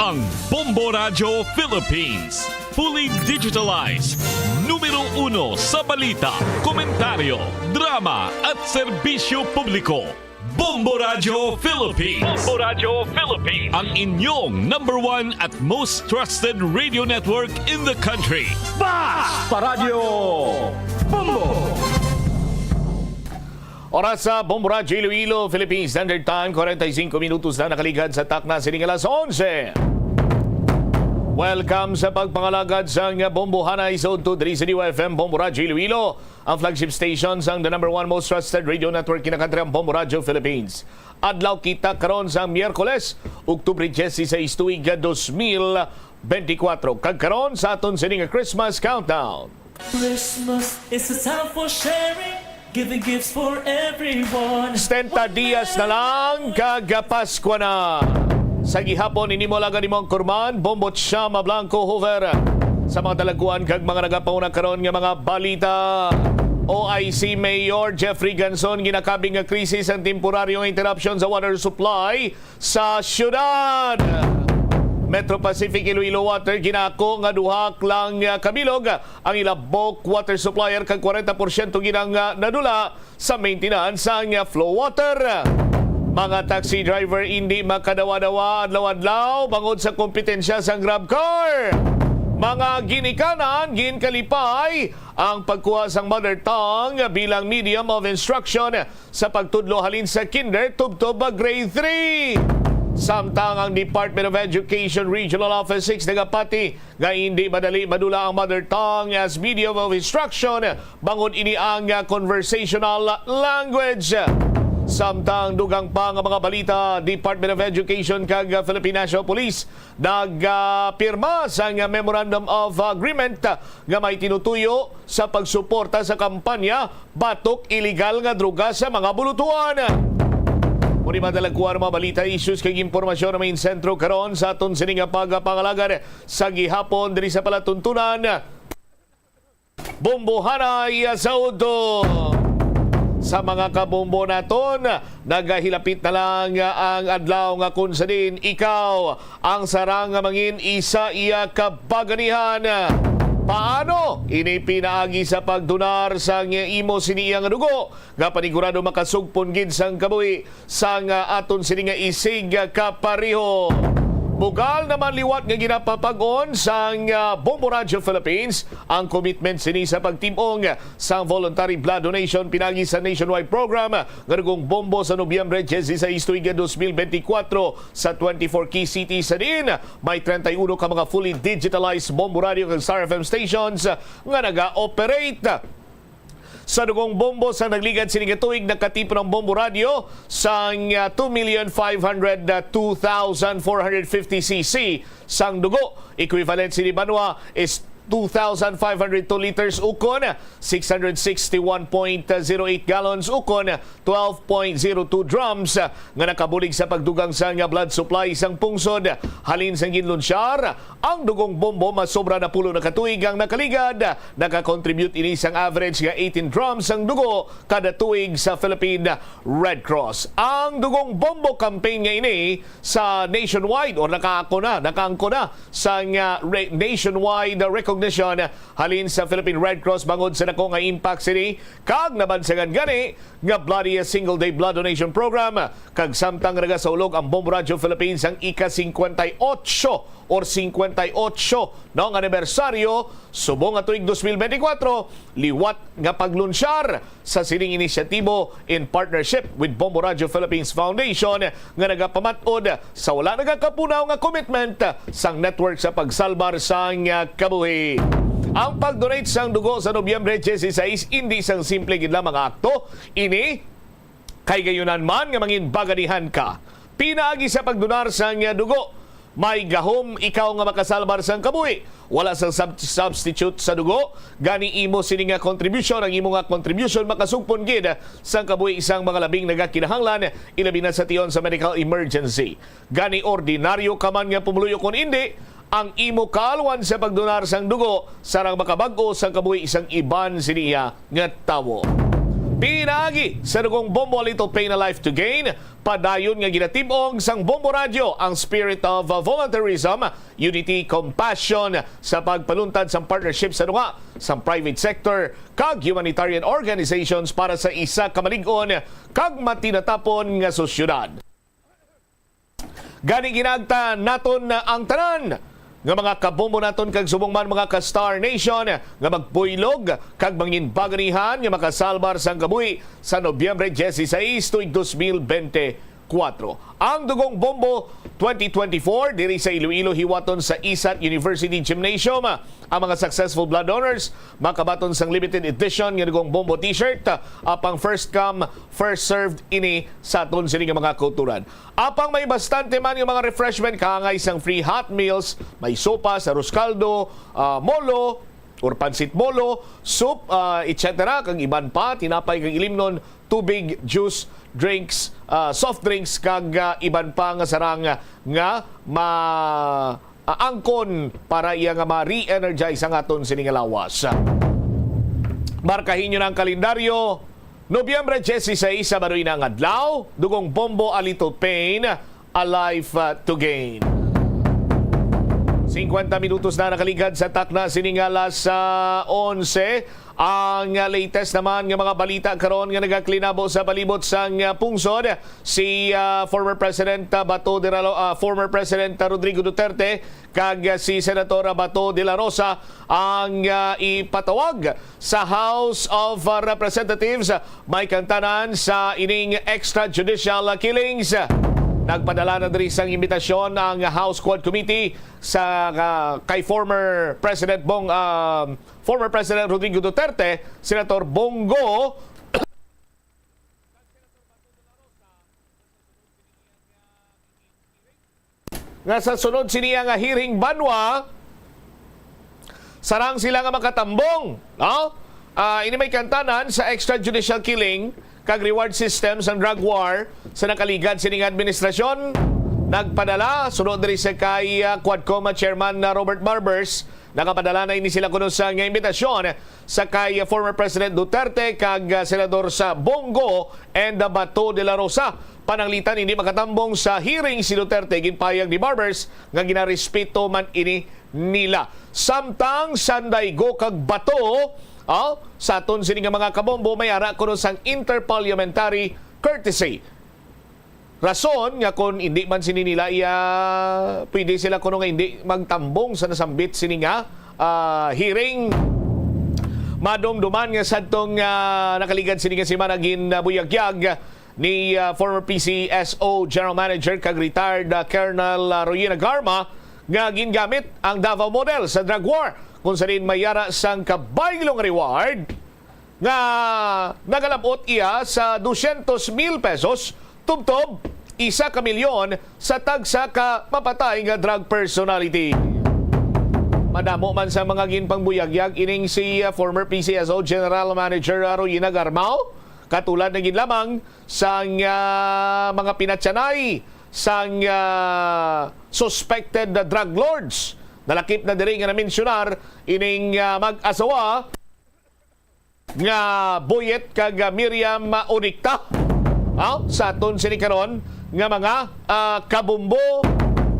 Ang Bombo Radio Philippines. Fully digitalized. Numero 1 sa balita, komentaryo, drama at serbisyo publiko. Bombo Radio Philippines. Bombo Radio Philippines. Ang inyong number 1 at most trusted radio network in the country. Basta Radio Bombo! Oras sa Bombo Radio Iloilo, Philippine Standard Time, 45 minutos na nakaligad sa takna sining alas 11. Welcome sa pagpangalagad sa Bombo Hanay Zone 2 sa FM Bombo Radio Iloilo, ang flagship station sa the number 1 most trusted radio network kinakantri ang Bombo Radio Philippines. Adlaw kita karon sa Miyerkules, Oktubre 16 tuig 2024. Kagkaron sa aton sining Christmas countdown. Christmas is a time for sharing, giving gifts for everyone. 70 dias na lang kagapaskwa na. Sa gihapon inimo lang nimong kurman, Bombot Shama Blanco Hoover. Sa mga dalaguan kag mga nagapauna karon nga mga balita. OIC Mayor Jeffrey Ganson ginakabing nga krisis ang temporaryong interruption sa water supply sa syudad. Metro Pacific Iloilo Water ginako nga duha lang kabilog ang ilabok water supplier kag 40% ginang nadula sa maintenance sang flow water. Mga taxi driver hindi makadawa-dawa adlaw-adlaw bangod sa kompetensya sa GrabCar. Mga ginikanan, ginkalipay ang pagkuha sang mother tongue bilang medium of instruction sa pagtudlo halin sa kinder tubtob grade 3. Samtang ang Department of Education Regional Office 6 nagapati nga hindi madali madula ang mother tongue as medium of instruction bangod ini ang conversational language. Samtang dugang pa nga mga balita, Department of Education kag Philippine National Police nagpirma sa Memorandum of Agreement nga may tinutuyo sa pagsuporta sa kampanya batok iligal nga droga sa mga bulutuan. Muli madalagkuhan mga balita, issues kag impormasyon na main sentro karon sa aton sining pagpangalagan sa gihapon diri sa palatuntunan. Bombo Hanay sa Udo. Sa mga kabombo naton, nagahilapit na lang ang adlaw nga kung sa din ikaw ang sarang nga mangin isa iya kabaganihan. Paano? Ini pinaagi sa pagdonar sa imo siniyang dugo nga panigurado makasugpon gid sang kabuhi sang aton sini nga isig kapariho. Bugal naman liwat nga ginapapag-on sang Bombo Radio Philippines ang commitment sini sa pagtimong sang voluntary blood donation pinagi sa nationwide program nga dugong bombo sa Nobyembre 16 tuig 2024 sa 24 key cities sa din. May 31 ka mga fully digitalized Bombo Radio kag Star FM stations nga naga-operate. Sa dugong bombo sa nagligad sining tuig nakatipo ng Bombo Radio sang 2,502,450 cc sang dugo. Equivalent sini banwa is 2,502 liters ukon, 661.08 gallons ukon, 12.02 drums nga nakabulig sa pagdugang sa blood supply sang pungsod. Halin sang ginlunsyar, ang dugong bombo masobra na pulo na katuig ang nakaligad. Nakakontribute ini sang average nga 18 drums ang dugo kada tuig sa Philippine Red Cross. Ang dugong bombo campaign nga ini sa nationwide o nakaangko na sa nationwide recognition halin sa Philippine Red Cross bangod sa nako nga impact sini kag nabansagan gani nga Bloody Single Day Blood Donation Program kag samtang raga sa ulog ang Bombo Radio Philippines ang ika-58 or 58 noong anibersaryo subong nga tuig 2024 liwat nga paglunsyar sa sining inisyatibo in partnership with Bombo Radio Philippines Foundation nga nagapamatod sa wala nagakapunaw nga commitment sang network sa pagsalbar sang kabuhi. Ang pag-donate sang dugo sa Nobyembre 16 hindi sang simple gid lamang akto. Ini kay gayunan man nga mangin baganihan ka. Pinaagi sa pagdonar sang dugo, may gahom ikaw nga makasalbar sang kabuhi. Wala sang substitute sa dugo. Gani imo sini nga contribution, ang imo nga contribution makasugpon gid sang kabuhi isang mga labing nagakinahanglan ilabi na sa tiyon sa medical emergency. Gani ordinaryo ka man nga pumuluyo kon hindi, ang imo kaalwan sa pagdonar sang dugo sarang makabag-o sang kabuhi isang iban siniya nga tawo. Pinagi sa dugong Bombo Little Pain a Life to Gain, padayon nga ginatibong sang Bombo Radio ang spirit of volunteerism, unity, compassion sa pagpaluntad sa partnership sa dunga sa private sector kag humanitarian organizations para sa isa ka malig-on kag matinatapon nga sosyudad. Gani ginagta naton ang tanan nga mga kabombo naton kag subong man mga ka-Star Nation nga magpuylog kag manginbaganihan nga makasalbar sang kabuhi sa Nobyembre 16 tuig 2024. Ang dugong bombo 2024 diri sa Iloilo hiwaton sa ISAT University Gymnasium. Ang mga successful blood donors makabaton sang limited edition nga dugong bombo t-shirt apang first come first served ini sa aton sini nga mga kulturan. Apang may bastante man nga mga refreshment kaangay sang free hot meals, may sopas, arroz caldo, molo or pansit molo, soup, etc. Kag iban pa, tinapay kag ilimnon, tubig, juice, drinks, soft drinks kag iban pa nga sarang nga angkon para iya nga ma-re-energize ang aton sining lawas. Markahin nyo ng kalendaryo, Nobyembre 16 sa Baruy ng Adlaw, dugong Bombo a Little Pain, a Life to Gain. 50 minutos na nakaligad sa takna siningala sa 11. Ang latest naman ng mga balita karon nga nagaklinabo sa palibot sang pungsod, si former President former President Rodrigo Duterte kag si Senator Bato de la Rosa ang ipatawag sa House of Representatives may kantanan sa ining extrajudicial killings. Nagpadala na diri sang imbitasyon ang House Quad Committee sa kay former President Rodrigo Duterte, Senator Bongo nga sa sunod siniya nga hearing banwa sarang sila nga makatambong, no? Ini may kantanan sa extrajudicial killing kag reward system sa drug war sa nakaligad sining administrasyon. Nagpadala sunod diri sa kay Quadcom Chairman Robert Barbers, nakapadala na ini sila kuno sa imbitasyon sa kay former President Duterte kag Senador sa Bongo and Bato de la Rosa. Pananglitan hindi makatambong sa hearing si Duterte, ginpayag ni Barbers nga ginarespeto man ini nila. Samtang Sandaygo kag Bato sa aton sini nga mga kabombo may ara kuno sang interparliamentary courtesy. Rason nga kung hindi man sini nila pwede sila kuno nga hindi magtambong sa nasambit sini nga hearing. Madumduman nga sadtong nakaligad sini nga si Managin buyagyag ni former PCSO General Manager kag retired Colonel Royena Garma nga gingamit ang Davao model sa drug war kung saan mayara sang kabaylong reward nga nagalabot iya sa 200,000 pesos tubtob 1 milyon sa tagsa ka mapatay nga drug personality. Madamo man sa mga ginpangbuyagyag ining si former PCSO General Manager Royena Garmao, katulad na ginlamang sa mga pinatsanay sang suspected drug lords. Nalakip na diri nga na-mensionar ining mag-asawa nga Boyet kag Miriam Unicta sa aton sini karon nga mga kabumbo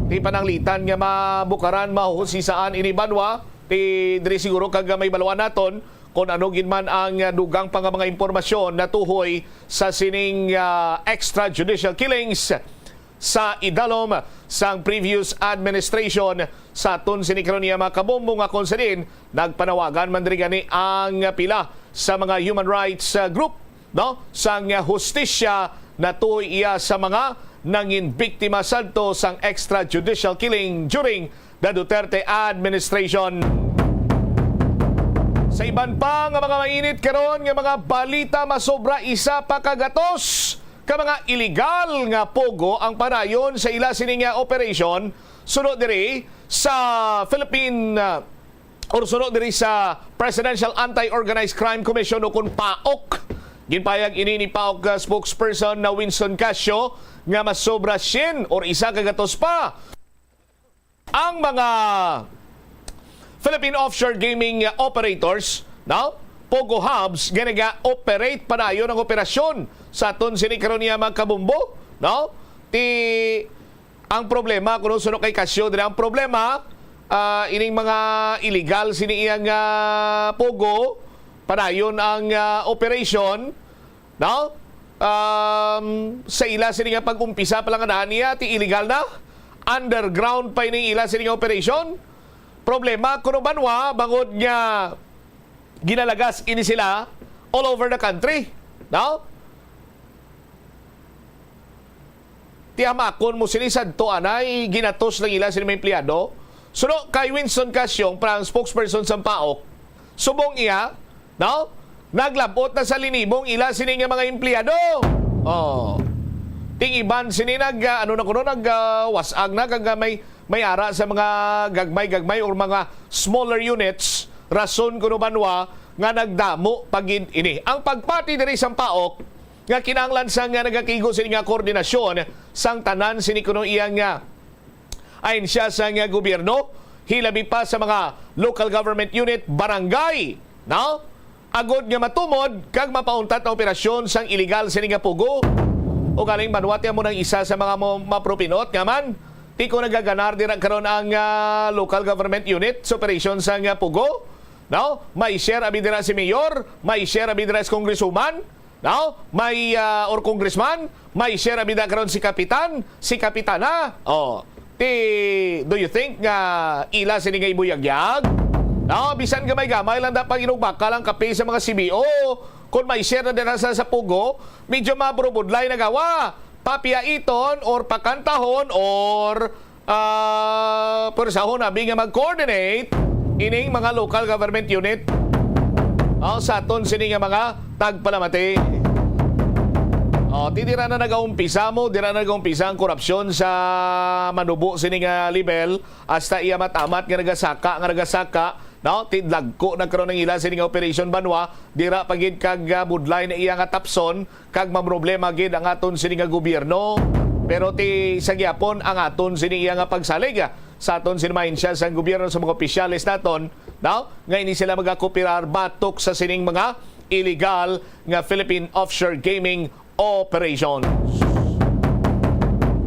ti pananglitan nga mabukaran mahusisaan ini banwa ti diri siguro kag may balawan naton kung ano ginman ang dugang pang mga impormasyon na tuhoy sa sining extrajudicial killings sa idalom sang previous administration sa aton sini karon niya mga kabombo nga konsedin nagpanawagan man diri gani ang pila sa mga human rights group, no, sang hustisya na tuoy iya sa mga nangin biktima sadto sang extrajudicial killing during the Duterte administration. Sa iban pa nga mga mainit karon nga mga balita, masobra isa pa kagatos ka mga illegal nga pogo ang panayon sa ila sining operation sunod diri sa sunod diri sa Presidential Anti-Organized Crime Commission o kun PAOK. Ginpayag ini ni PAOK spokesperson na Winston Casio nga masobra 100 or isa kagatos pa ang mga Philippine offshore gaming operators, no, Pogo Hubs nga naga-operate pa na yun ang operasyon sa aton sinikaroon niya mga kabumbo. No? Ang problema, kung sunod kay Casio, ang problema, ining mga illegal siniyang Pogo, panayon ang operation, no? Sa ila sininga pag-umpisa pa lang niya, ti illegal na, underground pa ining ila sininga operation. Problema, kung banwa, bangod nga ginalagas ini sila all over the country. No? Tiyamakon mo sinisad to anay, ginatos lang ila sila may empleyado. Suno kay Winston Casyong, parang spokesperson sa PAOK, subong iya, no? Naglabot na sa linibong ila sining mga empleyado. Oh. Ting iban sini wasag na kag may ara sa mga gagmay or mga smaller units, rason kuno banwa nga nagdamo pagin ini. Ang pagpati diri sa PAOK nga kinahanglan sa nga nagakigo sini nga koordinasyon sang tanan sini kuno iyang nga ayon siya sa nga gobyerno, hilabi pa sa mga local government unit, barangay, no? Agod nga matumod kag mapauntat na operasyon sang illegal sini nga Pogo. O galing manwati mo ng isa sa mga mapropinot nga man, ti ko nagaganar din karon ang local government unit sa operasyon sang Pogo. No? May share abidira si mayor, may share abidira si congresswoman, no? May or congressman, may share abidira karon si kapitan, si kapitana. Oh, do you think nga ila sini nga ibuyagyag? No, bisan gamay-gamay lang dapat inugbaka lang kape sa mga CBO. Kung may share na din sa Pogo, medyo mabrubudlay na gawa. Papiaiton or pakantahon or persahon na nga mag-coordinate ining mga local government unit sa aton sini nga mga tagpalamati. Titira na nag-aumpisa mo, dira na nag-aumpisa ang korupsyon sa manubo sini nga level hasta iya matamat nga nagasaka. No, tidlagko nagkaroon ng ila sini nga operation banwa, dira pagid kag budlay na iya nga tapson kag mamroblema gid ang aton sini nga gobyerno. Pero ti sa gyapon ang aton sini iya nga pagsalig sa aton sini siya sa gobyerno sa mga opisyalis naton, no? Nga ini sila magakopirar batok sa sining mga illegal nga Philippine offshore gaming operations.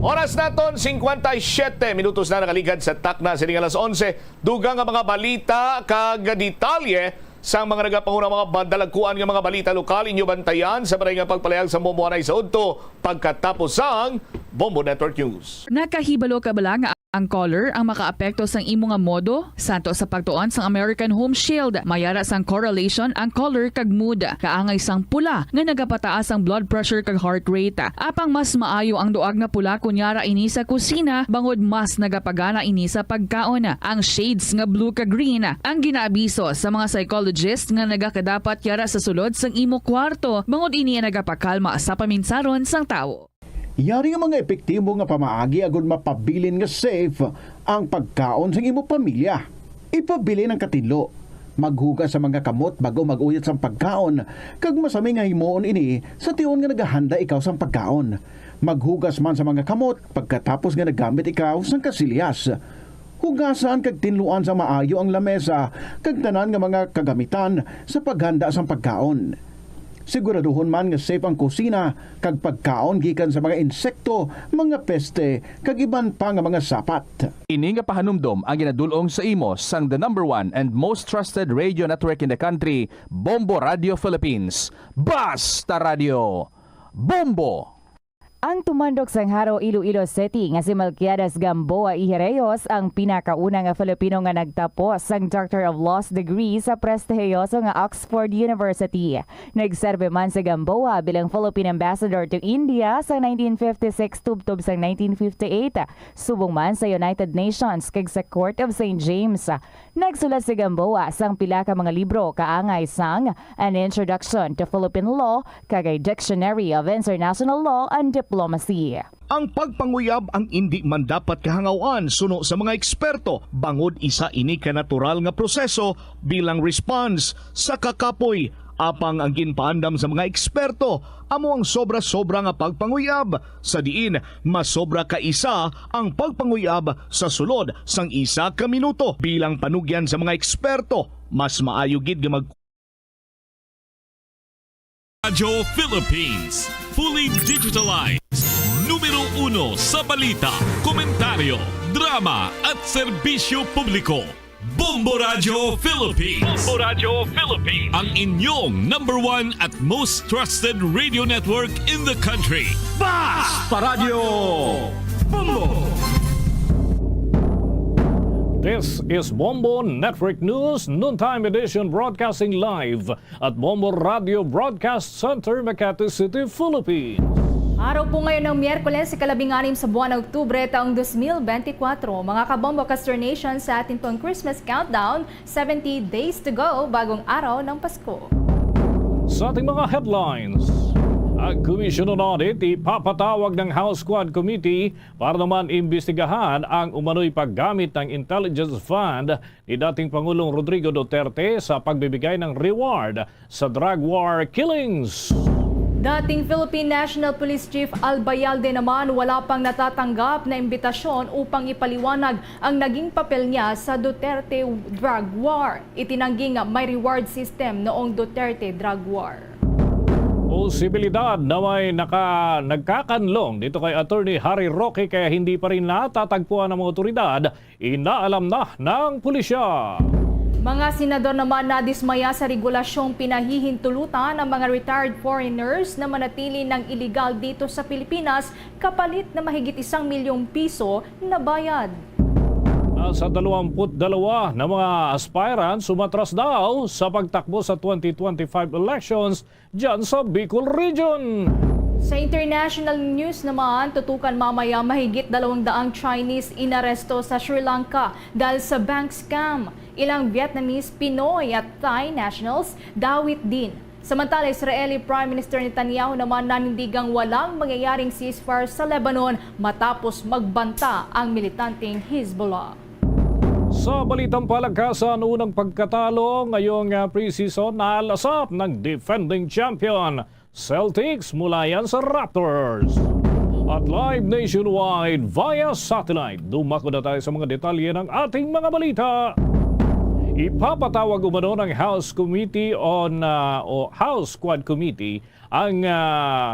Oras naton 57 minutos na nakaligad sa takna sa alas 11. Dugang ang mga balita kag detalye sa mga nagapangunang mga bandalagkuan ng mga balita lokal inyo bantayan sa maray nga pagpalayag sa Bombo Anay sa Udto pagkatapos ang Bombo Network News. Nakahibalo ka bala nga ang color ang makaapekto sang imo nga modo santo sa pagtuon sang American Home Shield. Mayara sang correlation ang color kag mood. Kaangay sang pula nga nagapataas ang blood pressure kag heart rate. Apang mas maayo ang duag nga pula kunyara ini sa kusina bangod mas nagapagana ini sa pagkaon. Ang shades nga blue kag green ang ginaabiso sa mga psychologist nga nagakadapat yara sa sulod sang imo kwarto bangod ini nagapakalma sa paminsaron sang tawo. Yari nga mga epektibo nga pamaagi agud mapabilin nga safe ang pagkaon sa imo pamilya. Ipabili ng katilo. Maghugas sa mga kamot bago mag-uyat sa pagkaon. Kag masami nga himuon ini sa tiyon nga naghahanda ikaw sa pagkaon. Maghugas man sa mga kamot pagkatapos nga nagamit ikaw sa kasilyas. Hugasan kag tinluan sa maayo ang lamesa kag tanan nga mga kagamitan sa paghanda sa pagkaon. Siguraduhon man nga safe ang kusina kag pagkaon gikan sa mga insekto, mga peste kag iban pa nga mga sapat. Ini nga pahanumdom ang ginadulong sa imo sang the #1 and most trusted radio network in the country, Bombo Radio Philippines. Basta Radio Bombo! Ang tumandok sang Haro, Iloilo City nga si Melquiades Gamboa Ihereyos ang pinakauna nga Filipino nga nagtapos sang Doctor of Laws degree sa prestihiyoso nga Oxford University. Nagserbe man si Gamboa bilang Philippine Ambassador to India sa 1956 tubtob sang 1958, subong man sa United Nations kag sa Court of St. James. Nagsulat si Gamboa sang pila ka mga libro kaangay sang An Introduction to Philippine Law kag a Dictionary of International Law and Diplomacy. Ang pagpanguyab ang hindi man dapat kahangawan suno sa mga eksperto bangod isa ini ka natural nga proseso bilang response sa kakapoy. Apang ang ginpaandam sa mga eksperto amo ang sobra-sobra nga pagpanguyab sa diin masobra ka isa ang pagpanguyab sa sulod sang isa ka minuto bilang panugyan sa mga eksperto mas maayo gid nga mag Radyo Philippines. Fully digitalized. Numero 1 sa balita, komentaryo, drama at serbisyo publiko. Bombo Radio Philippines. Bombo Radio Philippines. Ang inyong number 1 at most trusted radio network in the country. Basta Radio Bombo! This is Bombo Network News, noontime edition broadcasting live at Bombo Radio Broadcast Center, Makati City, Philippines. Araw po ngayon ng Miyerkules, ika-16 sa buwan ng Oktubre taong 2024. Mga kabombo Castor Nation, sa ating pong Christmas countdown, 70 days to go, bagong araw ng Pasko. Sa ating mga headlines, ang Commission on Audit ipapatawag ng House Quad Committee para naman imbestigahan ang umano'y paggamit ng Intelligence Fund ni dating Pangulong Rodrigo Duterte sa pagbibigay ng reward sa drug war killings. Dating Philippine National Police Chief Albayalde naman wala pang natatanggap na imbitasyon upang ipaliwanag ang naging papel niya sa Duterte drug war. Itinangging may reward system noong Duterte drug war. Posibilidad na may nagkakanlong dito kay Attorney Harry Roque kaya hindi pa rin natatagpuan ng mga otoridad, inaalam na ng pulisya. Mga senador naman na dismaya sa regulasyong pinahihintulutan ng mga retired foreigners na manatili ng iligal dito sa Pilipinas kapalit na mahigit 1 milyong piso na bayad. Sa 22 na mga aspirants sumatras daw sa pagtakbo sa 2025 elections dyan sa Bicol Region. Sa international news naman, tutukan mamaya mahigit 200 Chinese inaresto sa Sri Lanka dahil sa bank scam. Ilang Vietnamese, Pinoy at Thai nationals dawit din. Samantala, Israeli Prime Minister Netanyahu naman nanindigang walang mangyayaring ceasefire sa Lebanon matapos magbanta ang militanteng Hezbollah. Sa balitang palagkasan, unang pagkatalo ngayong preseason na lasap ng defending champion Celtics mula yan sa Raptors. At live nationwide via satellite, dumako na tayo sa mga detalye ng ating mga balita. Ipapatawag umano ng House Committee on House Quad Committee ang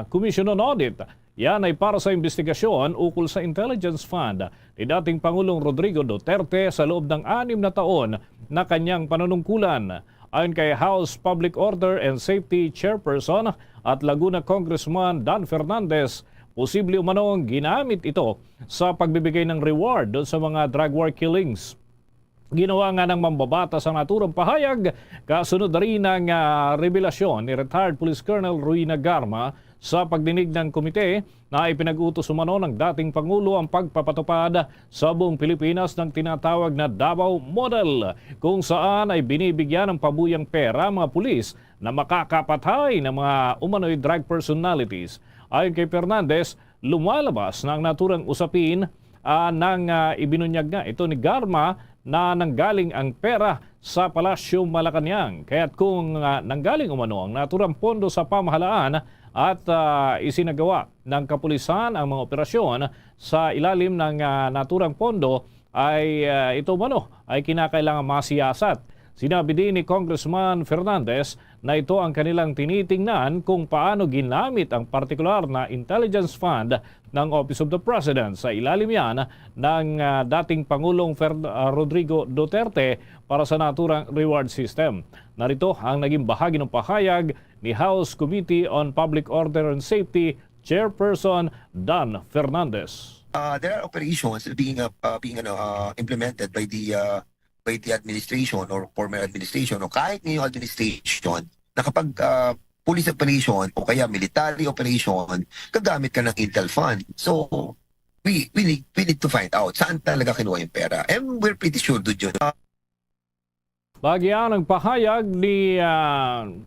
Commission on Audit. Yan ay para sa investigasyon ukol sa Intelligence Fund ni dating Pangulong Rodrigo Duterte sa loob ng 6 na taon na kanyang panunungkulan. Ayon kay House Public Order and Safety Chairperson at Laguna Congressman Dan Fernandez, posible umanong ginamit ito sa pagbibigay ng reward doon sa mga drug war killings. Ginawa nga ng mambabatas ang naturang pahayag kasunod na rin ng revelasyon ni retired Police Colonel Ruina Garma sa pagdinig ng komite na ipinag-utos umano ng dating Pangulo ang pagpapatupad sa buong Pilipinas ng tinatawag na Davao Model, kung saan ay binibigyan ng pabuyang pera mga pulis na makakapatay ng mga umano'y drug personalities. Ayon kay Fernandez, lumalabas na ang naturang usapin ng ibinunyag nga ito ni Garma na nanggaling ang pera sa Palasyo Malacanang. Kaya't kung nanggaling umano ang naturang pondo sa pamahalaan at isinagawa ng kapulisan ang mga operasyon sa ilalim ng naturang pondo, ay ito umano ay kinakailangan masiyasat. Sinabi din ni Congressman Fernandez na ito ang kanilang tinitingnan kung paano ginamit ang partikular na intelligence fund ng Office of the President. Sa ilalim yan ng dating Pangulong Rodrigo Duterte para sa naturang reward system. Narito ang naging bahagi ng pahayag ni House Committee on Public Order and Safety Chairperson Dan Fernandez. There are operations being implemented by the administration or former administration o kahit ngayong administration na kapag police operation o kaya military operation, gagamit ka ng Intel Fund. So, we need to find out saan talaga kinuha yung pera. And we're pretty sure doon yun. Bagyan ang pahayag ni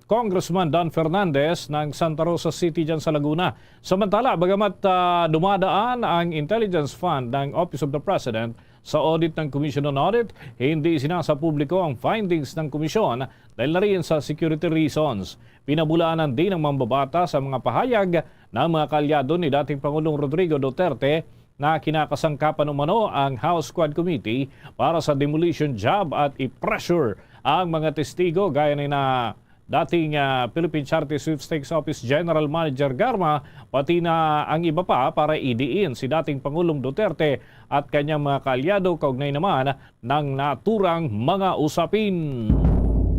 Congressman Dan Fernandez ng Santa Rosa City dyan sa Laguna. Samantala, bagamat dumadaan ang Intelligence Fund ng Office of the President sa audit ng Commission on Audit, hindi isinasa publiko ang findings ng komisyon dahil na rin sa security reasons. Pinabulaanan din ng mambabata sa mga pahayag ng mga kalyado ni dating Pangulong Rodrigo Duterte na kinakasangkapan umano ang House Quad Committee para sa demolition job at i-pressure ang mga testigo gaya ni na dating Philippine Charity Sweepstakes Office General Manager Garma, pati na ang iba pa para idiin si dating Pangulong Duterte at kanyang mga kaalyado kaugnay naman ng naturang mga usapin.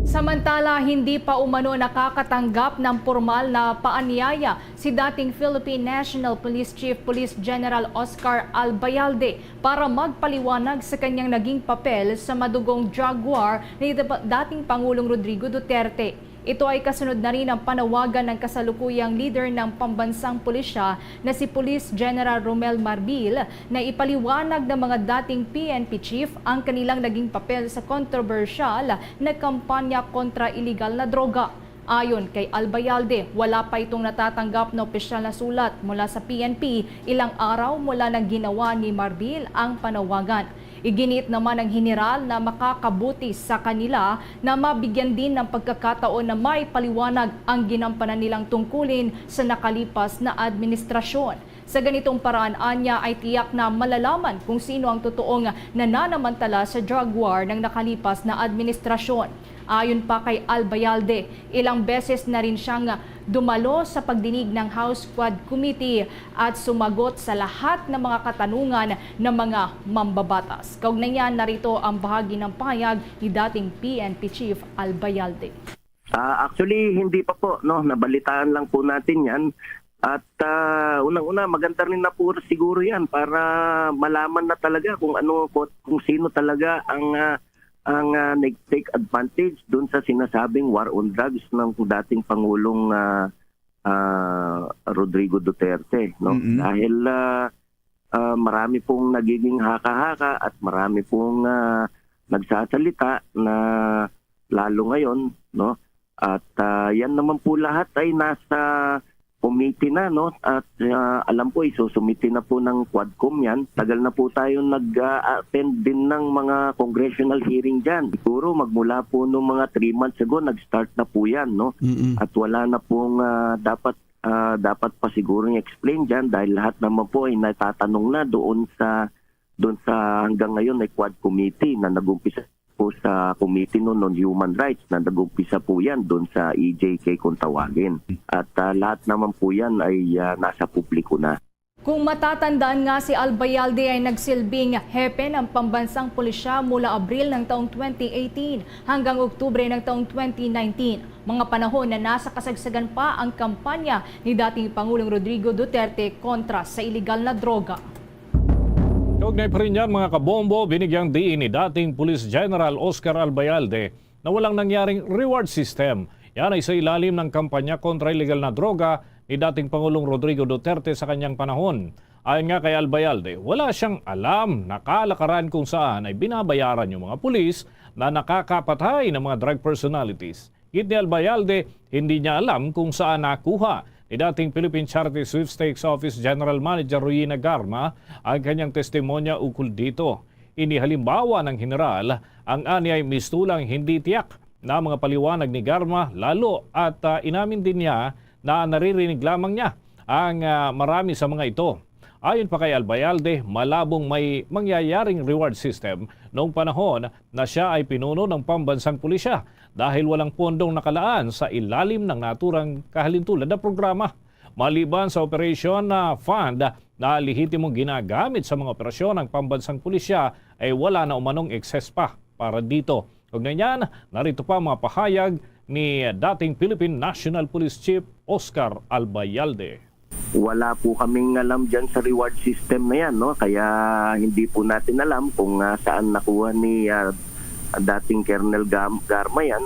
Samantala, hindi pa umano nakakatanggap ng formal na paanyaya si dating Philippine National Police Chief Police General Oscar Albayalde para magpaliwanag sa kanyang naging papel sa madugong drug war ni dating Pangulong Rodrigo Duterte. Ito ay kasunod na rin ang panawagan ng kasalukuyang leader ng pambansang pulisya na si Police General Romel Marbil na ipaliwanag ng mga dating PNP chief ang kanilang naging papel sa kontrobersyal na kampanya kontra iligal na droga. Ayon kay Albayalde, wala pa itong natatanggap na opisyal na sulat mula sa PNP ilang araw mula nang ginawa ni Marbil ang panawagan. Iginit naman ng general na makakabuti sa kanila na mabigyan din ng pagkakataon na may paliwanag ang ginampanan nilang tungkulin sa nakalipas na administrasyon. Sa ganitong paraan, anya ay tiyak na malalaman kung sino ang totoong nananamantala sa drug war ng nakalipas na administrasyon. Ayon pa kay Albayalde, ilang beses na rin siyang dumalo sa pagdinig ng House Quad Committee at sumagot sa lahat ng mga katanungan ng mga mambabatas. Kaugnay niyan, narito ang bahagi ng pahayag ni dating PNP Chief Albayalde. Actually, hindi pa po. Nabalitaan lang po natin yan. At unang-una, maganda rin na po siguro yan para malaman na talaga kung sino talaga ang nag-take advantage doon sa sinasabing war on drugs ng dating Pangulong Rodrigo Duterte. Dahil marami pong nagiging haka-haka at marami pong nagsasalita na lalo ngayon. At yan naman po lahat ay nasa committee na, at alam po isusumiti na po ng Quadcom yan. Tagal na po tayo nag-attend din ng mga congressional hearing dyan. Siguro magmula po noong mga 3 months ago, nag-start na po yan. At wala na pong dapat pa siguro i-explain dyan dahil lahat naman po ay natatanong na doon sa hanggang ngayon ay Quad Committee na nag-umpisa po sa Committee on Human Rights na nag-umpisa po yan doon sa EJK kung tawagin. At lahat naman po yan ay nasa publiko na. Kung matatandaan nga, si Albayalde ay nagsilbing hepe ng pambansang pulisya mula Abril ng taong 2018 hanggang Oktubre ng taong 2019. Mga panahon na nasa kasagsagan pa ang kampanya ni dating Pangulong Rodrigo Duterte kontra sa iligal na droga. Kaugnay pa rin yan mga kabombo, binigyang diin ni dating Police General Oscar Albayalde na walang nangyaring reward system. Yan ay sa ilalim ng kampanya kontra illegal na droga ni dating Pangulong Rodrigo Duterte sa kanyang panahon. Ayon nga kay Albayalde, wala siyang alam na kalakaran kung saan ay binabayaran yung mga pulis na nakakapatay ng mga drug personalities. Git ni Albayalde, hindi niya alam kung saan nakuha ni dating Philippine Charity Sweepstakes Office General Manager Rowena Garma ang kanyang testimonya ukol dito. Inihalimbawa ng general ang ani ay mistulang hindi tiyak na mga paliwanag ni Garma lalo at inamin din niya na naririnig lamang niya ang marami sa mga ito. Ayon pa kay Albayalde, malabong may mangyayaring reward system noong panahon na siya ay pinuno ng pambansang pulisya dahil walang pondong nakalaan sa ilalim ng naturang kahalintulad na programa. Maliban sa operasyon na fund na lehitimong ginagamit sa mga operasyon ng pambansang pulisya ay wala na umanong excess pa para dito. Kaugnay niyan, narito pa mga pahayag ni dating Philippine National Police Chief Oscar Albayalde. Wala po kaming alam dyan sa reward system na yan, kaya hindi po natin alam kung saan nakuha ni dating Colonel Garma yan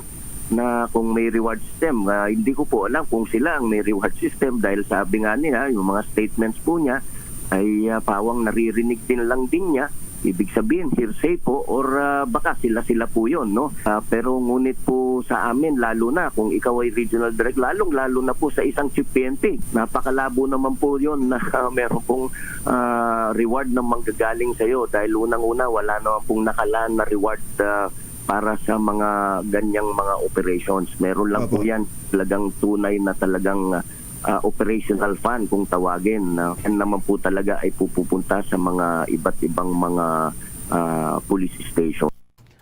na kung may reward system. Hindi ko po alam kung sila ang may reward system dahil sabi nga niya, yung mga statements po niya ay pawang naririnig din lang din niya. Ibig sabihin, hearsay po or baka sila po yun, pero ngunit po sa amin, lalo na kung ikaw ay regional director, lalo na po sa isang chief PNP, napakalabo naman po yun na meron pong reward na manggagaling sa'yo dahil unang-una wala naman pong nakalaan na reward para sa mga ganyang mga operations. Meron lang po yan talagang tunay na talagang operational fund kung tawagin. Yan naman po talaga ay pupunta sa mga iba't ibang mga police station.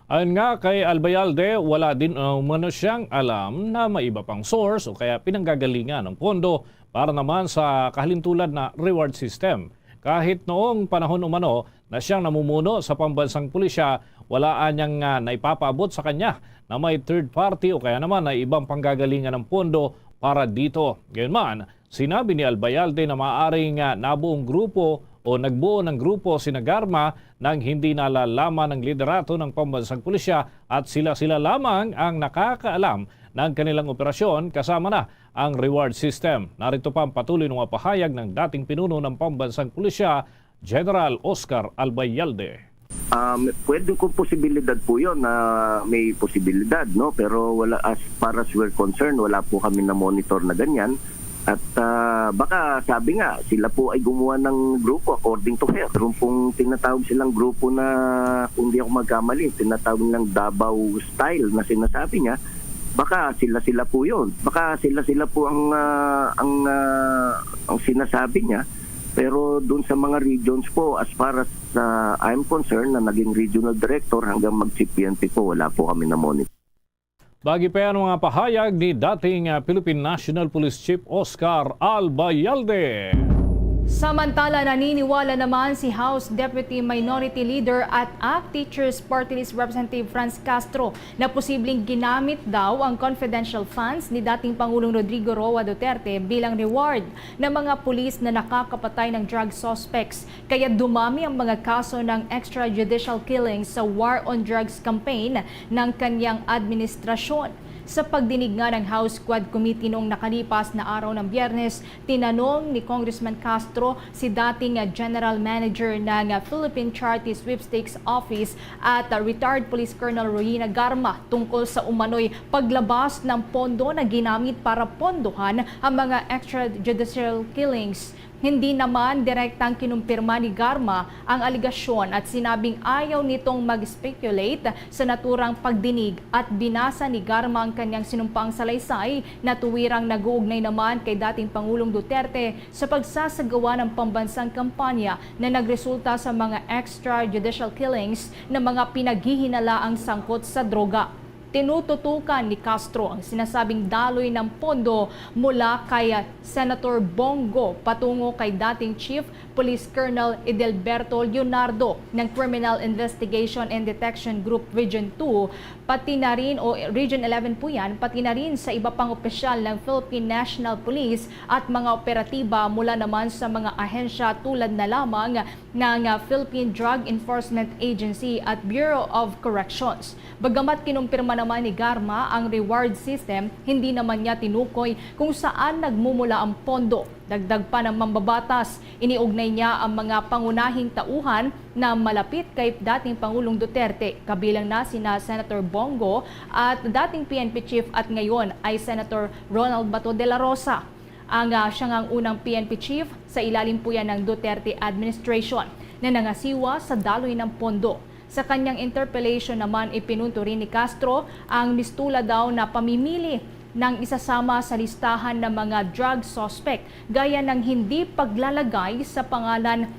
Ayon nga kay Albayalde, wala din umano siyang alam na may iba pang source o kaya pinanggagalingan ng pondo para naman sa kahalintulad na reward system. Kahit noong panahon umano na siyang namumuno sa pambansang pulisya, wala niyang naipapaabot sa kanya na may third party o kaya naman ay ibang panggagalingan ng pondo para dito. Gayunman, sinabi ni Albayalde na maaaring nabuong grupo o nagbuo ng grupo sina Garma nang hindi nalalaman ng liderato ng pambansang pulisya at sila lamang ang nakakaalam ng kanilang operasyon kasama na ang reward system. Narito pa ang patuloy ng pahayag ng dating pinuno ng pambansang pulisya, General Oscar Albayalde. Pwede kong posibilidad po yun na may posibilidad, no? Pero wala, as far as we're concerned, wala po kami na monitor na ganyan. At baka sabi nga, sila po ay gumawa ng grupo according to her. Meron pong tinatawag silang grupo na, kung di ako magkamali, tinatawag nilang Davao style na sinasabi niya. Baka sila po yun. Baka sila po ang sinasabi niya. Pero doon sa mga regions po, as far as I'm concerned, na naging regional director hanggang mag-CPNP po, wala po kami na monitor. Bagi pa yan ang mga pahayag ni dating Philippine National Police Chief Oscar Albayalde. Samantala, naniniwala naman si House Deputy Minority Leader at ACT Teachers Party List Representative Franz Castro na posibleng ginamit daw ang confidential funds ni dating Pangulong Rodrigo Roa Duterte bilang reward ng mga pulis na nakakapatay ng drug suspects. Kaya dumami ang mga kaso ng extrajudicial killings sa War on Drugs campaign ng kanyang administrasyon. Sa pagdinig nga ng House Quad Committee noong nakalipas na araw ng Biyernes, tinanong ni Congressman Castro si dating General Manager ng Philippine Charity Sweepstakes Office at retired Police Colonel Royina Garma tungkol sa umano'y paglabas ng pondo na ginamit para pondohan ang mga extrajudicial killings. Hindi naman direktang kinumpirma ni Garma ang aligasyon at sinabing ayaw nitong mag-speculate sa naturang pagdinig at binasa ni Garma ang kanyang sinumpaang salaysay na tuwirang nag-uugnay naman kay dating Pangulong Duterte sa pagsasagawa ng pambansang kampanya na nagresulta sa mga extrajudicial killings ng mga pinaghihinalaang sangkot sa droga. Tinututukan ni Castro ang sinasabing daloy ng pondo mula kay Senator Bongo patungo kay dating Chief Police Colonel Edelberto Leonardo ng Criminal Investigation and Detection Group Region 2, pati na rin, o Region 11 po yan, pati na rin sa iba pang opisyal ng Philippine National Police at mga operatiba mula naman sa mga ahensya tulad na lamang ng Philippine Drug Enforcement Agency at Bureau of Corrections. Bagamat kinumpirma naman ni Garma ang reward system, hindi naman niya tinukoy kung saan nagmumula ang pondo. Dagdag pa ng mambabatas, iniugnay niya ang mga pangunahing tauhan na malapit kay dating Pangulong Duterte, kabilang na sina Senator Bongo at dating PNP Chief at ngayon ay Senator Ronald Bato de la Rosa. Siya ang unang PNP Chief sa ilalim po yan ng Duterte administration na nangasiwa sa daloy ng pondo. Sa kanyang interpellation naman, ipinunto rin ni Castro ang mistula daw na pamimili ng isasama sa listahan ng mga drug suspect gaya ng hindi paglalagay sa pangalan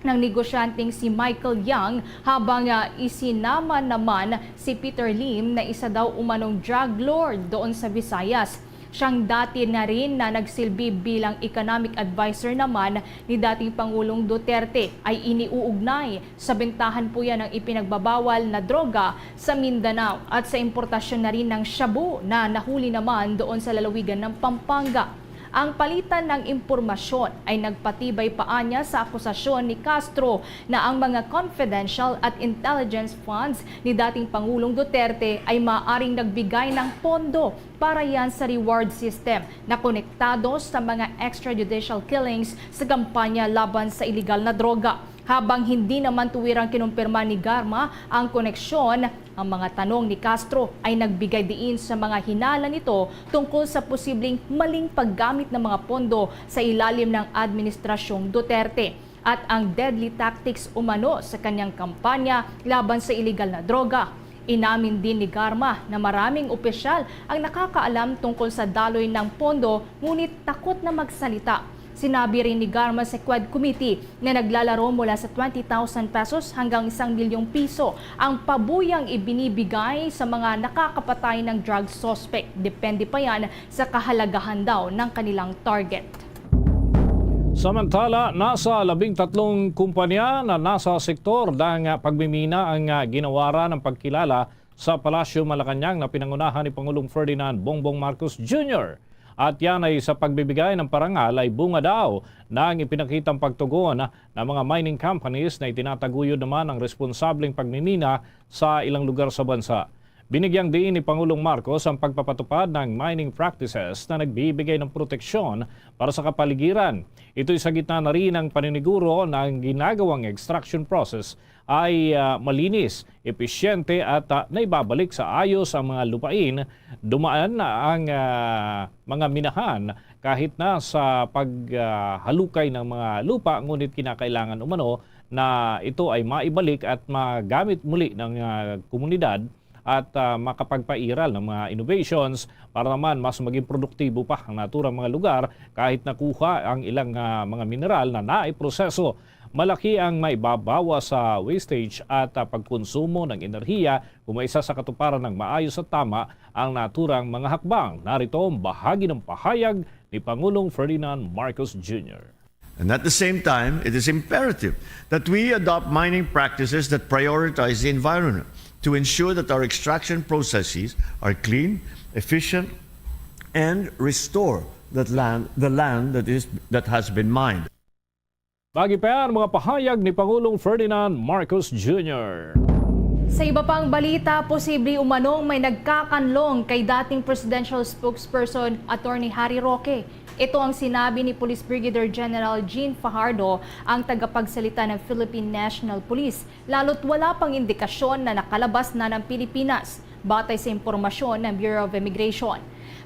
ng negosyanteng si Michael Yang habang isinama naman si Peter Lim na isa daw umanong drug lord doon sa Visayas. Siyang dati na rin na nagsilbi bilang economic advisor naman ni dating Pangulong Duterte ay iniuugnay sa bentahan po yan ng ipinagbabawal na droga sa Mindanao at sa importasyon na rin ng shabu na nahuli naman doon sa lalawigan ng Pampanga. Ang palitan ng impormasyon ay nagpatibay pa niya sa akusasyon ni Castro na ang mga confidential at intelligence funds ni dating Pangulong Duterte ay maaaring nagbigay ng pondo para yan sa reward system na konektado sa mga extrajudicial killings sa kampanya laban sa iligal na droga. Habang hindi naman tuwirang kinumpirma ni Garma ang koneksyon, ang mga tanong ni Castro ay nagbigay diin sa mga hinala nito tungkol sa posibleng maling paggamit ng mga pondo sa ilalim ng administrasyong Duterte at ang deadly tactics umano sa kanyang kampanya laban sa iligal na droga. Inamin din ni Garma na maraming opisyal ang nakakaalam tungkol sa daloy ng pondo ngunit takot na magsalita. Sinabi rin ni Garma sa Quad Committee na naglalaro mula sa 20,000 pesos hanggang 1 milyong piso ang pabuyang ibinibigay sa mga nakakapatay ng drug suspect. Depende pa yan sa kahalagahan daw ng kanilang target. Samantala, nasa 13 kumpanya na nasa sektor ng pagmimina ang ginawara ng pagkilala sa Palasyo Malacanang na pinangunahan ni Pangulong Ferdinand Bongbong Marcos Jr. At yan ay sa pagbibigay ng parangal ay bunga daw ng ipinakitang pagtugon ng mga mining companies na itinataguyod naman ang responsableng pagmimina sa ilang lugar sa bansa. Binigyang diin ni Pangulong Marcos ang pagpapatupad ng mining practices na nagbibigay ng proteksyon para sa kapaligiran. Ito'y sa gitna na rin ng paniniguro na ang ginagawang extraction process ay malinis, epesyente at naibabalik sa ayos ang mga lupain. Dumaan na ang mga minahan kahit na sa paghalukay ng mga lupa, ngunit kinakailangan umano na ito ay maibalik at magamit muli ng komunidad at makapagpairal ng mga innovations para naman mas maging produktibo pa ang naturang mga lugar kahit nakuha ang ilang mga mineral na naiproseso. Malaki ang maibabawa sa wastage at pagkonsumo ng enerhiya kung may isa sa katuparan ng maayos at tama ang naturang mga hakbang. Narito ang bahagi ng pahayag ni Pangulong Ferdinand Marcos Jr. And at the same time, it is imperative that we adopt mining practices that prioritize the environment to ensure that our extraction processes are clean, efficient, and restore the land that has been mined. Bagi pa yan, mga pahayag ni Pangulong Ferdinand Marcos Jr. Sa iba pang balita, posible umanong may nagkakanlong kay dating presidential spokesperson Attorney Harry Roque. Ito ang sinabi ni Police Brigadier General Jean Fajardo, ang tagapagsalita ng Philippine National Police, lalo't wala pang indikasyon na nakalabas na ng Pilipinas, batay sa impormasyon ng Bureau of Immigration.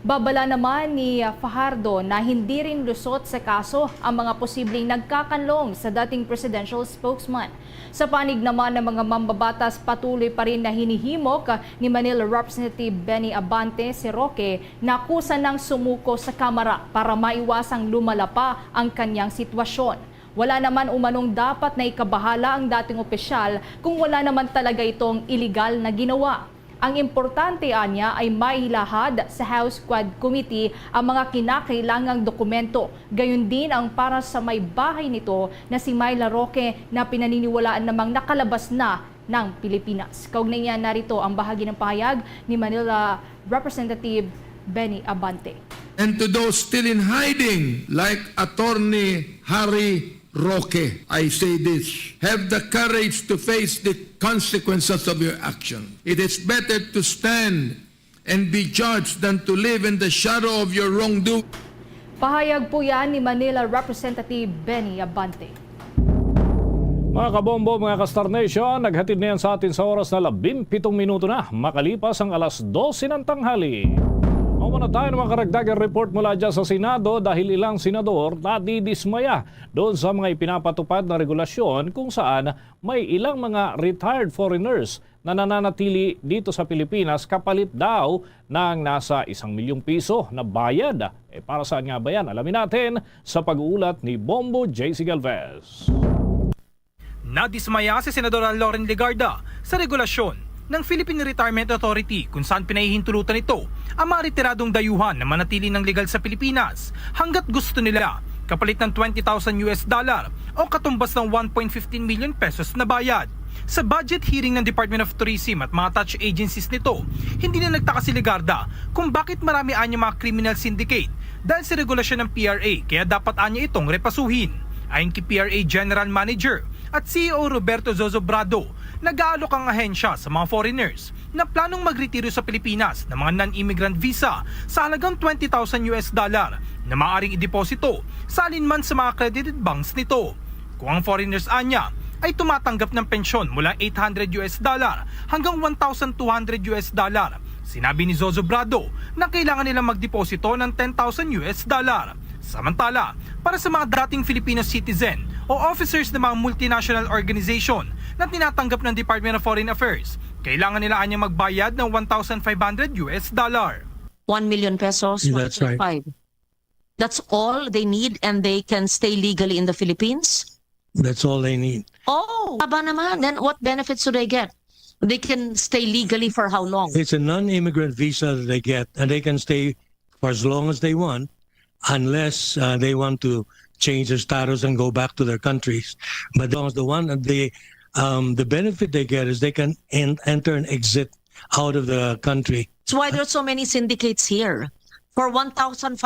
Babala naman ni Fajardo na hindi rin lusot sa kaso ang mga posibleng nagkakanlong sa dating presidential spokesman. Sa panig naman ng mga mambabatas, patuloy pa rin na hinihimok ni Manila Representative Benny Abante si Roque na kusa ng sumuko sa Kamara para maiwasang lumala pa ang kanyang sitwasyon. Wala naman umanong dapat na ikabahala ang dating opisyal kung wala naman talaga itong iligal na ginawa. Ang importante anya ay mailahad sa House Quad Committee ang mga kinakailangang dokumento. Gayon din ang para sa may bahay nito na si Myla Roque na pinaniniwalaan namang nakalabas na ng Pilipinas. Kaugnay niya, narito ang bahagi ng pahayag ni Manila Representative Benny Abante. And to those still in hiding like Attorney Harry Roque, I say this: have the courage to face the consequences of your action. It is better to stand and be judged than to live in the shadow of your wrongdoing. Pahayag po yan ni Manila Representative Benny Abante. Mga kabombo, mga ka-Star Nation, naghatid na yan sa atin sa oras na 17 minuto na, makalipas ang alas 12 ng tanghali. Muna tayo ng mga karagdagang report mula dyan sa Senado dahil ilang senador nadidismaya doon sa mga ipinapatupad na regulasyon kung saan may ilang mga retired foreigners na nananatili dito sa Pilipinas kapalit daw ng nasa 1 milyong piso na bayad. Para saan nga ba yan? Alamin natin sa pag-uulat ni Bombo JC Galvez. Nadismaya si Senador Loren Legarda sa regulasyon ng Philippine Retirement Authority kung saan pinahihintulutan ito ang mga retiradong dayuhan na manatili ng legal sa Pilipinas hanggat gusto nila kapalit ng $20,000 o katumbas ng 1.15 million pesos na bayad. Sa budget hearing ng Department of Tourism at mga touch agencies nito, hindi na nagtaka si Legarda kung bakit marami anya mga criminal syndicate dahil sa regulasyon ng PRA, kaya dapat anya itong repasuhin. Ayon kay PRA General Manager at CEO Roberto Zozobrado, nag-aalok ang ahensya sa mga foreigners na planong magretiro sa Pilipinas ng mga non-immigrant visa sa halagang $20,000 na maaaring ideposito sa alinman sa mga accredited banks nito. Kung ang foreigners anya ay tumatanggap ng pensyon mula $800 hanggang $1,200, sinabi ni Zozobrado na kailangan nilang magdeposito ng $10,000. Samantala, para sa mga dating Filipino citizen o officers ng mga multinational organization na tinatanggap ng Department of Foreign Affairs, kailangan nila anyang magbayad ng $1,500. 1 million pesos, That's right. 1.5. That's all they need and they can stay legally in the Philippines? That's all they need. Oh, haba naman. Then what benefits do they get? They can stay legally for how long? It's a non-immigrant visa that they get, and they can stay for as long as they want, unless they want to change their status and go back to their countries. But as long as the benefit they get is they can enter and exit out of the country. That's why there's so many syndicates here. For 1,500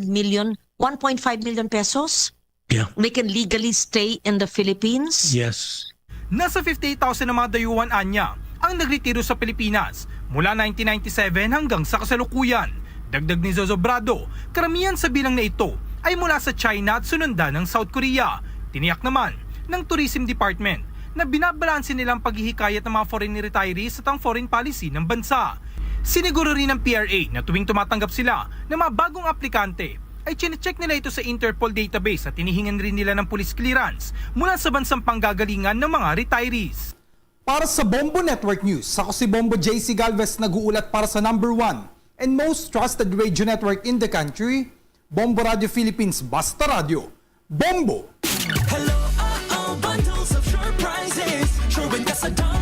million, 1.5 million pesos? Yeah. They can legally stay in the Philippines? Yes. Nasa 58,000 na mga dayuhan anya ang nagretiro sa Pilipinas mula 1997 hanggang sa kasalukuyan. Dagdag ni Zozo Brado, karamihan sa bilang na ito ay mula sa China at sunundan ng South Korea. Tiniyak naman ng Tourism Department na binabalansin nilang paghihikayat ng mga foreign retirees at ang foreign policy ng bansa. Siniguro rin ng PRA na tuwing tumatanggap sila ng mga bagong aplikante ay chinecheck nila ito sa Interpol database at tinihingan rin nila ng police clearance mula sa bansang panggagalingan ng mga retirees. Para sa Bombo Network News, ako si Bombo JC Galvez nag-uulat para sa number 1 and most trusted radio network in the country, Bombo Radio Philippines Basta Radio. Bombo! Hello, bundles of sure prizes. Sure win ka sa Dunkin'.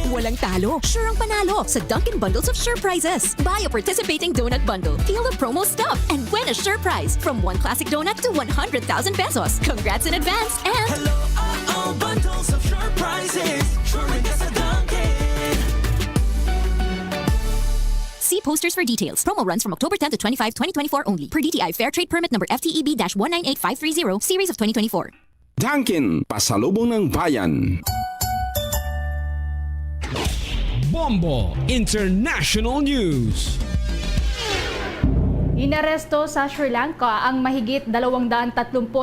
Walang talo, sure ang panalo sa Dunkin' Bundles of Sure Prizes. Buy a participating donut bundle, feel the promo stuff, and win a sure prize from 1 classic donut to 100,000 pesos. Congrats in advance and... Hello, bundles of sure prizes. Sure win ka sa Dunkin'. See posters for details. Promo runs from October 10 to 25, 2024 only. Per DTI Fair Trade Permit number FTEB-198530, Series of 2024. Dunkin', pasalubong ng bayan. Bombo International News. Inaresto sa Sri Lanka ang mahigit 230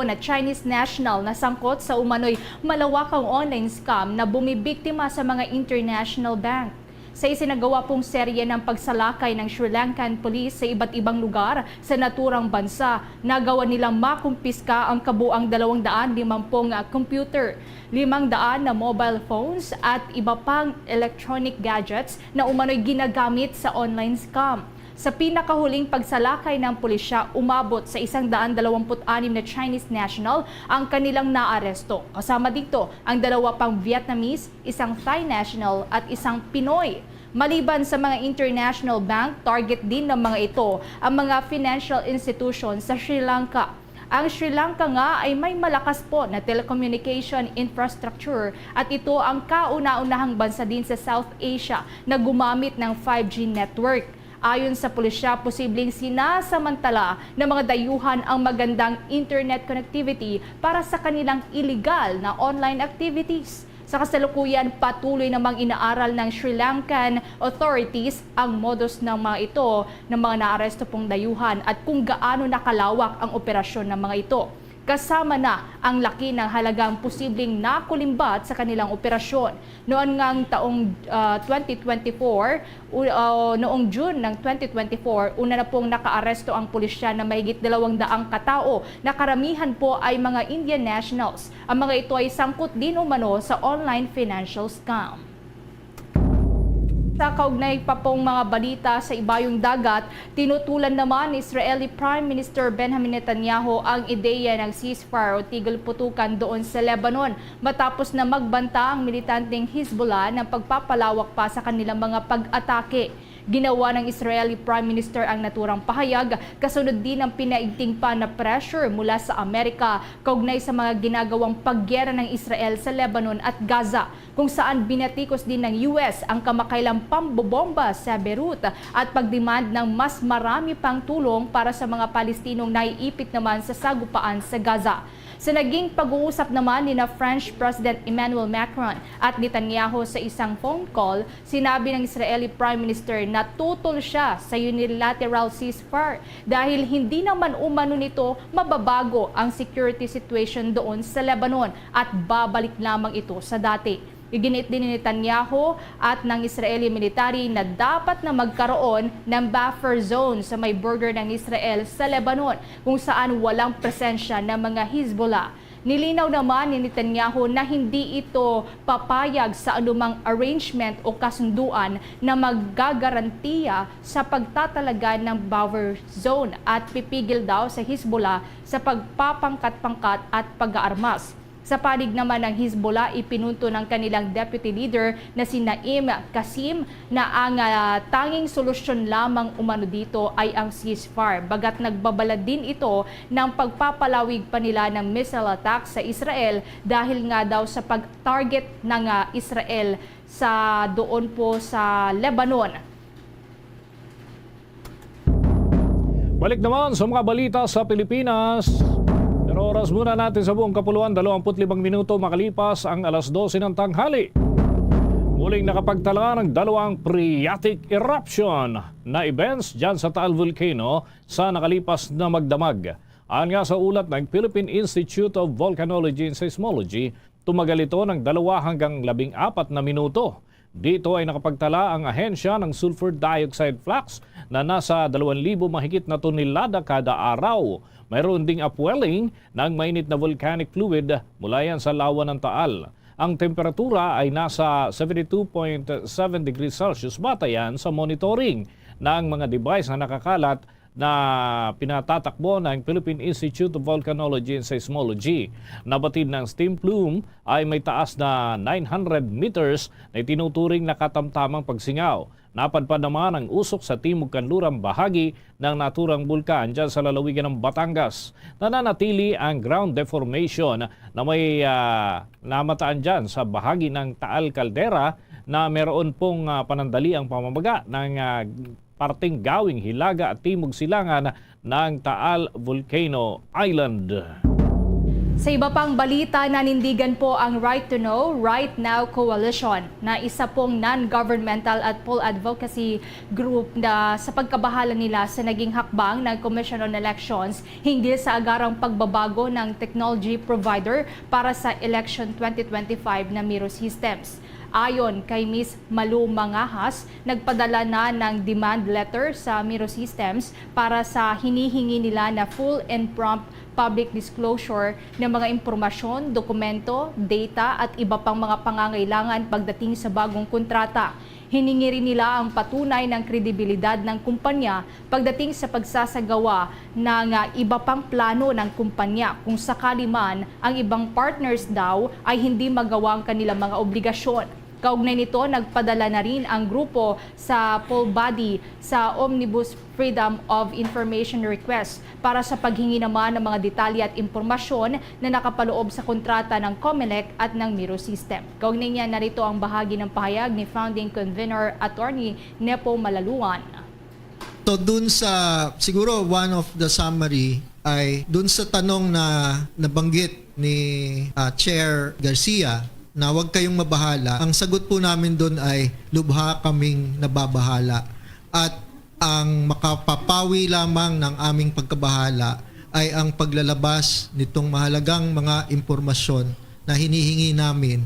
na Chinese national na sangkot sa umano'y malawakang online scam na bumibiktima sa mga international bank. Sa isinagawa pong serye ng pagsalakay ng Sri Lankan police sa iba't ibang lugar sa naturang bansa, nagawa nilang makumpiska ang kabuang 250 computer, 500 na mobile phones at iba pang electronic gadgets na umano'y ginagamit sa online scam. Sa pinakahuling pagsalakay ng pulisya, umabot sa 126 na Chinese national ang kanilang naaresto. Kasama dito ang 2 pang Vietnamese, 1 Thai national at 1 Pinoy. Maliban sa mga international bank, target din ng mga ito ang mga financial institutions sa Sri Lanka. Ang Sri Lanka nga ay may malakas po na telecommunication infrastructure at ito ang kauna-unahang bansa din sa South Asia na gumamit ng 5G network. Ayon sa pulisya, posibleng sinasamantala ng mga dayuhan ang magandang internet connectivity para sa kanilang illegal na online activities. Sa kasalukuyan, patuloy namang inaaral ng Sri Lankan authorities ang modus ng mga ito ng mga naaresto pong dayuhan at kung gaano nakalawak ang operasyon ng mga ito. Kasama na ang laki ng halagang posibleng nakulimbat sa kanilang operasyon. Noong ngang taong 2024, noong June ng 2024, una na pong nakaaresto ang pulisya na mahigit 200 katao na karamihan po ay mga Indian nationals. Ang mga ito ay sangkot din umano sa online financial scam. Sa kaugnay pa pong mga balita sa ibayong dagat, tinutulan naman ni Israeli Prime Minister Benjamin Netanyahu ang ideya ng ceasefire o tigil putukan doon sa Lebanon matapos na magbanta ang militanteng Hezbollah ng pagpapalawak pa sa kanilang mga pag-atake. Ginawa ng Israeli Prime Minister ang naturang pahayag, kasunod din ang pinaigting pa na pressure mula sa Amerika kaugnay sa mga ginagawang paggera ng Israel sa Lebanon at Gaza, kung saan binatikos din ng US ang kamakailang pambobomba sa Beirut at pagdemand ng mas marami pang tulong para sa mga Palestinong naiipit naman sa sagupaan sa Gaza. Sa naging pag-uusap naman ni French President Emmanuel Macron at Netanyahu sa isang phone call, sinabi ng Israeli Prime Minister na tutol siya sa unilateral ceasefire dahil hindi naman umano nito mababago ang security situation doon sa Lebanon at babalik lamang ito sa dati. Iginit din ni Netanyahu at ng Israeli military na dapat na magkaroon ng buffer zone sa may border ng Israel sa Lebanon kung saan walang presensya ng mga Hezbollah. Nilinaw naman ni Netanyahu na hindi ito papayag sa anumang arrangement o kasunduan na maggagarantiya sa pagtatalaga ng buffer zone at pipigil daw sa Hezbollah sa pagpapangkat-pangkat at pag-aarmas. Sa panig naman ng Hezbollah, ipinunto ng kanilang deputy leader na si Naim Qasim na ang tanging solusyon lamang umano dito ay ang ceasefire. Bagat nagbabala din ito ng pagpapalawig pa nila ng missile attack sa Israel dahil nga daw sa pag-target ng Israel sa doon po sa Lebanon. Balik naman sa mga balita sa Pilipinas. Pero oras muna natin sa buong kapuluan, 25 minuto makalipas ang alas 12 ng tanghali. Muling nakapagtala ng dalawang phreatic eruption na events dyan sa Taal Volcano sa nakalipas na magdamag. Ayon nga sa ulat ng Philippine Institute of Volcanology and Seismology, tumagal ito ng 2 hanggang 14 na minuto. Dito ay nakapagtala ang ahensya ng sulfur dioxide flux na nasa 2,000 mahigit na tonelada kada araw. Mayroon ding upwelling ng mainit na volcanic fluid mula yan sa lawa ng Taal. Ang temperatura ay nasa 72.7 degrees Celsius batayan sa monitoring ng mga device na nakakalat na pinatatakbo ng Philippine Institute of Volcanology and Seismology. Nabatid ng steam plume ay may taas na 900 meters na itinuturing na katamtamang pagsingaw. Napadpad naman ang usok sa timog kanlurang bahagi ng naturang bulkan dyan sa lalawigan ng Batangas. Nananatili ang ground deformation na may namataan dyan sa bahagi ng Taal Caldera na meron pong panandali ang pamamaga ng parting gawing hilaga at timog silangan ng Taal Volcano Island. Sa iba pang balita, nanindigan po ang Right to Know, Right Now Coalition na isa pong non-governmental at poll advocacy group na sa pagkabahala nila sa naging hakbang ng Commission on Elections hinggil sa agarang pagbabago ng technology provider para sa election 2025 na Miro Systems. Ayon kay Ms. Malu Mangahas, nagpadala na ng demand letter sa Miro Systems para sa hinihingi nila na full and prompt public disclosure ng mga impormasyon, dokumento, data at iba pang mga pangangailangan pagdating sa bagong kontrata. Hiningi rin nila ang patunay ng kredibilidad ng kumpanya pagdating sa pagsasagawa ng iba pang plano ng kumpanya kung sakali man ang ibang partners daw ay hindi magawa ang kanilang mga obligasyon. Kaugnay nito, nagpadala na rin ang grupo sa poll body sa Omnibus Freedom of Information Request para sa paghingi naman ng mga detalye at impormasyon na nakapaloob sa kontrata ng COMELEC at ng Miro System. Kaugnay niya, narito ang bahagi ng pahayag ni Founding Convener Attorney Nepo Malaluan. So dun sa, siguro one of the summary ay dun sa tanong na nabanggit ni Chair Garcia na huwag kayong mabahala. Ang sagot po namin doon ay lubha kaming nababahala. At ang makapapawi lamang ng aming pagkabahala ay ang paglalabas nitong mahalagang mga impormasyon na hinihingi namin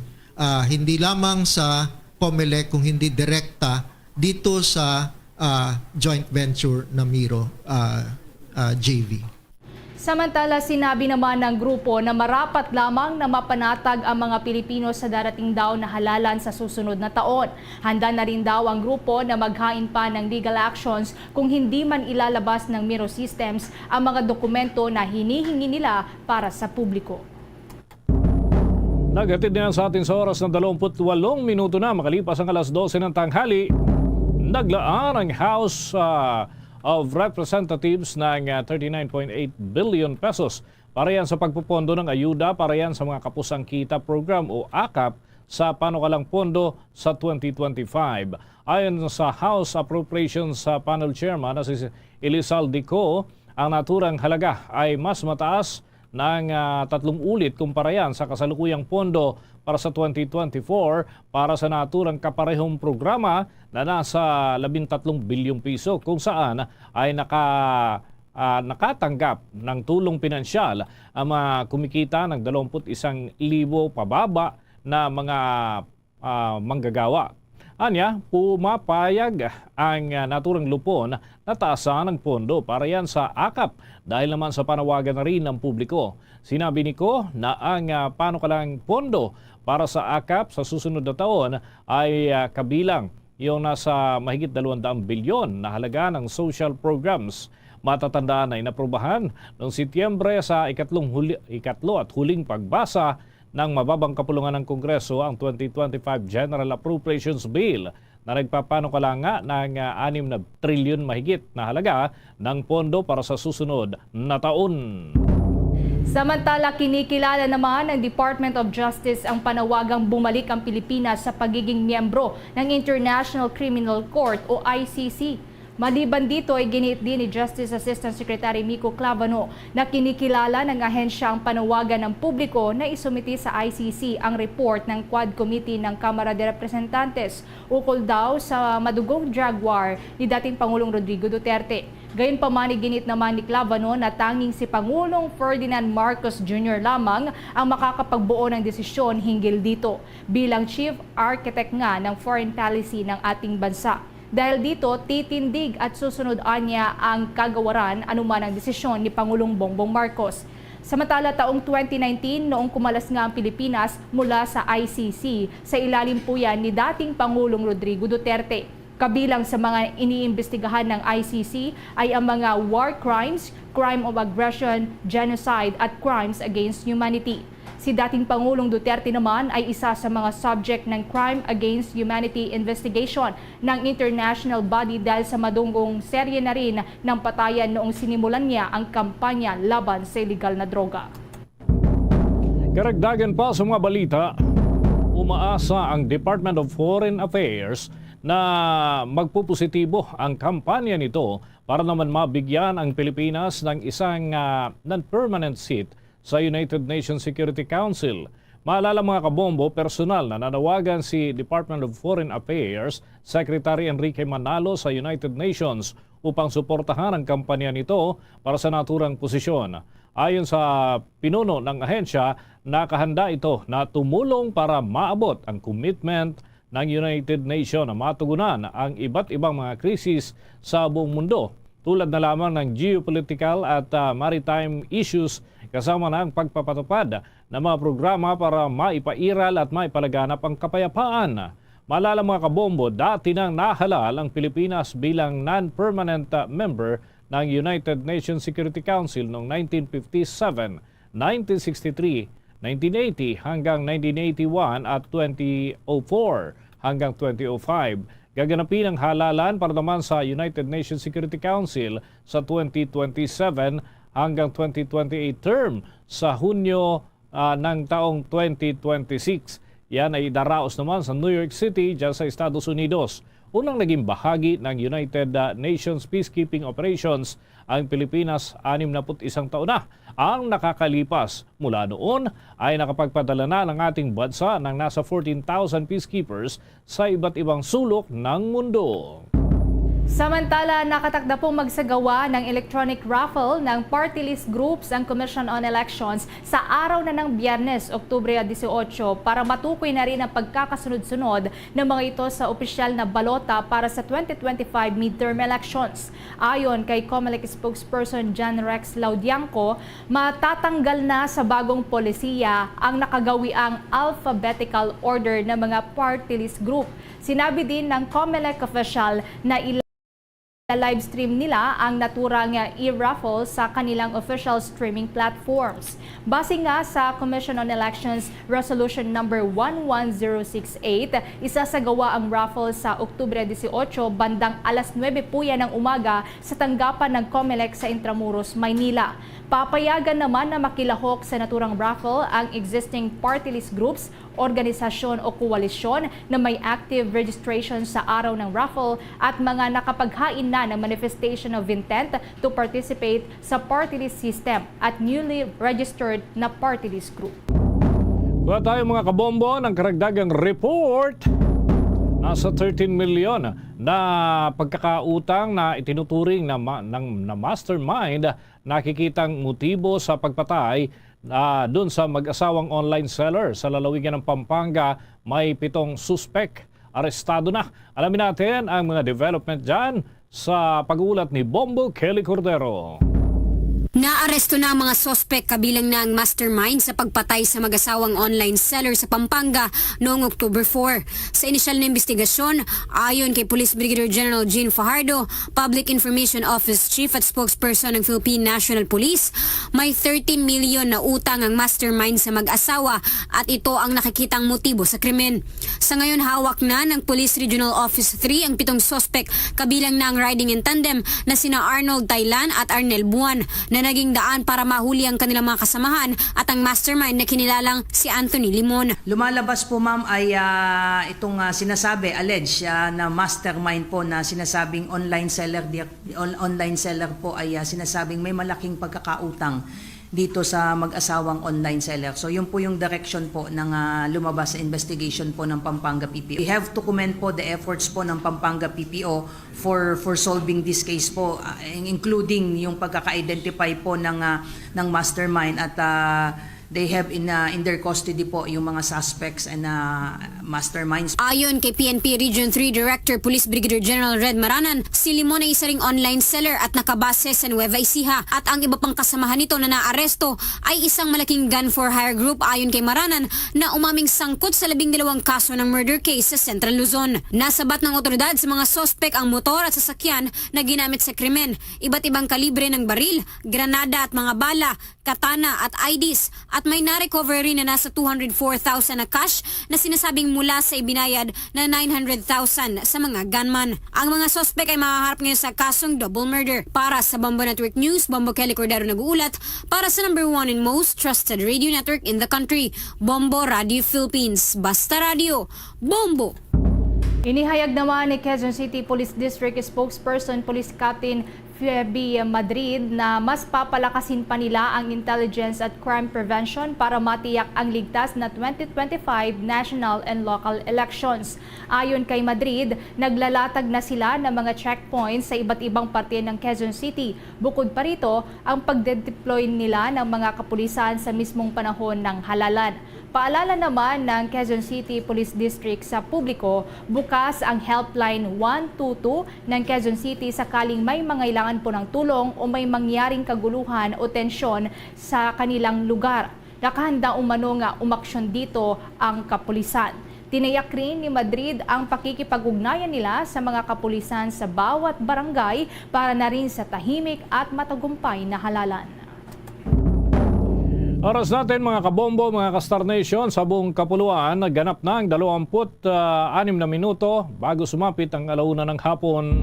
hindi lamang sa COMELEC kung hindi direkta dito sa joint venture na Miro JV. Samantala, sinabi naman ng grupo na marapat lamang na mapanatag ang mga Pilipino sa darating daw na halalan sa susunod na taon. Handa na rin daw ang grupo na maghain pa ng legal actions kung hindi man ilalabas ng Miro Systems ang mga dokumento na hinihingi nila para sa publiko. Naghatid na sa atin sa oras ng 28 minuto na makalipas ang alas 12 ng tanghali. Naglaan ang House of Representatives ng 39.8 billion pesos para yan sa pagpupondo ng ayuda para yan sa mga kapusang kita program o AKAP sa panukalang pondo sa 2025. Ayon sa House Appropriations Panel Chairman na si Elizalde Co, ang naturang halaga ay mas mataas ng 3 ulit kumpara yan sa kasalukuyang pondo para sa 2024 para sa naturang kaparehong programa na nasa 13 bilyong piso kung saan ay nakatanggap ng tulong pinansyal ang mga kumikita ng 21,000 pababa na mga manggagawa. Anya, pumapayag ang naturang lupon na taasan ng pondo para yan sa AKAP dahil naman sa panawagan na rin ng publiko. Sinabi ni Ko na ang panukalang pondo para sa AKAP sa susunod na taon ay kabilang yung nasa mahigit 200 bilyon na halaga ng social programs. Matatandaan na inaprubahan noong Setyembre sa ikatlo at huling pagbasa ng mababang kapulungan ng Kongreso ang 2025 General Appropriations Bill na nagpapanukala nga ng 6 na trilyon mahigit na halaga ng pondo para sa susunod na taon. Samantala, kinikilala naman ng Department of Justice ang panawagang bumalik ang Pilipinas sa pagiging miyembro ng International Criminal Court o ICC. Maliban dito ay giniit din ni Justice Assistant Secretary Miko Clavano na kinikilala ng ahensya ang panawagan ng publiko na isumiti sa ICC ang report ng Quad Committee ng Kamara de Representantes ukol daw sa madugong drug war ni dating Pangulong Rodrigo Duterte. Gayunpaman, ginit naman ni Clavano na tanging si Pangulong Ferdinand Marcos Jr. lamang ang makakapagbuo ng desisyon hinggil dito bilang Chief Architect nga ng foreign policy ng ating bansa. Dahil dito, titindig at susunod niya ang kagawaran anuman ang desisyon ni Pangulong Bongbong Marcos. Samantala, taong 2019, noong kumalas nga ang Pilipinas mula sa ICC, sa ilalim po yan ni dating Pangulong Rodrigo Duterte. Kabilang sa mga iniimbestigahan ng ICC ay ang mga war crimes, crime of aggression, genocide at crimes against humanity. Si dating Pangulong Duterte naman ay isa sa mga subject ng Crime Against Humanity investigation ng international body dahil sa madungong serye na rin ng patayan noong sinimulan niya ang kampanya laban sa illegal na droga. Karagdagan pa sa mga balita, umaasa ang Department of Foreign Affairs na magpupositibo ang kampanya nito para naman mabigyan ang Pilipinas ng isang non-permanent seat sa United Nations Security Council. Maalala mga kabombo, personal na nanawagan si Department of Foreign Affairs Secretary Enrique Manalo sa United Nations upang suportahan ang kampanya nito para sa naturang posisyon. Ayon sa pinuno ng ahensya, nakahanda ito na tumulong para maabot ang commitment ng United Nations na matugunan ang iba't ibang mga krisis sa buong mundo, tulad na lamang ng geopolitical at maritime issues kasama na ang pagpapatupad ng mga programa para maipairal at maipalaganap ang kapayapaan. Maalala mga kabombo, dati nang nahalal ang Pilipinas bilang non-permanent member ng United Nations Security Council noong 1957, 1963, 1980 hanggang 1981 at 2004 hanggang 2005. Gaganapin ang halalan para naman sa United Nations Security Council sa 2027 hanggang 2028 term sa Hunyo ng taong 2026. Yan ay idaraos naman sa New York City dyan sa Estados Unidos. Unang naging bahagi ng United Nations Peacekeeping Operations ang Pilipinas 61 taon na ang nakakalipas. Mula noon ay nakapagpadala na ng ating bansa ng nasa 14,000 peacekeepers sa iba't ibang sulok ng mundo. Samantala, nakatakda pong magsagawa ng electronic raffle ng party list groups ang Commission on Elections sa araw na ng Biyernes, Oktubre 18 para matukoy na rin ang pagkakasunod-sunod ng mga ito sa opisyal na balota para sa 2025 midterm elections. Ayon kay COMELEC spokesperson John Rex Laudianco, matatanggal na sa bagong polisiya ang nakagawiang alphabetical order ng mga party list group. Sinabi din ng COMELEC official na live stream nila ang naturang e-raffle sa kanilang official streaming platforms. Base nga sa Commission on Elections Resolution number 11068, isasagawa ang raffle sa Oktubre 18 bandang alas 9 po yan ng umaga sa tanggapan ng COMELEC sa Intramuros, Maynila. Papayagan naman na makilahok sa naturang raffle ang existing party list groups, organisasyon o koalisyon na may active registration sa araw ng raffle at mga nakapaghain na ng manifestation of intent to participate sa party list system at newly registered na party list group. Kuha tayo mga kabombo ng karagdagang report. Nasa 13 milyon na pagkakautang na itinuturing na mastermind, nakikitang motibo sa pagpatay doon sa mag-asawang online seller sa lalawigan ng Pampanga. May 7 suspect arestado na. Alamin natin ang mga development dyan sa pag-uulat ni Bombo Kelly Cordero. Naaresto na ang mga sospek kabilang na ang mastermind sa pagpatay sa mag-asawang online seller sa Pampanga noong October 4. Sa inisyal na investigasyon, ayon kay Police Brigadier General Gene Fajardo, Public Information Office Chief at Spokesperson ng Philippine National Police, may 30 million na utang ang mastermind sa mag-asawa at ito ang nakikitang motibo sa krimen. Sa ngayon, hawak na ng Police Regional Office 3 ang 7 sospek kabilang na ang riding in tandem na sina Arnold Taylan at Arnel Buwan na naging daan para mahuli ang kanilang mga kasamahan at ang mastermind na kinilalang si Anthony Limon. Lumalabas po ma'am ay itong sinasabi, alleged na mastermind po na sinasabing online seller po ay sinasabing may malaking pagkakautang dito sa mag-asawang online seller. So yun po yung direction po ng lumabas sa investigation po ng Pampanga PPO. We have to commend po the efforts po ng Pampanga PPO for solving this case po, including yung pagkaka-identify po ng mastermind at they have in their custody po yung mga suspects and masterminds. Ayon kay PNP Region 3 Director Police Brigadier General Red Maranan, si Limon ay isa ring online seller at nakabase sa Nueva Ecija at ang iba pang kasamahan nito na naaresto ay isang malaking gun for hire group ayon kay Maranan na umaming sangkot sa 12 kaso ng murder case sa Central Luzon. Nasabat ng otoridad sa mga sospek ang motor at sasakyan na ginamit sa krimen, iba't ibang kalibre ng baril, granada at mga bala, katana at IDs at may na-recover rin na nasa 204,000 na cash na sinasabing mula sa ibinayad na 900,000 sa mga gunman. Ang mga sospek ay mahaharap ngayon sa kasong double murder. Para sa Bombo Network News, Bombo Kelly Cordero nag-uulat para sa number 1 and most trusted radio network in the country, Bombo Radio Philippines. Basta Radio, Bombo! Inihayag naman ni Quezon City Police District spokesperson Police Captain Feby Madrid na mas papalakasin pa nila ang intelligence at crime prevention para matiyak ang ligtas na 2025 national and local elections. Ayon kay Madrid, naglalatag na sila ng mga checkpoints sa iba't ibang parte ng Quezon City. Bukod pa rito, ang pagde-deploy nila ng mga kapulisan sa mismong panahon ng halalan. Paalala naman ng Quezon City Police District sa publiko, bukas ang helpline 122 ng Quezon City sakaling may mangailangan po ng tulong o may mangyaring kaguluhan o tensyon sa kanilang lugar. Nakahanda umano nga umaksyon dito ang kapulisan. Tinayak rin ni Madrid ang pakikipag-ugnayan nila sa mga kapulisan sa bawat barangay para na rin sa tahimik at matagumpay na halalan. Oras natin mga kabombo, mga ka-Star Nation, sa buong kapuluan, ganap na ang 26 na minuto bago sumapit ang alauna ng hapon.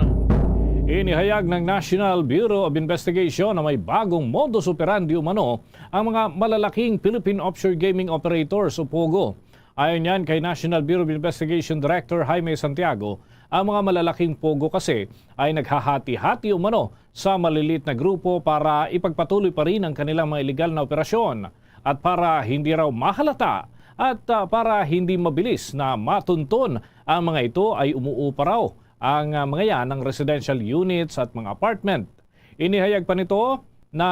Inihayag ng National Bureau of Investigation na may bagong modus operandi umano ang mga malalaking Philippine Offshore Gaming Operators o POGO. Ayon yan kay National Bureau of Investigation Director Jaime Santiago, ang mga malalaking POGO kasi ay naghahati-hati umano sa malilit na grupo para ipagpatuloy pa rin ang kanilang mga illegal na operasyon at para hindi raw mahalata at para hindi mabilis na matuntun ang mga ito ay umuupa raw ang mga yan ng residential units at mga apartment. Inihayag pa nito na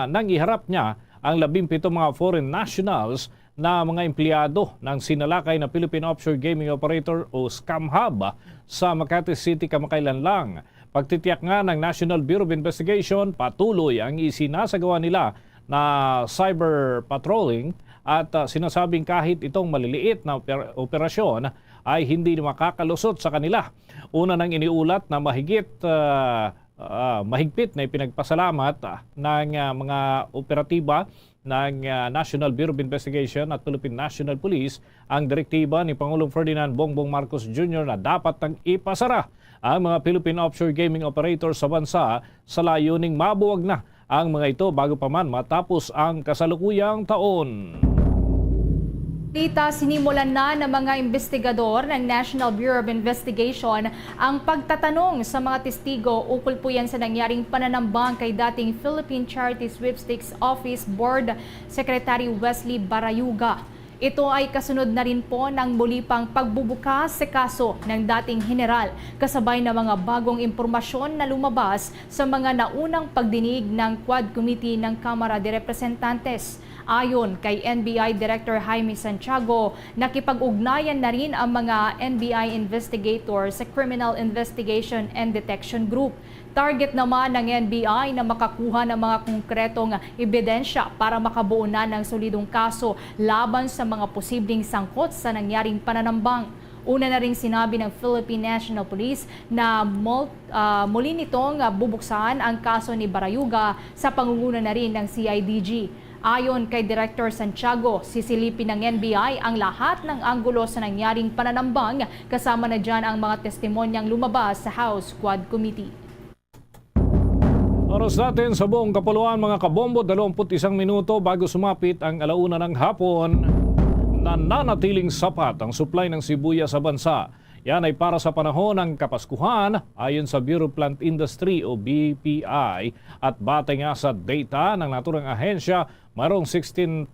nang iharap niya ang 17 mga foreign nationals na mga empleyado ng sinalakay na Philippine Offshore Gaming Operator o Scam Hub sa Makati City kamakailan lang. Pagtitiyak nga ng National Bureau of Investigation, patuloy ang isinasagawa nila na cyber patrolling at sinasabing kahit itong maliliit na operasyon ay hindi makakalusot sa kanila. Una nang iniulat na mahigpit na ipinagpasalamat ng mga operatiba ng National Bureau of Investigation at Philippine National Police ang direktiba ni Pangulong Ferdinand Bongbong Marcos Jr. na dapat nang ipasara ang mga Philippine Offshore Gaming Operators sa bansa sa layuning mabuwag na ang mga ito bago pa man matapos ang kasalukuyang taon. Sinimulan na ng mga investigador ng National Bureau of Investigation ang pagtatanong sa mga testigo ukol po yan sa nangyaring pananambang kay dating Philippine Charity Sweepstakes Office Board Secretary Wesley Barayuga. Ito ay kasunod na rin po ng muli pang pagbubukas sa kaso ng dating general, kasabay ng mga bagong impormasyon na lumabas sa mga naunang pagdinig ng Quad Committee ng Kamara de Representantes. Ayon kay NBI Director Jaime Santiago, nakipag-ugnayan na rin ang mga NBI investigators sa Criminal Investigation and Detection Group. Target naman ng NBI na makakuha ng mga konkretong ebidensya para makabuo na ng solidong kaso laban sa mga posibleng sangkot sa nangyaring pananambang. Una na ring sinabi ng Philippine National Police na muli nitong bubuksan ang kaso ni Barayuga sa pangunguna na rin ng CIDG. Ayon kay Director Santiago, sisilipin ng NBI ang lahat ng anggulo sa nangyaring pananambang, kasama na dyan ang mga testimonyang lumabas sa House Quad Committee. Oras natin sa buong kapuluan mga kabombo, 21 minuto bago sumapit ang alauna ng hapon. Nananatiling sapat ang supply ng sibuyas sa bansa. Yan ay para sa panahon ng Kapaskuhan ayon sa Bureau of Plant Industry o BPI at batay nga sa data ng naturang ahensya, mayroong 16,000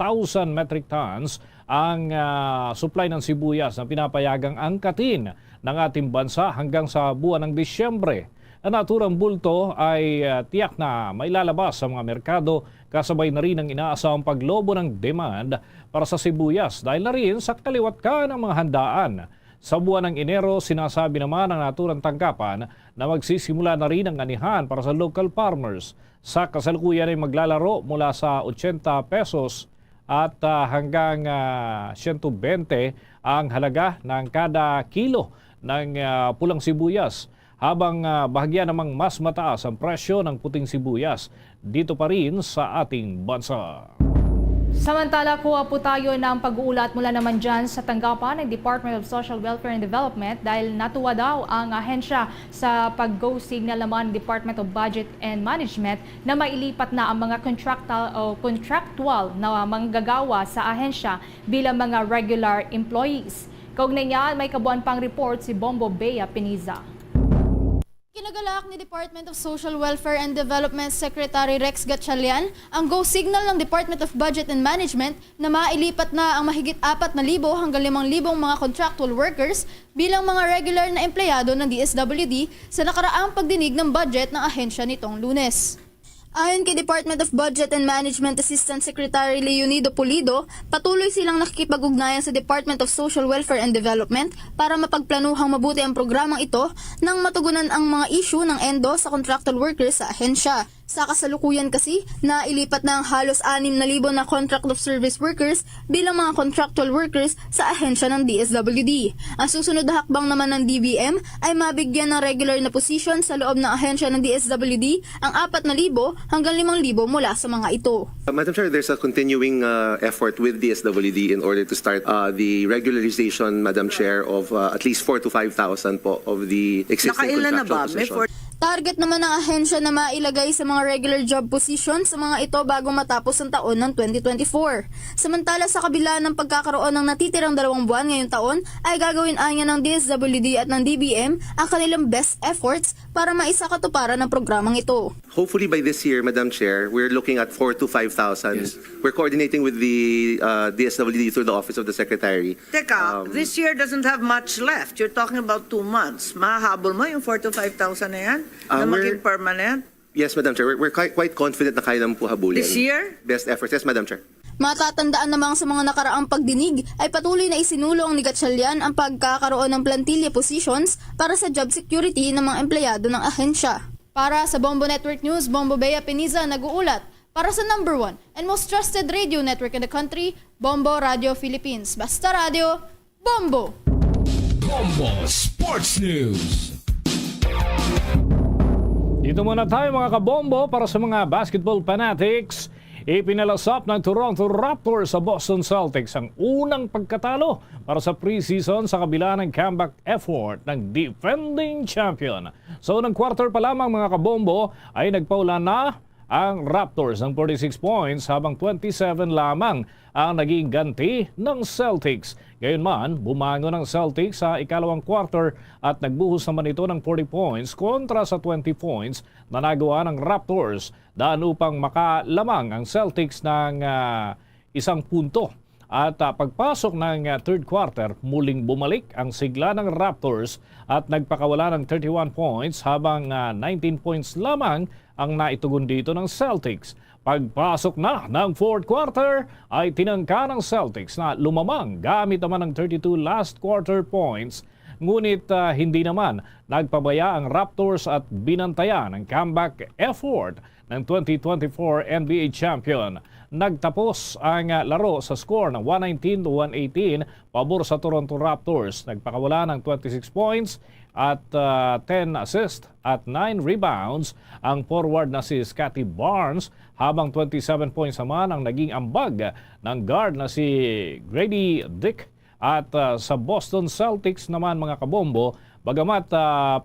metric tons ang supply ng sibuyas na pinapayagang angkatin ng ating bansa hanggang sa buwan ng Disyembre. Ang naturang bulto ay tiyak na mailalabas sa mga merkado kasabay na rin ang inaasahang paglobo ng demand para sa sibuyas dahil na rin sa kaliwat ka ng mga handaan. Sa buwan ng Enero, sinasabi naman ng naturang tangkapan na magsisimula na rin ang anihan para sa local farmers. Sa kasalukuyan ay maglalaro mula sa 80 pesos at hanggang 120 ang halaga ng kada kilo ng pulang sibuyas. Habang bahagya namang mas mataas ang presyo ng puting sibuyas dito pa rin sa ating bansa. Samantala, kuha po tayo ng pag-uulat mula naman dyan sa tanggapan ng Department of Social Welfare and Development dahil natuwa daw ang ahensya sa pag-go signal naman ng Department of Budget and Management na mailipat na ang mga contractual na manggagawa sa ahensya bilang mga regular employees. Kaugnay niya, may kabuuan pang report si Bombo Bea Piniza. Kinagalak ni Department of Social Welfare and Development Secretary Rex Gatchalian ang go signal ng Department of Budget and Management na mailipat na ang mahigit 4,000 hanggang 5,000 mga contractual workers bilang mga regular na empleyado ng DSWD sa nakaraang pagdinig ng budget ng ahensya nitong Lunes. Ayon kay Department of Budget and Management Assistant Secretary Leonido Pulido, patuloy silang nakikipag-ugnayan sa Department of Social Welfare and Development para mapagplanuhang mabuti ang programang ito nang matugunan ang mga issue ng ENDO sa contractual workers sa ahensya. Sa kasalukuyan kasi, nailipat na ang halos 6,000 na contract of service workers bilang mga contractual workers sa ahensya ng DSWD. Ang susunod na hakbang naman ng DBM ay mabigyan ng regular na position sa loob ng ahensya ng DSWD ang 4,000 hanggang 5,000 mula sa mga ito. Madam Chair, there's a continuing effort with DSWD in order to start the regularization, Madam Chair, of at least 4,000 to 5,000 po of the existing contractual positions. Target naman ng ahensya na mailagay sa mga regular job positions sa mga ito bago matapos ang taon ng 2024. Samantala sa kabila ng pagkakaroon ng natitirang 2 buwan ngayong taon ay gagawin anya ng DSWD at ng DBM ang kanilang best efforts para maisakatuparan ang programang ito. Hopefully by this year, Madam Chair, we're looking at 4,000 to 5,000. Yes. We're coordinating with the DSWD through the Office of the Secretary. Teka, this year doesn't have much left. You're talking about 2 months. Mahahabol mo yung 4,000 to 5,000 na yan? Na maging permanent? Yes, Madam Chair. We're quite confident na kaya naman po habulin. This year? Best efforts. Yes, Madam Chair. Matatandaan namang sa mga nakaraang pagdinig ay patuloy na isinulong ni Gatchalian ang pagkakaroon ng plantilla positions para sa job security ng mga empleyado ng ahensya. Para sa Bombo Network News, Bombo Bea Piniza nag-uulat. Para sa number 1 and most trusted radio network in the country, Bombo Radio Philippines. Basta Radio, Bombo! Bombo Sports News. Dito muna tayo mga kabombo para sa mga basketball fanatics. Ipinalasap ng Toronto Raptors sa Boston Celtics ang unang pagkatalo para sa preseason sa kabila ng comeback effort ng defending champion. Sa unang quarter pa lamang mga kabombo ay nagpaulan na ang Raptors ng 46 points habang 27 lamang ang naging ganti ng Celtics. Gayunman, bumangon ang Celtics sa ikalawang quarter at nagbuhos naman ito ng 40 points kontra sa 20 points na nagawa ng Raptors daan upang makalamang ang Celtics ng 1 punto. At pagpasok ng third quarter, muling bumalik ang sigla ng Raptors at nagpakawala ng 31 points habang 19 points lamang ang naitugon dito ng Celtics. Pagpasok na ng fourth quarter ay tinangka ng Celtics na lumamang gamit naman ng 32 last quarter points. Ngunit hindi naman nagpabaya ang Raptors at binantayan ang comeback effort ng 2024 NBA champion. Nagtapos ang laro sa score ng 119-118 pabor sa Toronto Raptors. Nagpakawala ng 26 points at 10 assists at 9 rebounds ang forward na si Scottie Barnes, habang 27 points naman ang naging ambag ng guard na si Grady Dick. At sa Boston Celtics naman mga kabombo, bagamat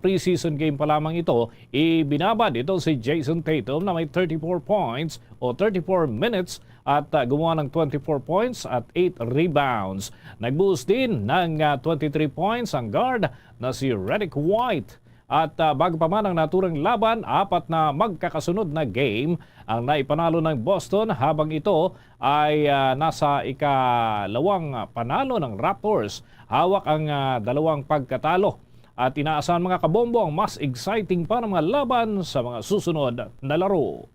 preseason game pa lamang ito, ibinabad ito si Jason Tatum na may 34 points o 34 minutes at gumawa ng 24 points at 8 rebounds. Nag-boost din ng 23 points ang guard na si Redick White. At bago pa man ang naturang laban, 4 na magkakasunod na game ang naipanalo ng Boston, habang ito ay nasa ikalawang panalo ng Raptors. Hawak ang 2 pagkatalo. At inaasahan mga kabombo ang mas exciting pa ng mga laban sa mga susunod na laro.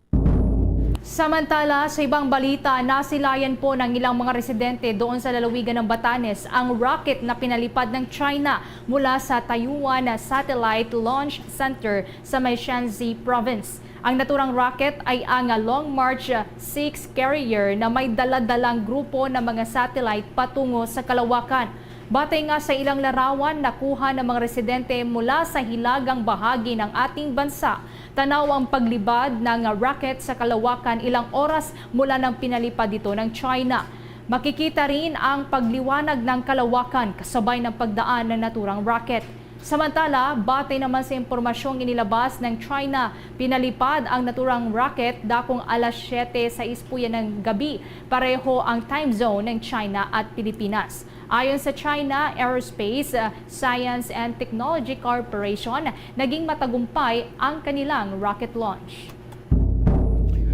Samantala, sa ibang balita, nasilayan po ng ilang mga residente doon sa lalawigan ng Batanes ang rocket na pinalipad ng China mula sa Taiwan Satellite Launch Center sa may Shanxi Province. Ang naturang rocket ay ang Long March 6 carrier na may dala-dalang grupo ng mga satellite patungo sa kalawakan. Batay nga sa ilang larawan nakuha ng mga residente mula sa hilagang bahagi ng ating bansa, tanaw ang paglibad ng rocket sa kalawakan ilang oras mula ng pinalipad dito ng China. Makikita rin ang pagliwanag ng kalawakan kasabay ng pagdaan ng naturang rocket. Samantala, batay naman sa impormasyong inilabas ng China, pinalipad ang naturang rocket dakong alas 7:06 ng gabi. Pareho ang time zone ng China at Pilipinas. Ayon sa China Aerospace Science and Technology Corporation, naging matagumpay ang kanilang rocket launch.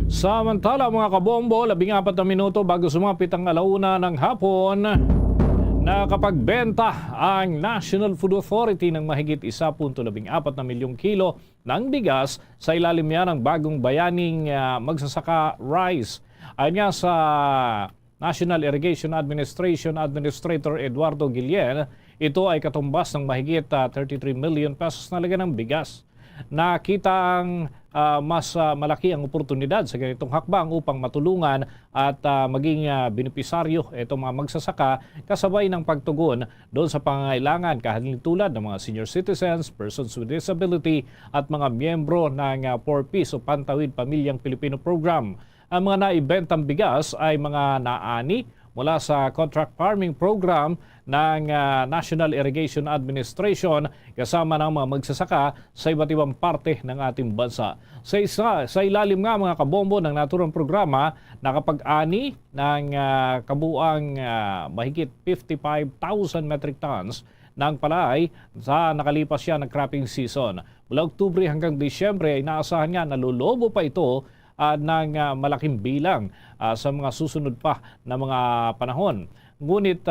Samantala mga kabombo, 14 na minuto bago sumapit ang 1:00 ng hapon, nakapagbenta ang National Food Authority ng mahigit 1.14 na milyong kilo ng bigas sa ilalim yan ng bagong bayaning magsasaka rice. Ayon nga sa National Irrigation Administration Administrator Eduardo Guillen, ito ay katumbas ng mahigit 33 million pesos na laga ng bigas. Nakita ang mas malaki ang oportunidad sa ganitong hakbang upang matulungan at maging benepisaryo itong mga magsasaka kasabay ng pagtugon doon sa pangangailangan tulad ng mga senior citizens, persons with disability at mga miyembro ng 4Ps o Pantawid Pamilyang Pilipino Program. Ang mga naibentang bigas ay mga naani mula sa contract farming program ng National Irrigation Administration kasama ng mga magsasaka sa iba't ibang parte ng ating bansa. Sa ilalim nga mga kabombo ng naturang programa, nakapag-ani ng kabuang mahigit 55,000 metric tons ng palay sa nakalipas siya ng cropping season. Mula Oktubre hanggang Disyembre ay inaasahan nga na lulubo pa ito ng malaking bilang sa mga susunod pa na mga panahon. Ngunit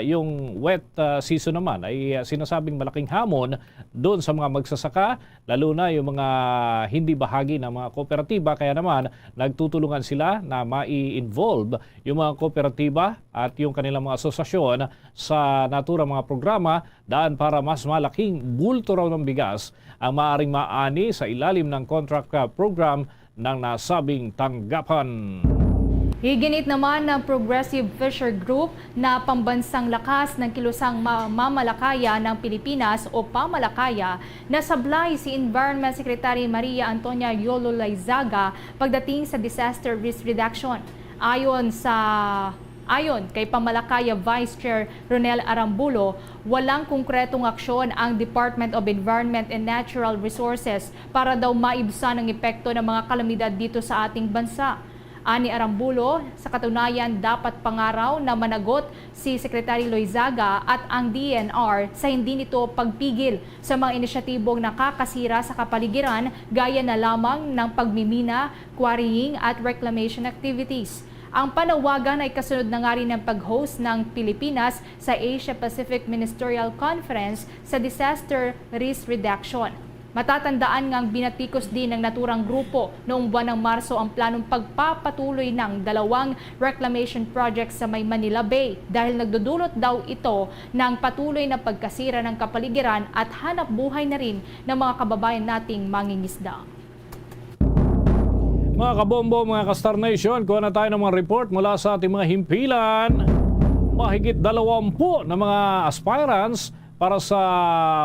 yung wet season naman ay sinasabing malaking hamon doon sa mga magsasaka, lalo na yung mga hindi bahagi ng mga kooperatiba. Kaya naman nagtutulungan sila na mai-involve yung mga kooperatiba at yung kanilang mga asosasyon sa naturang mga programa daan para mas malaking bulto raw ng bigas ang maaaring maani sa ilalim ng contract program ng nasabing tanggapan. Higinit naman ng Progressive Fisher Group na pambansang lakas ng kilusang mamalakaya ng Pilipinas o pamalakaya na sablay si Environment Secretary Maria Antonia Yolo Laizaga pagdating sa disaster risk reduction. Ayon kay Pamalakaya Vice Chair Ronel Arambulo, walang konkretong aksyon ang Department of Environment and Natural Resources para daw maibsan ang epekto ng mga kalamidad dito sa ating bansa. Ani Arambulo, sa katunayan dapat pangaraw na managot si Secretary Loizaga at ang DNR sa hindi nito pagpigil sa mga inisyatibong nakakasira sa kapaligiran gaya na lamang ng pagmimina, quarrying at reclamation activities. Ang panawagan ay kasunod na nga rin ng pag-host ng Pilipinas sa Asia-Pacific Ministerial Conference sa Disaster Risk Reduction. Matatandaan ngang binatikos din ng naturang grupo noong buwan ng Marso ang planong pagpapatuloy ng 2 reclamation projects sa may Manila Bay dahil nagdudulot daw ito ng patuloy na pagkasira ng kapaligiran at hanap buhay na rin ng mga kababayan nating mangingisda. Mga kabombo, mga ka-Star Nation, kuha na tayo ng mga report mula sa ating mga himpilan. Mahigit 20 na mga aspirants para sa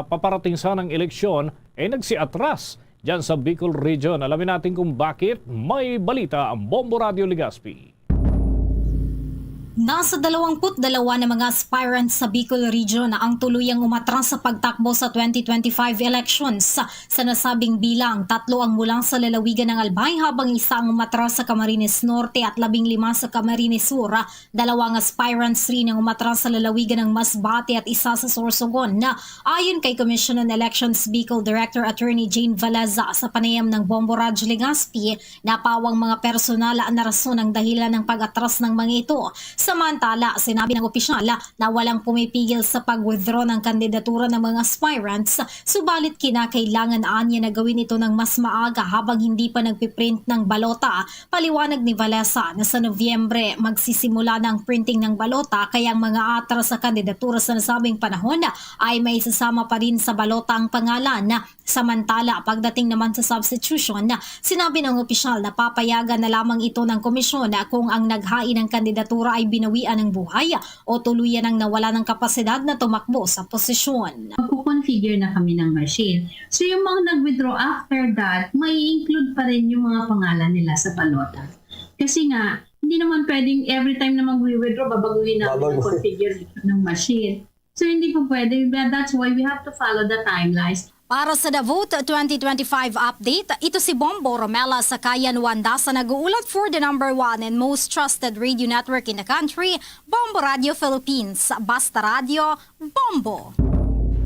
paparating sanang eleksyon ay nagsiatras dyan sa Bicol Region. Alamin natin kung bakit. May balita ang Bombo Radio Legazpi. Nasa 22 na mga aspirants sa Bicol Region na ang tuluyang umatras sa pagtakbo sa 2025 elections. Sa nasabing bilang, 3 ang mula sa lalawigan ng Albay habang 1 ang umatras sa Camarines Norte at 15 sa Camarines Sur. 2 aspirants rin ang umatras sa lalawigan ng Masbate at 1 sa Sorsogon. Ayon kay Commission on Elections Bicol Director Attorney Jane Valeza sa panayam ng Bombo Radio Legazpi, napawang mga personal na rason ang dahilan ng pag-atras ng mga ito. Samantala, sinabi ng opisyal na walang pumipigil sa pag-withdraw ng kandidatura ng mga aspirants, subalit kinakailangan anya na gawin ito ng mas maaga habang hindi pa nagpiprint ng balota. Paliwanag ni Valesa na sa Nobyembre magsisimula ng printing ng balota kaya ang mga atras sa kandidatura sa nasabing panahon ay may sasama pa rin sa balota ang pangalan. Samantala, pagdating naman sa substitution, sinabi ng opisyal na papayagan na lamang ito ng komisyon kung ang naghain ng kandidatura ay binawian ng buhay o tuluyan ang nawala ng kapasidad na tumakbo sa posisyon. Magko-configure na kami ng machine. So yung mga nag-withdraw after that, may include pa rin yung mga pangalan nila sa balota. Kasi nga, hindi naman pwedeng every time na mag-withdraw, babaguhin namin yung configuration ng machine. So hindi po pwede. That's why we have to follow the timelines. Para sa The Vote 2025 update, ito si Bombo Romela sa Kayan Wanda sa nag-uulat for the #1 and most trusted radio network in the country, Bombo Radio Philippines. Basta Radio, Bombo!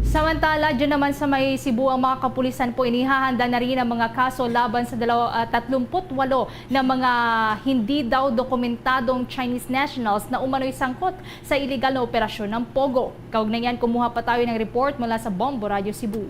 Samantala, dyan naman sa may Cebu, ang mga kapulisan po inihahanda na rin ang mga kaso laban sa 38 na mga hindi daw dokumentadong Chinese nationals na umano'y sangkot sa iligal na operasyon ng Pogo. Kaugnayan, kumuha pa tayo ng report mula sa Bombo Radio Cebu.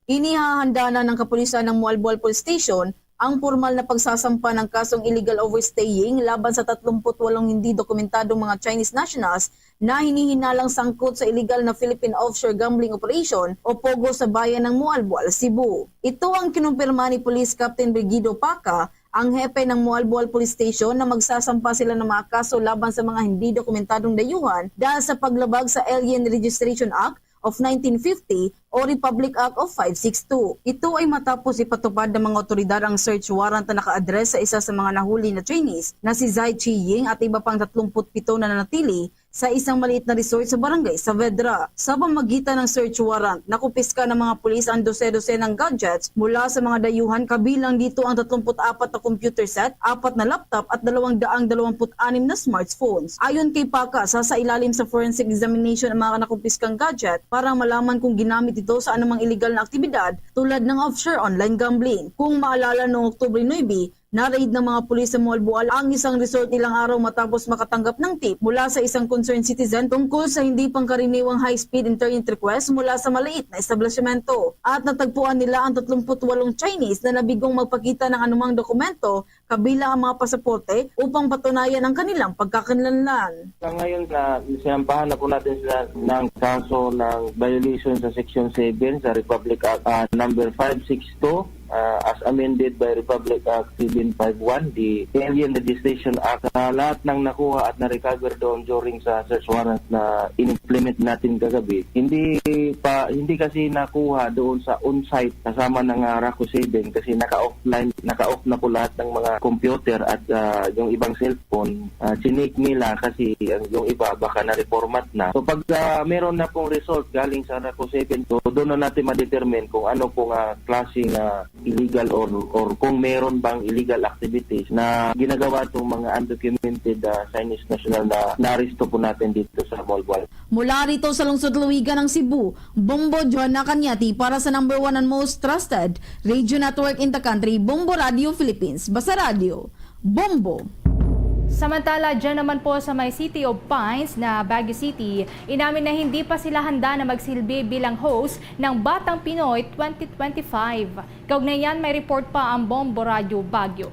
Inihahanda na ng kapulisan ng Mualboal Police Station ang formal na pagsasampa ng kasong illegal overstaying laban sa 38 hindi dokumentadong mga Chinese nationals na hinihinalang sangkot sa illegal na Philippine Offshore Gambling Operation o POGO sa bayan ng Mualboal, Cebu. Ito ang kinumpirma ni Police Captain Brigido Paca, ang hepe ng Mualboal Police Station, na magsasampa sila ng mga kaso laban sa mga hindi dokumentadong dayuhan dahil sa paglabag sa Alien Registration Act of 1950 o Republic Act of 562. Ito ay matapos ipatupad ng mga otoridad ang search warrant na naka-address sa isa sa mga nahuli na Chinese na si Zai Chiying at iba pang 37 na nanatili sa isang maliit na resort sa barangay Saavedra. Sa pamamagitan ng search warrant, nakupiska ng mga pulis ang 12 ng gadgets mula sa mga dayuhan, kabilang dito ang 34 na computer set, 4 na laptop at 226 na smartphones. Ayon kay Paca, sasailalim sa forensic examination ang mga nakupiskang gadget para malaman kung ginamit ito sa anumang illegal na aktibidad tulad ng offshore online gambling. Kung maalala noong Oktubre 9, na-raid ng mga pulis sa Mualboal ang isang resort ilang araw matapos makatanggap ng tip mula sa isang concerned citizen tungkol sa hindi pangkaraniwang high-speed internet request mula sa maliit na establishmento. At natagpuan nila ang 38 Chinese na nabigong magpakita ng anumang dokumento kabilang ang mga pasaporte upang patunayan ang kanilang pagkakilanlan. Ngayon na sinampahan na po natin sila ng kaso ng violation sa Section 7 sa Republic Act number 562 as amended by Republic Act 751, the Alien Registration Act. Lahat ng nakuha at na-recover doon during sa search warrant na in-implement natin kagabi, hindi kasi nakuha doon sa on-site kasama ng RACO 7 kasi naka-off na po lahat ng mga computer at yung ibang cellphone. Chinik nila kasi yung iba baka na-reformat na. So pag meron na pong result galing sa RACO 7, so doon na natin ma-determine kung ano pong klaseng illegal or kung meron bang illegal activities na ginagawa itong mga undocumented Chinese national na naristo po natin dito sa Mualboal. Mula rito sa lungsod Luwigan ng Cebu, Bombo Joanna Cañati para sa #1 and most trusted radio network in the country, Bombo Radio Philippines. Basta Radio, Bombo! Samantala, dyan naman po sa may City of Pines na Baguio City, inamin na hindi pa sila handa na magsilbi bilang host ng Batang Pinoy 2025. Kaugnay yan, may report pa ang Bombo Radio Baguio.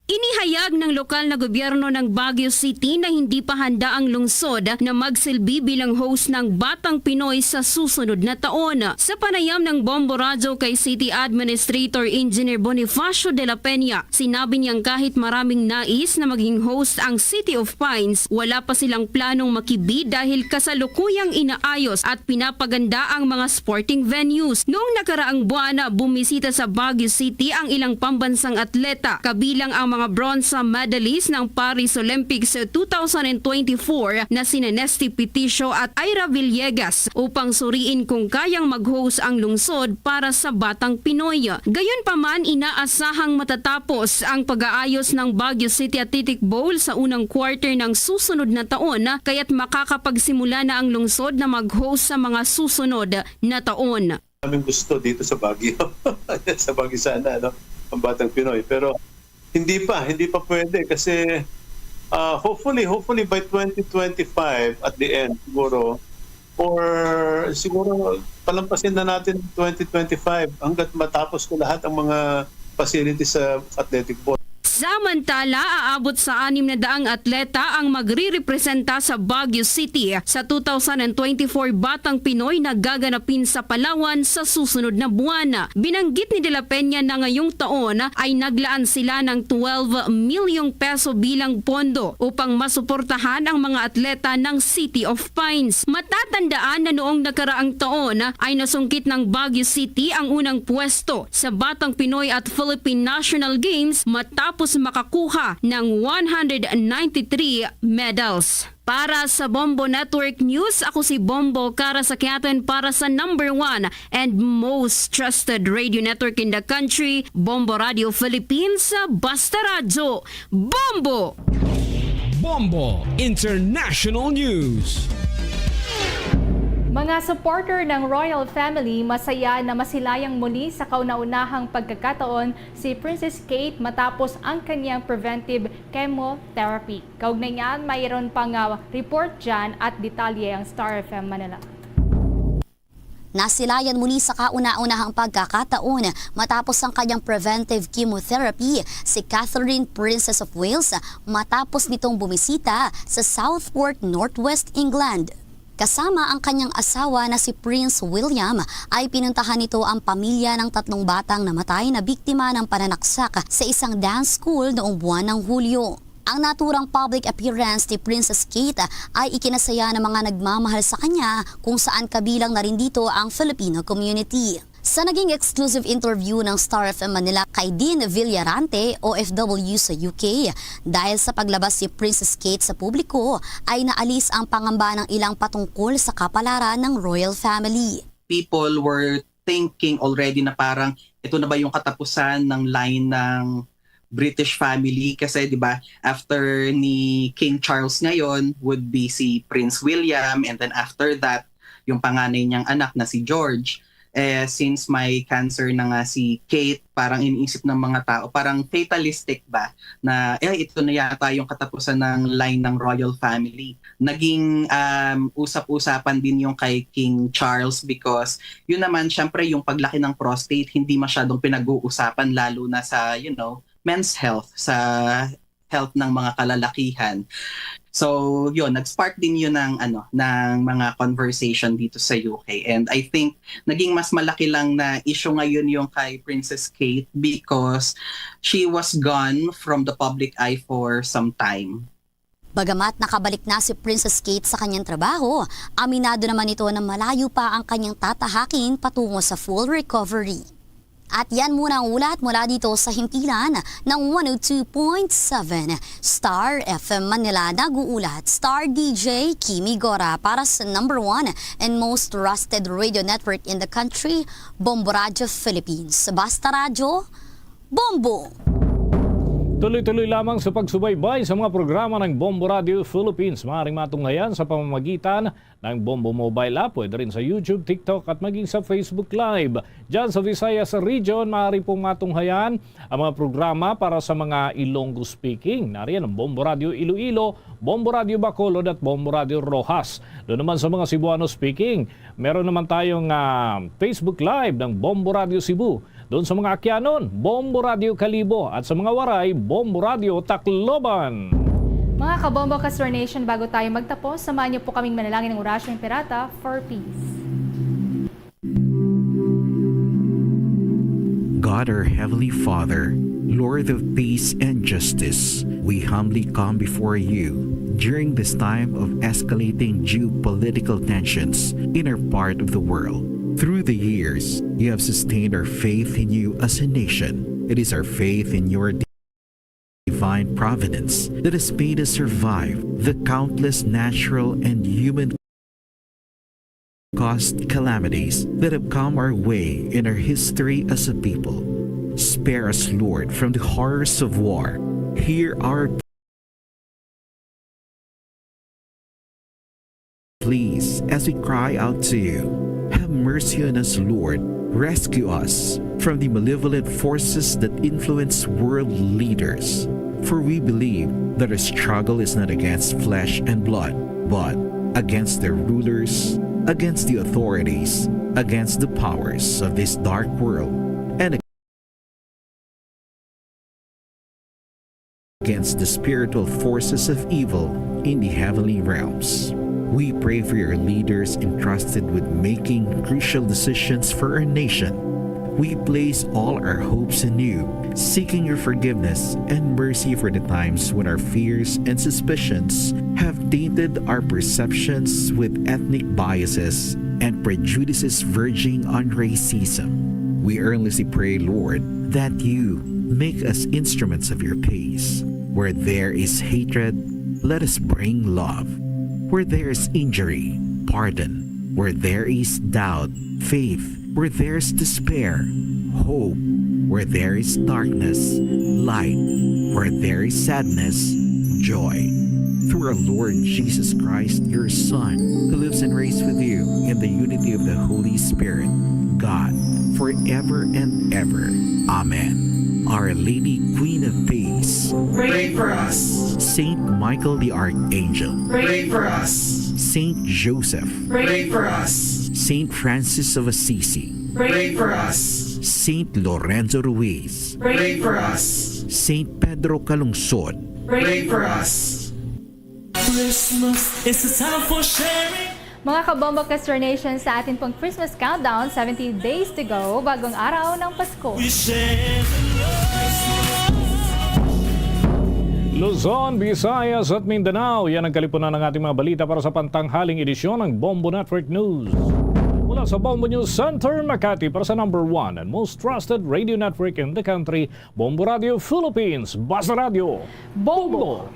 Inihayag ng lokal na gobyerno ng Baguio City na hindi pa handa ang lungsod na magsilbi bilang host ng Batang Pinoy sa susunod na taon. Sa panayam ng Bombo Radio kay City Administrator Engineer Bonifacio de la Peña, sinabi niyang kahit maraming nais na maging host ang City of Pines, wala pa silang planong makibid dahil kasalukuyang inaayos at pinapaganda ang mga sporting venues. Noong nakaraang buwan, bumisita sa Baguio City ang ilang pambansang atleta, kabilang ang mga bronze medalist ng Paris Olympics 2024 na sina Nesty Peticio at Ira Villegas upang suriin kung kayang mag-host ang lungsod para sa Batang Pinoy. Gayunpaman, inaasahang matatapos ang pag-aayos ng Baguio City Athletic Bowl sa unang quarter ng susunod na taon, kaya't makakapagsimula na ang lungsod na mag-host sa mga susunod na taon. Aming gusto dito sa Baguio, sa Baguio sana, no? Ang Batang Pinoy. Pero hindi pa pwede kasi hopefully by 2025 at the end siguro, or siguro palampasin na natin 2025 hanggat matapos ko lahat ang mga facilities sa athletic ball. Samantala, aabot sa 600 atleta ang magre-representa sa Baguio City sa 2024 Batang Pinoy na gaganapin sa Palawan sa susunod na buwan. Binanggit ni De La Peña na ngayong taon ay naglaan sila ng 12 milyong peso bilang pondo upang masuportahan ang mga atleta ng City of Pines. Matatandaan na noong nakaraang taon ay nasungkit ng Baguio City ang unang pwesto sa Batang Pinoy at Philippine National Games matapos makakuha ng 193 medals. Para sa Bombo Network News, ako si Bombo Karasakiatan para sa #1 and most trusted radio network in the country, Bombo Radio Philippines, Basta Radio. Bombo! Bombo International News. Mga supporter ng royal family masaya na masilayang muli sa kauna-unahang pagkakataon si Princess Kate matapos ang kanyang preventive chemotherapy. Kaugnay niyan, mayroon pang report dyan at detalye ang Star FM Manila. Nasilayan muli sa kauna-unahang pagkakataon matapos ang kanyang preventive chemotherapy si Catherine, Princess of Wales, matapos nitong bumisita sa Southport, Northwest England. Kasama ang kanyang asawa na si Prince William ay pinuntahan nito ang pamilya ng 3 batang namatay na biktima ng pananaksak sa isang dance school noong buwan ng Hulyo. Ang naturang public appearance ni Princess Kate ay ikinasaya ng mga nagmamahal sa kanya kung saan kabilang na rin dito ang Filipino community. Sa naging exclusive interview ng Star FM Manila kay Dean Villarante, OFW sa UK, dahil sa paglabas si Princess Kate sa publiko, ay naalis ang pangamba ng ilang patungkol sa kapalaran ng royal family. People were thinking already na parang ito na ba yung katapusan ng line ng British family kasi 'di ba after ni King Charles ngayon would be si Prince William, and then after that yung panganay niyang anak na si George. Since may cancer na nga si Kate, parang iniisip ng mga tao, parang fatalistic ba na ito na yata yung katapusan ng line ng royal family. Naging usap-usapan din yung kay King Charles because yun naman syempre yung paglaki ng prostate hindi masyadong pinag-uusapan lalo na sa men's health, sa health ng mga kalalakihan. So, yun, nag-spark din yun ng mga conversation dito sa UK. And I think naging mas malaki lang na issue ngayon yung kay Princess Kate because she was gone from the public eye for some time. Bagamat nakabalik na si Princess Kate sa kanyang trabaho, aminado naman ito na malayo pa ang kanyang tatahakin patungo sa full recovery. At yan muna ang ulat mula dito sa himpilan ng 102.7 Star FM Manila. Nag-uulat Star DJ Kimi Gora para sa #1 and most trusted radio network in the country, Bombo Radio Philippines. Basta Radio, Bombo! Tuloy-tuloy lamang sa pagsubaybay sa mga programa ng Bombo Radio Philippines. Maaaring matunghayan sa pamamagitan ng Bombo Mobile App. Pwede rin sa YouTube, TikTok at maging sa Facebook Live. Diyan sa Visayas Region, maaari pong matunghayan ang mga programa para sa mga Ilonggo speaking. Nariyan ang Bombo Radio Iloilo, Bombo Radio Bacolod at Bombo Radio Rojas. Doon naman sa mga Cebuano speaking, meron naman tayong Facebook Live ng Bombo Radio Cebu. Doon sa mga Akyanon, Bombo Radio Kalibo at sa mga Waray, Bombo Radio Tacloban. Mga kabombo Castor Nation, bago tayo magtapos, samahan niyo po kaming manalangin ng Orasyon Pirata for Peace. God, our Heavenly Father, Lord of peace and justice, we humbly come before you during this time of escalating geopolitical tensions in our part of the world. Through the years, you have sustained our faith in you as a nation. It is our faith in your divine providence that has made us survive the countless natural and human-caused calamities that have come our way in our history as a people. Spare us, Lord, from the horrors of war. Hear our pleas as we cry out to you. Have mercy on us, Lord. Rescue us from the malevolent forces that influence world leaders. For we believe that our struggle is not against flesh and blood, but against the rulers, against the authorities, against the powers of this dark world, and against the spiritual forces of evil in the heavenly realms. We pray for your leaders entrusted with making crucial decisions for our nation. We place all our hopes in you, seeking your forgiveness and mercy for the times when our fears and suspicions have tainted our perceptions with ethnic biases and prejudices verging on racism. We earnestly pray, Lord, that you make us instruments of your peace. Where there is hatred, let us bring love. Where there is injury, pardon. Where there is doubt, faith. Where there is despair, hope. Where there is darkness, light. Where there is sadness, joy. Through our Lord Jesus Christ, your Son, who lives and reigns with you in the unity of the Holy Spirit, God, forever and ever. Amen. Our Lady, Queen of Peace, pray for us. Saint Michael the Archangel, Pray for us. Saint Joseph, Pray for us. Saint Francis of Assisi, Pray for us. Saint Lorenzo Ruiz, Pray for us. Saint Pedro Calungsod, Pray for us. Christmas is a time for sharing. Mga kabombo Castor Nation, sa atin pong Christmas countdown, 70 days to go, bagong araw ng Pasko. We share Luzon, Visayas at Mindanao. Yan ang kalipunan ng ating mga balita para sa pantanghaling edisyon ng Bombo Network News. Mula sa Bombo News Center, Makati, para sa number 1 and most trusted radio network in the country, Bombo Radio Philippines, Basta Radio, Bombo!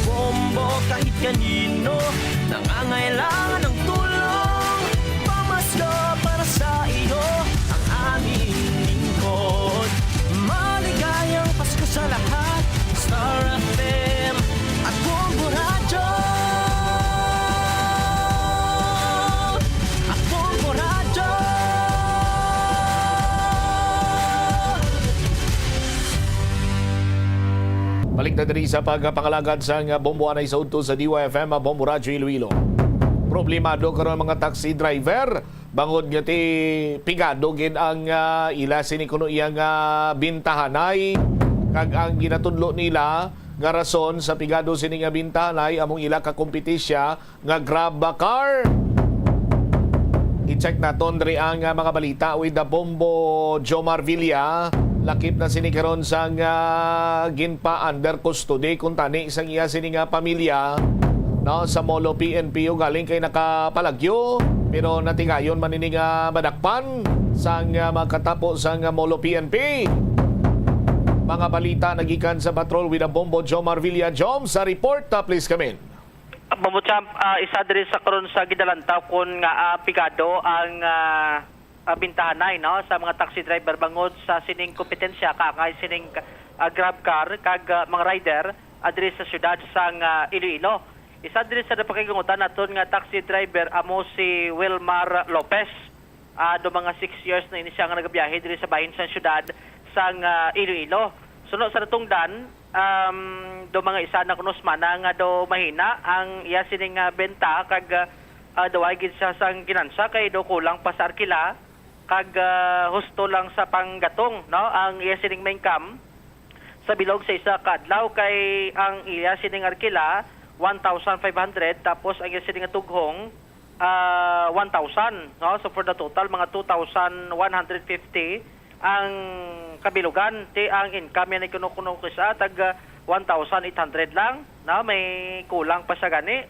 Bombo kahit kanino, nangangailangan ng tulong. Pamasko para sa iyo, ang aming lingkod. Maligayang Pasko sa lahat, Star FM at Bombo Radio. At Bombo Radio. Balik na diri sa pagpangalagad sa Bombo Anay sa udto sa DYFM, Bombo Radio Iloilo. Problemado karon mga taxi driver bangod nga ti pigado gid ang ila sini kuno iyang bintahanay kag ang ginatudlo nila nga rason sa pigado sini nga bintahanay among ila ka kompetisya nga grab a car. I-check naton diri ang mga balita with the Bombo Jomar Villa. Lakip na sini karon sang ginpa under custody kung tani isang iya sini nga pamilya no sa Molo PNP galing kay nakapalagyo pero natigayon man ini nga madakpan sang magkatapo sang Molo PNP. Mga balita nagikan sa patrol with a Bombo Jomar Villa. Jom sa report, please come in. Bombo Champ, isa diri sa karon sa gidalantaw kun nga pigado ang bintahanay no sa mga taxi driver bangod sa sining kompetensya kakay sining Grab car kag mga rider adres sa syudad sang Iloilo. Isa diri sa napakigungutan naton nga taxi driver amo si Wilmar Lopez. Do mga 6 years na ini siya nga nagabiyahe diri sa bahin sa syudad sang Iloilo. Sunod sa natungdan, do mga isa na kunusman nga do mahina ang iya sining benta kag daway gid siya sang ginansa kay do kulang pa sa arkila kag husto lang sa panggatong, no, ang iya sining main cam sa bilog sa isa ka adlaw kay ang iya sining arkila 1,500 tapos ang iya sining tughong 1,000, no, so for the total mga 2,150 ang kabilugan. Ti ang income yan ay kuno-kuno ko sa tag 1,800 lang, na may kulang pa sa gani.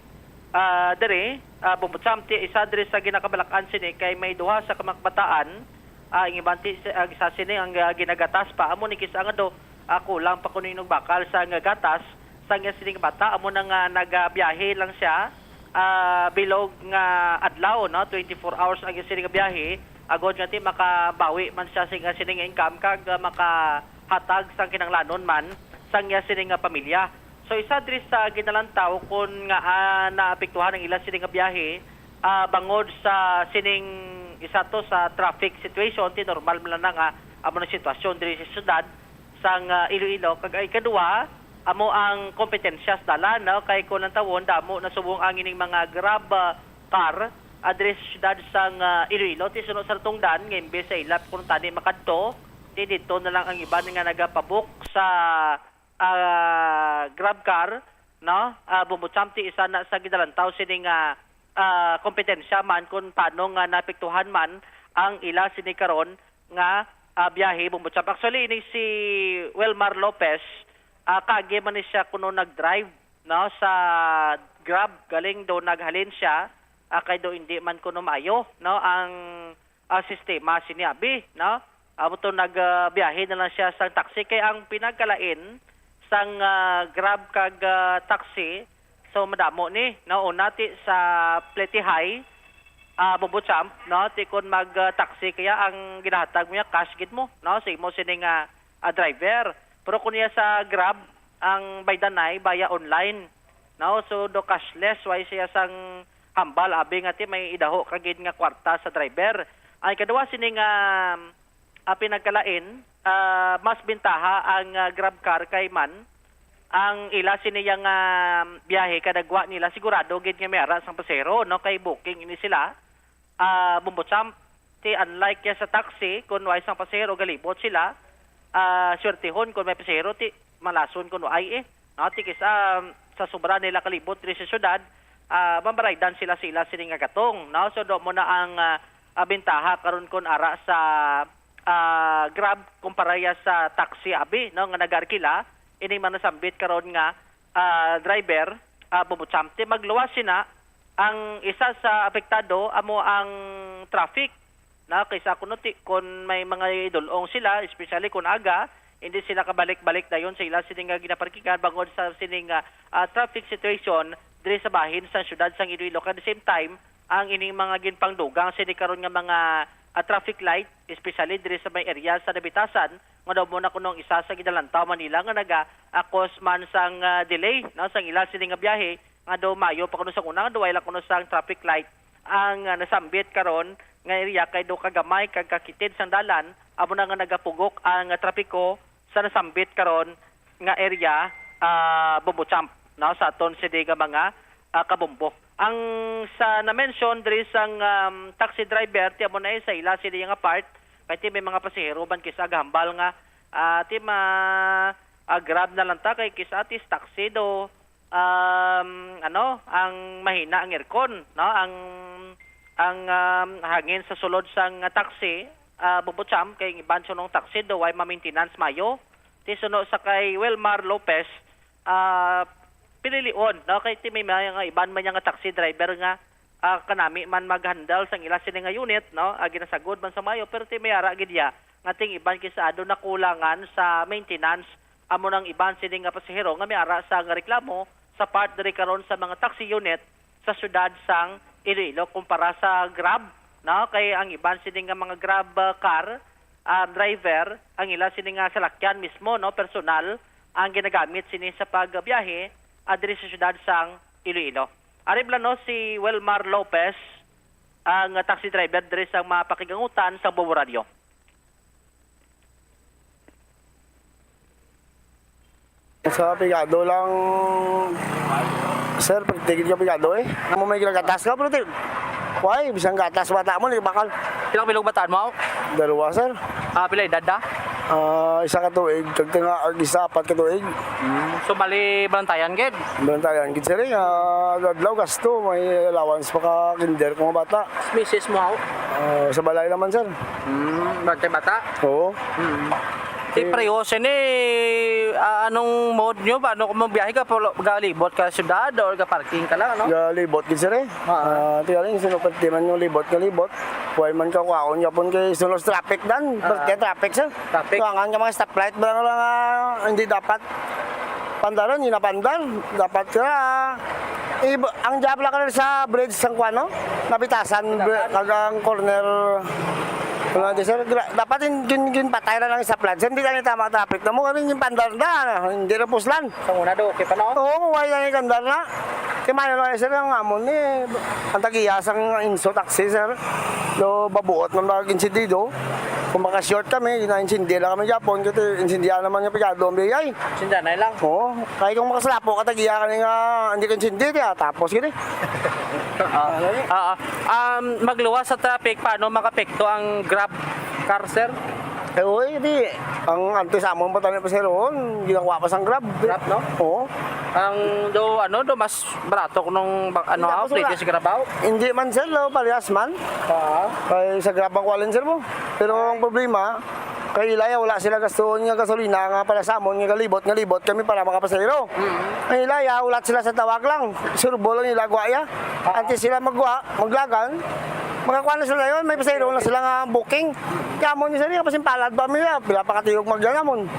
Dere bumutsam ti isa diri sa ginakabalakan sini kay may duha sa kamakbataan ang ibanti sa sini ang ginagatas pa amo ni kisa nga do kulang pa kuno inog bakal sa nga gatas sa nga sini bata amo nang nagabiyahe lang siya bilog nga adlaw, no, 24 hours ang sini nga biyahe agod nga ti makabawi man siya sa sining income kag makahatag sang kinanglanon man sang iya sining pamilya. So isa diri sa ginalantaw kun nga naapektuhan ang ilang sining biyahe bangod sa sining isa to sa traffic situation ti normal man lang nga amo na sitwasyon diri sa syudad sang Iloilo kag ay kadua amo ang kompetensya sa dalan, no, kay kun ang tawon damo nasubong ang ining mga grab car address syudad sang Iloilo ti sunod sa tungdan nga imbes sa ilap kung tani makadto ti dito na lang ang iba nga nagapabuk sa grab car, no, bumutsam ti isa na sa gidalantaw sining kompetensya man kung paano nga napektuhan man ang ila sini karon nga biyahe bumutsam. Actually ini si Wilmar Lopez kage man ni siya kuno nag-drive, no, sa grab galing do naghalin siya kay do hindi man kuno maayo, no, ang sistema siniabi, no, amo to nagbiyahe na lang siya sa taxi kay ang pinagkalain sang grab kag taxi so madamo ni, no, una ti sa Pletihay bubutsam, no, ti kun mag taxi kaya ang ginahatag mo ya cash gid mo, no, sige mo sining driver pero kun niya sa grab ang baydanay baya online, no, so do cashless why siya sang hambal abi nga ti may idaho kagid nga kwarta sa driver. Ay kadua sining pinagkalain mas bintaha ang grab car kay man ang ila siniyang biyahe kadagwa nila sigurado gid nga may ara sang pasero, no, kay booking ini sila bumbutsam ti unlike ya sa taxi kun way sang pasero galibot sila swertehon kun may pasero ti malason kun ay no, ti kisa sa sobra nila kalibot diri sa syudad mambaraydan sila sining gatong, no, so do mo na ang bentaha karon kun ara sa grab kumparaya sa taxi abi, no, nga nagarkila ini man nasambit karon nga driver bumutsam ti magluwas sina ang isa sa apektado amo ang traffic, na kaysa kuno ti kun may mga idulong sila especially kun aga hindi sila kabalik-balik dayon sa ila sining ginaparkingan bangod sa sining traffic situation diri sa bahin sa syudad sang Iloilo. At the same time ang ining mga ginpangdugang sini karon nga mga traffic light especially diri sa may area sa Nabitasan nga daw mo na kunong isa sa gidalantaw Manila nga naga-cause man sang delay, no, sang ila sining biyahe nga daw mayo pa kuno sa una nga duway lang kuno sang traffic light ang nasambit karon nga area kay do kagamay kag kakitid sang dalan amo na nga nagapugok ang trapiko sa nasambit karon nga area bumutsam, no, sa aton sidiga mga kabumbo. Ang sa na-mention diri sang taxi driver ti amo na sa ila sila nga part kay ti may mga pasahero ban kisa gahambal nga ti grab na lang ta kay kisa ti taxi do ang mahina ang aircon, no, ang hangin sa sulod sang taxi bubutsam kay iban sunong taxi do way ma-maintenance mayo ti suno sa kay Wilmar Lopez pinilion, no, kay ti may mga iban man nga taxi driver nga kanami man mag-handle sang ila sini nga unit, no, ginasagod man sa mayo pero ti may ara gid ya nga ting iban kisa ado na kulangan sa maintenance amo nang iban sini nga pasahero nga may ara sa nga reklamo sa part diri karon sa mga taxi unit sa syudad sang Iloilo kumpara sa Grab, no, kay ang iban sini nga mga Grab car driver ang ila sini nga salakyan mismo, no, personal ang ginagamit sini sa pagbiyahe diri sa syudad sang Iloilo. Ari plano si Wilmar Lopez, ang taxi driver diri sa mapakigangutan sa Bobo Radio. Sa pigado lang, sir, pagtigil ka pigado eh. Ano may ginagatas ka, pero why, bisang gatas bata mo, bakal. Ilang bilog bataan mo? 2, sir. Pila edad da? Isa ka tuig, isa, 4 ka tuig. So mali balantayan gid. Balantayan, kit sir eh. Dadlaw gasto, may allowance pa ka kinder kung bata. Misis mo ako? Sa balay naman, sir. Birthday bata? Oo. Si Preyosen anong mode nyo? Paano kung mabiyahe ka? Galibot ka sa syudad o parking ka lang, ano? Galibot kit sir eh. Tiyaling, sinupatiman yung libot ka libot. Huwag man ka kuwaon yapon kay sunos traffic dan. Berkaya traffic sir. Traffic? Tuangan ka mga stoplight ba lang hindi dapat pandaran, hindi na pandar. Dapat ka ang job lang ka sa bridge sang kuano, napitasan kagang corner. Sir, dapat gin patay na lang sa plan. Hindi ka tama traffic na mo, kasi yung pandar na, hindi na puslan. Sa una do, okay pa no? Oo, wala na yung kandar na. Kaya man sir, ang amon ni, ang tagiyas ang inso taxi, sir. Do, babuot ng mga insindido. Kung maka-short kami, ina-insindi lang kami Japon, kasi insindihan naman yung pigado ang biyay. Insindihan na lang? Oo, kaya kung makasalapo ka, tagiya ka nga, hindi ka insindi, tapos gini. Magluwas sa traffic, paano makapekto ang Grab car, sir? Hindi. Ang antes amon pa tayo pa sir, ginakuha pa sang Grab. Grab, no? Oo. Ang mas barato kung update si Grabaw? Hindi man sir, parehas man. Kaya sa Grab ang kwalin sir mo. Pero ang problema, kay Ilaya wala sila gastuon nga gasolina nga para sa amon nga libot kami para makapasahero. Kay Ilaya wala sila sa tawag lang. Surbo lang nila gwaya. Antes sila maglagan. Makakuha na sila yun, may pasahero na sila nga booking. Kaya mo niya sila, kasi palad ba nila, pila pa katiyog magyanamon.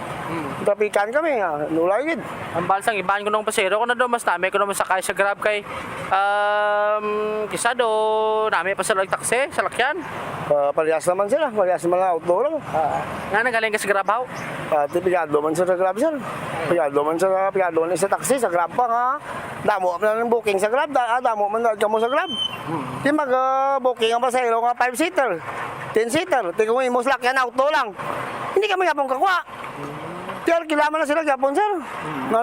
Trapikan kami, nulay gid. Ang balsang ibahan ko ng pasahero ko na doon, mas nami ko naman sakay sa Grab kay kisa do, nami pa sila taxi, sa lakyan. Parehas naman sila, parehas naman lang outdoor lang. Nga nagaling ka sa Grab how? Pigado man sa Grab sir. Pigado man sa taxi, sa Grab pa nga. Damo na ng booking sa Grab, damo man ka mo sa Grab. Di mag-booking ang pasahero nga 5-seater, 10-seater. Tingnan mo imos lakyan auto lang. Hindi kami yapon kakuha. Tiyan kilama na sila yapon sir.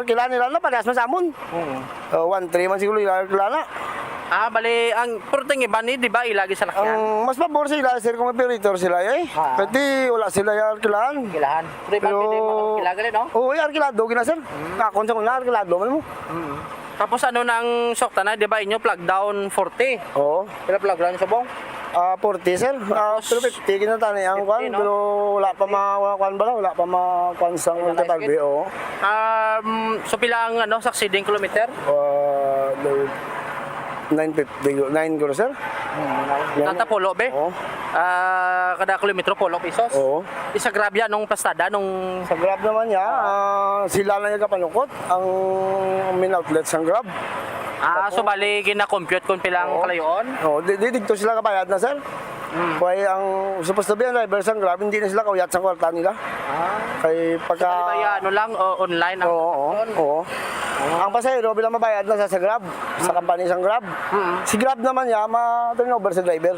Kilala nila na parehas man sa amon. 1-3 man siguro kilala. Bali, ang purting iba ni, di ba, ilagi sa lakyan? Mas pabor sila sir kung operator sila eh. Pwede wala sila kilaan. Kilahan. Pero kilagali, no? Oo, arkilado gina sir. Kakon sa kuna arkilado man mo. Tapos ano nang sokta na, di ba, inyo plug down 40? Oo. Pila plug down sa bong? 40 sir. Pero 50 kinatani ang kwan, no? pero wala pa wala pa makwan sang ultratalbi, oo. So pila ang succeeding kilometer? 950, 9 ko sir. Tanta polo be? Oo. Kada kilometro polo pesos? Oo. Isa Grab yan nung pastada nung... Sa Grab naman niya, sila na yung kapanukot ang main outlet sa Grab. So bali gina-compute kung pilang kalayoon? Oo, dito sila kabayad na sir. Kaya ang supposed to be ang driver sa Grab, hindi na sila kauyat sa kwarta nila. Kaya pagka... So bali lang, online ang... Oo. Ang pasahero bilang mabayad na sa Grab, sa company sa Grab. Si Grab naman niya, ma-turnover sa driver.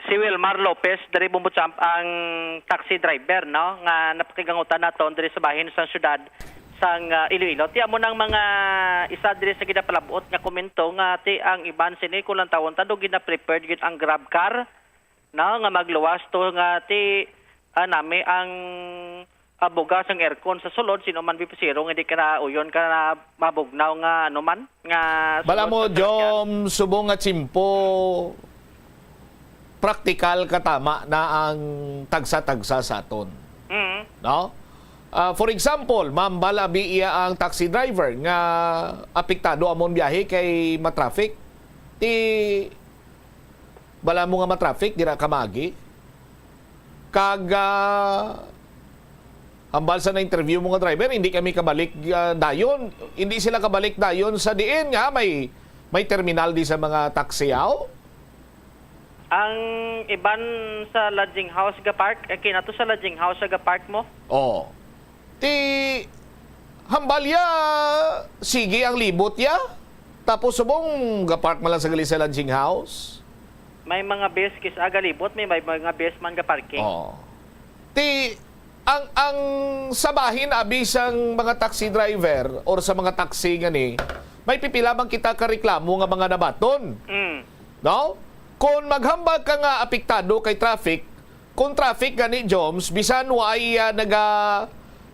Si Wilmar Lopez dari Bumbuchamp ang taxi driver, no, nga napakigangutan naton diri sa bahin sa syudad sang Iloilo. Tiya mo nang mga isa diri sa ginapalabot nga komento nga ti ang iban sini kulang tawon tado gina-prepared gid ang Grab car, no, nga magluwas to nga ti nami ang bugas ang aircon sa sulod, sino man bipasiro nga di ka na uyon ka na mabugnaw nga man nga bala mo jom subong at simpo praktikal katama na ang tagsa-tagsa sa aton. No? For example, ma'am bala iya ang taxi driver nga apektado amon biyahe kay matraffic. Ti bala mo nga matraffic dira kamagi. Hambal sa na interview mo nga driver, hindi kami kabalik dayon. Hindi sila kabalik dayon sa diin nga may terminal di sa mga taksiyaw. Ang iban sa lodging house ga park, kinato sa lodging house ga park mo? Oh. Ti hambalya sige ang libot ya. Tapos subong gapark man lang sa gali sa lodging house. May mga base kis aga libot, may mga base man ga parking. Oh. Ti ang sabahin abi sang mga taxi driver or sa mga taxi gani, may pipila man kita ka reklamo nga mga nabaton. No? Kung maghambag ka nga apektado kay traffic, kung traffic gani Joms, bisan way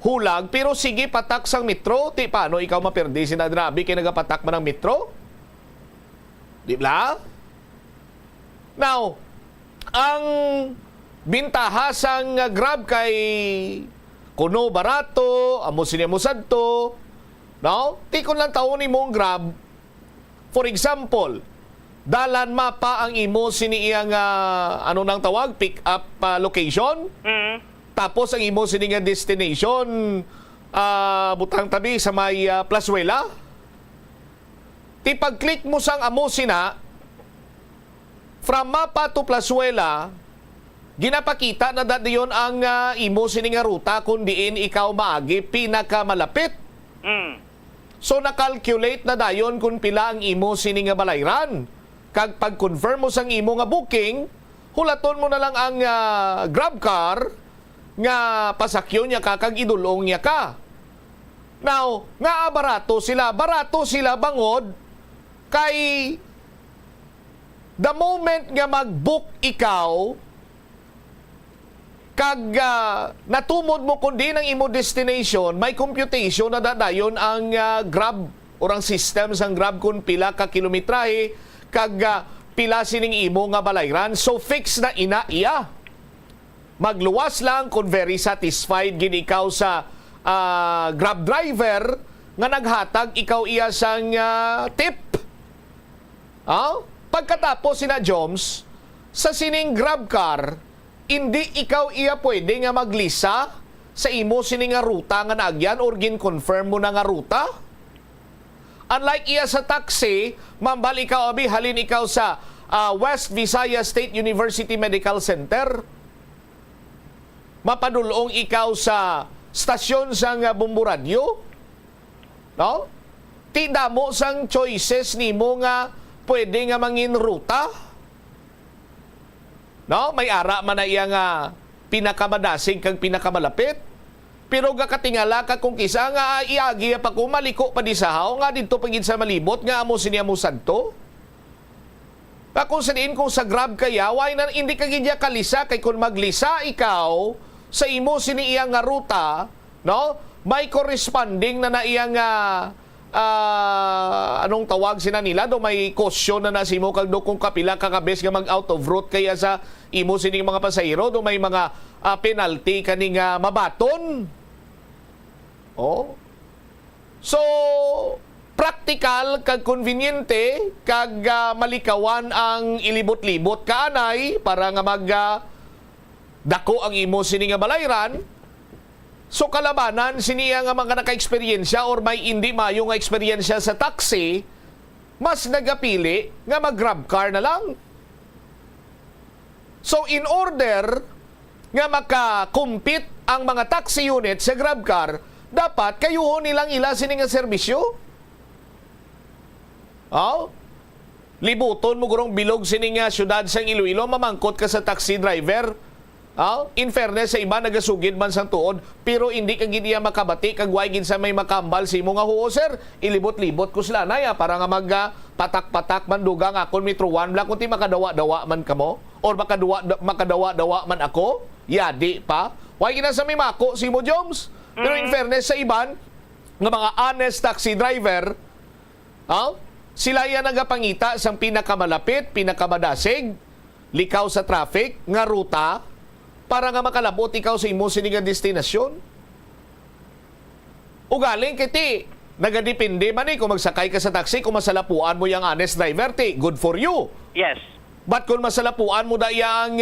hulag, pero sige patak sang metro, ti paano ikaw maperdi sinadrabi kay nagapatak man ng metro? Di ba? Now, ang bintaha sang Grab kay kuno barato, amo siya mo sadto, no? Ti kun lang taon ni mong Grab, for example, dalan mapa ang imo siniyang ano nang tawag, pick up location. Tapos ang imo sini nga destination butang tabi sa may Plazuela. Ti pag-click mo sang amo sina from mapa to Plazuela, ginapakita na dadiyon ang imo sini nga ruta kung diin ikaw maagi pinakamalapit. So na-calculate na dayon kung pila ang imo sini nga balayran. Kag pag-confirm mo sang imo nga booking, hulaton mo na lang ang Grab car nga pasakyo niya ka kag idulong niya ka. Now, nga barato sila bangod kay the moment nga mag-book ikaw kag natumod mo kundi ng imo destination, may computation na dadayon ang Grab or ang system sang Grab kung pila ka kilometrahe kag pila sining imo nga balayran. So fix na iya. Magluwas lang kung very satisfied gin ikaw sa Grab driver nga naghatag ikaw iya sang tip. Pagkatapos sina Joms, sa sining Grab car, hindi ikaw iya pwede nga maglisa sa imo sining nga ruta nga naagyan or gin-confirm mo na nga ruta. Unlike iya sa taxi, mambal ikaw abi halin ikaw sa West Visayas State University Medical Center. Mapadulong ikaw sa stasyon sang Bumburadyo. No? Ti damo sang choices nimo nga pwede nga mangin ruta. No? May ara man na iya nga pinakamadasig kag pinakamalapit. Pero gakatingala ka kung kisa nga iagi pa ko maliko pa di sahaw nga dito pagid sa malibot nga amo siya mo santo. Kung saniin kung sa Grab kaya, why na hindi ka gidya kalisa kay kung maglisa ikaw sa imo sini iyang nga ruta, no? May corresponding na iyang anong tawag sina nila do may caution na nasimo kag do kung kapila kakabes nga mag out of route kaya sa imo sining mga pasahero do may mga penalty kaning mabaton. Oh. So practical kag conveniente kag malikawan ang ilibot-libot kaanay para nga mag dako ang imo sini nga balayran. So kalabanan siniya nga mga naka-eksperyensya or may hindi mayo nga eksperyensya sa taxi, mas nagapili nga mag-Grab car na lang. So in order nga maka-compete ang mga taxi unit sa Grab car, dapat kayuhon nilang ila sini nga serbisyo. Libuton mo gurong bilog sini nga syudad sang Iloilo, mamangkot ka sa taxi driver. In fairness, sa iba nagasugid man sang tuod, pero hindi ka gid iya makabati kag way gid sa may makambal si mo nga huo sir, ilibot-libot ko sila na ya para nga mag patak-patak man dugang akon Metro 1 bla kunti makadawa-dawa man kamo or makadawa-dawa man ako, yadi pa. Way gid sa may mako si mo Joms. Pero in fairness sa iban nga mga honest taxi driver, sila yan nagapangita sang pinakamalapit, pinakamadasig, likaw sa traffic nga ruta para nga makalabot ikaw sa imo sini nga destinasyon. Ugaling kiti nagadepende man kung magsakay ka sa taxi, kung masalapuan mo yung honest driver, good for you. Yes. But kung masalapuan mo da yang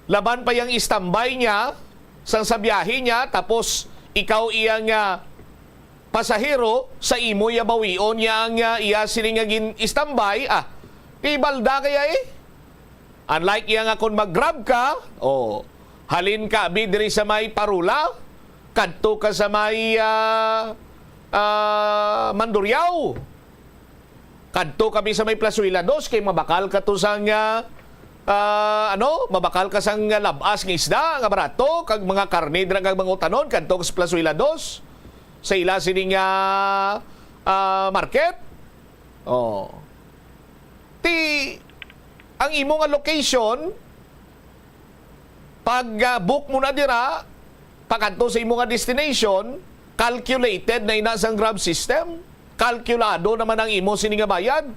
laban pa yung istambay niya sa biyahe niya, tapos ikaw iyang pasahero sa imo yabawion niya ang iya siningagin istambay, ibalda kaya Unlike iya nga kung mag-grab ka, halin ka abi diri sa may Parula, kadto ka sa may Mandurriao, kadto kami sa may Plasuila 2 kay mabakal ka to sang mabakal ka sang labas ng isda nga barato kag mga karne dira kag mga utanon kadto ka sa Plasuila 2 sa ila sining market. Ang imo nga location pag book mo na dira pakadto sa imo nga destination, calculated na ina sang Grab system, kalkulado naman ang imo sini nga bayad.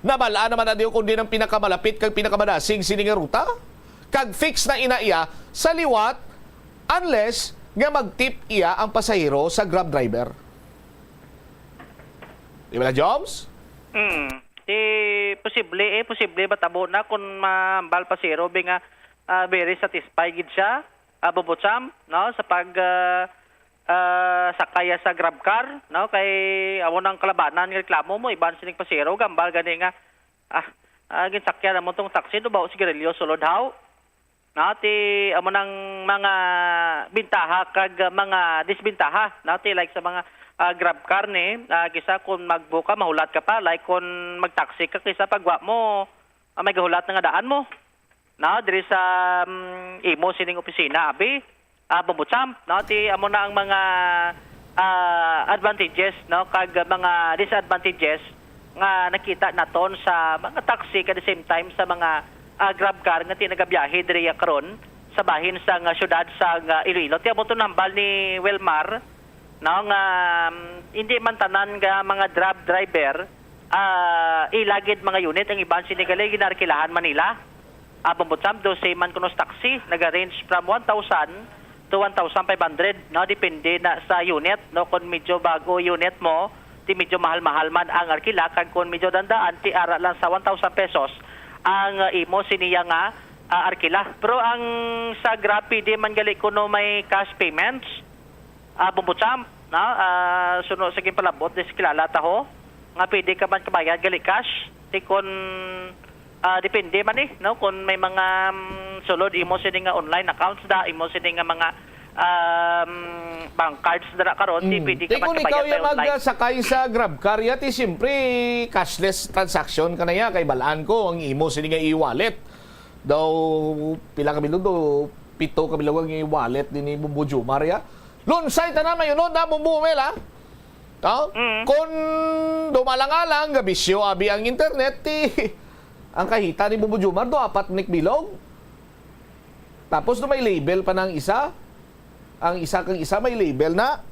Nabalaan naman na diyo kundi ng pinakamalapit kag pinakamadasig sini nga ruta. Kag fix na ina iya sa liwat unless nga magtip iya ang pasahero sa Grab driver. Di ba na, Joms? Posible matabo na kung mambal pasero nga very satisfied gid siya bubutsam no sa pag sakaya sa Grab car no kay amo nang kalabanan ng reklamo mo iban sining pasero gambal gani nga ginsakyan mo tong taxi do ba sigarilyo sulod haw nati amo nang mga bintaha kag mga disbintaha nati like sa mga Grab car ni kisa kung magbuka mahulat ka pa like kung magtaxi ka kisa pagwa mo may gahulat nga daan mo na diri sa imo sining opisina abi bubutsam no ti amo na ang mga advantages no kag mga disadvantages nga nakita naton sa mga taxi at the same time sa mga Grab car nga tinagabiyahe diri karon sa bahin sa syudad sa Iloilo ti amo to nambal ni Wilmar no nga hindi man tanan nga mga Grab driver ilagid mga unit ang iban sinigali ginarkilahan Manila bubutsam do say man kunos taxi naga-range from 1,000 to 1,500 no depende na sa unit no kung medyo bago unit mo ti medyo mahal-mahal man ang arkila kag kung medyo dandaan ti ara lang sa 1,000 pesos ang imo siniya nga arkila pero ang sa Grab di man gali kuno may cash payments bubutsam no suno sige palabot des kilala taho nga pwede ka man kabayad gali cash ti kun depende man no kung may mga sulod imo sini nga online accounts da imo sini nga mga bank cards dara karon di pwede ka man kabayad ikaw yung online magsakay sa Grab car yati siyempre cashless transaction ka na ya kay balaan ko ang imo sini nga e-wallet daw pila ka bilog do 7 ka bilog ang e-wallet din ni Bumbo Jomar ya lunsay tanan mayunod na Bumbo Mela kung dumalang-alang gabisyo abi ang internet ang kahita ni Bumbo Jomar do 4 bilog tapos do may label pa ng isa ang isa kang isa may label na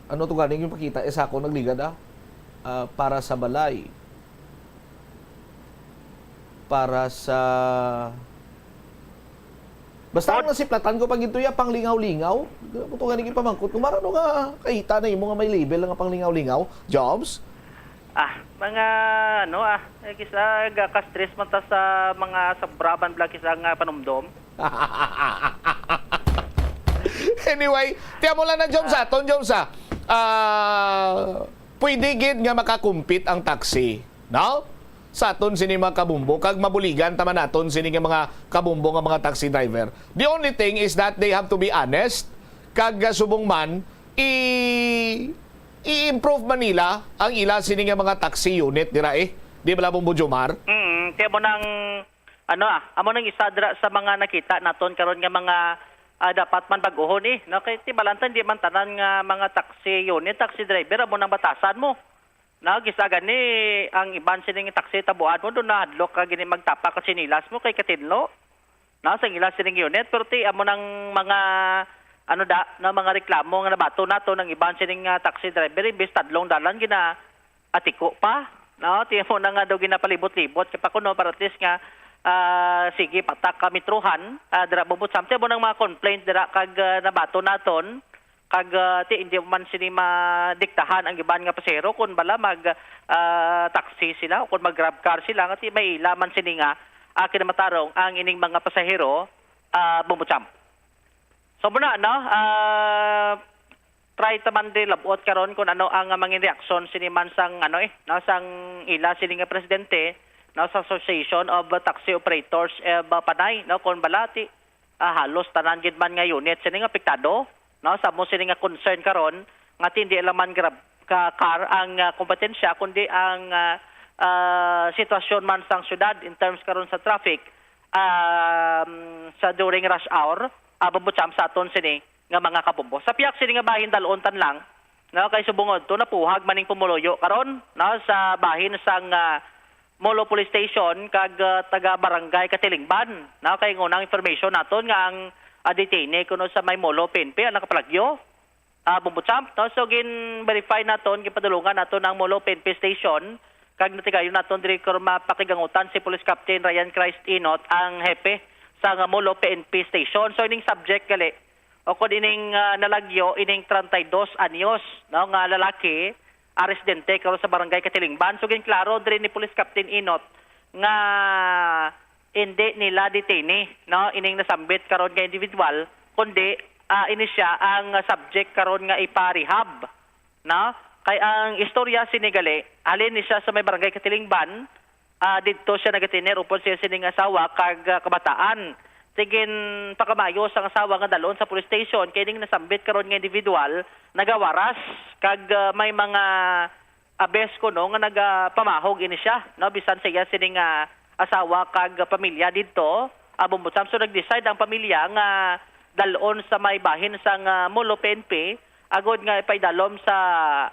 ano to ganing yung pakita isa ko nagligad para sa balay para sa basta ang nasiplatan ko pag ito ya pang lingaw-lingaw ito ganing ipamangkot kung marano nga kahita na yung mga may label nga pang lingaw-lingaw jobs mga kisa ka-stress man ta sa mga sabraban bla kisa nga panumdom. Anyway, tiyan mo lang na Jomsa, pwede gid nga makakumpit ang taxi, no? Sa aton sini mga kabumbo, kag mabuligan taman naton sini nga mga kabumbo nga mga taxi driver. The only thing is that they have to be honest, kag subong man i-improve Manila ang ila sini nga mga taxi unit dira di ba Bumbo Jomar? Kaya mo nang amo nang isa dira sa mga nakita naton karon nga mga dapat man baguhon no kay ti balantan di man tanan nga mga taxi unit taxi driver amo nang batasan mo na gisagan ni ang iban sining taxi tabuan mo do na hadlok ka gini magtapa ka sinilas mo kay katinlo na sa ila sining unit pero ti amo nang mga na mga reklamo nga nabato nato ng iban sining taxi driver imbes tadlong dalan gina atiko pa no ti mo na nga daw ginapalibot-libot kay pa kuno para at least nga sige patak ka metruhan dira bubutsam ti mo nang mga complaint dira kag nabato naton kag ti hindi man sini madiktahan ang iban nga pasahero kun bala mag taxi sila o kun mag Grab car sila nga ti may ilaman sini nga kinamatarong ang ining mga pasahero bubutsam. So muna try taman din labot karon kung ano ang mga reaksyon sini man sang sang ila sini nga presidente no, sa Association of Taxi Operators Panay, no, kon balati halos tanan gid man nga unit sini nga apektado, no, sa mo sini nga concern karon nga hindi laman grab ka car ang kompetensya kundi ang sitwasyon man sang syudad in terms karon sa traffic sa during rush hour babutsam sa aton sini nga mga kabombo. Sa piyak sini nga bahin dalontan lang, no, kay subungod to napuhag maning pumuloyo karon, no, sa bahin sang Molo Police Station kag taga Barangay Katilingban, no, kay ngunang information naton nga ang detainee kuno sa may Molo PNP ang nakapalagyo bumbutsam, no, so gin verify naton gipadulungan naton ang Molo PNP Station kag natigayon naton diri ko mapakigangutan si Police Captain Ryan Christ Inot ang hepe sa Molo PNP Station. So ining subject gali o kung ining nalagyo ining 32 anyos, no, nga lalaki residente karon sa Barangay Katilingban. So ginklaro diri ni Police Captain Inot nga hindi nila detainee, no, ining nasambit karon nga individual kundi ini siya ang subject karon nga ipa-rehab, no. Kay ang istorya sinigali halin ni siya sa may Barangay Katilingban, didto siya nagatiner upon siya sining asawa kag kabataan. Tigin pakamayo sa asawa nga dalon sa police station kay ning nasambit karon nga individual nagawaras kag may mga abes kuno nga nagapamahog ini siya, no, bisan siya sining asawa kag pamilya didto bumbutsam. So nag-decide ang pamilya nga dalon sa may bahin sang Molo PNP agod nga ipaidalom sa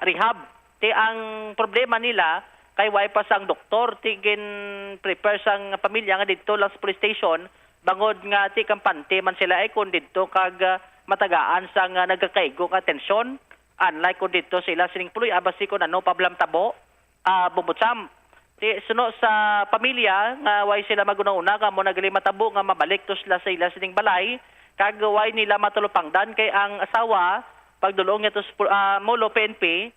rehab. Ti ang problema nila kay way pa sang doktor, tigin prepare sang pamilya nga didto lang sa police station bangod nga ti kampante man sila ay kung dito kag matagaan sang nagkakaigo nga tensyon, unlike kung dito sila sining puloy abasi ko ano pablam tabo bumbutsam. Ti suno sa pamilya nga way sila maguna-una nga mo nagali matabo nga mabalik to sila sa ila sining balay kag way nila matulupangdan kay ang asawa pagdulong niya to Molo PNP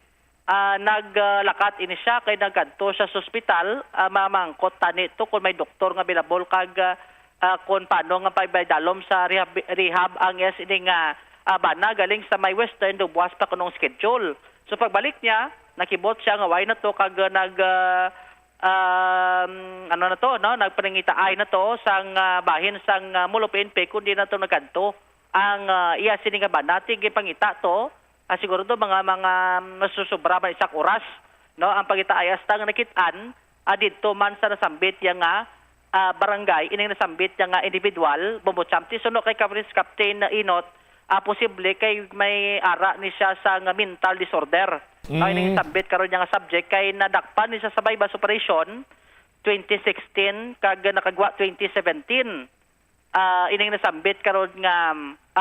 naglakat ini siya kay nagkadto sa ospital mamangkot tani to kung may doktor nga bilabol kag kung paano nga paibay-dalom sa rehab ang yes ining bana galing sa may western dubuas pa kunong schedule. So pagbalik niya nakibot siya nga way na to kag ano na to, no, nagpaningitaay na to sang bahin sang Molo PNP kundi na to nagkanto ang iya sini nga bana tig pangita to siguro to mga masusubra man isak oras, no, ang pangita ay hasta nga nakitaan didto man sa nasambit yang nga barangay ining nasambit yang individual bumbutsam. Ti suno kay Police Captain Inot posible kay may ara ni siya sa mental disorder. Ining nasambit karon yang subject kay nadakpan ni siya sa bypass operation 2016 kag nakagwa 2017. Ining nasambit karon nga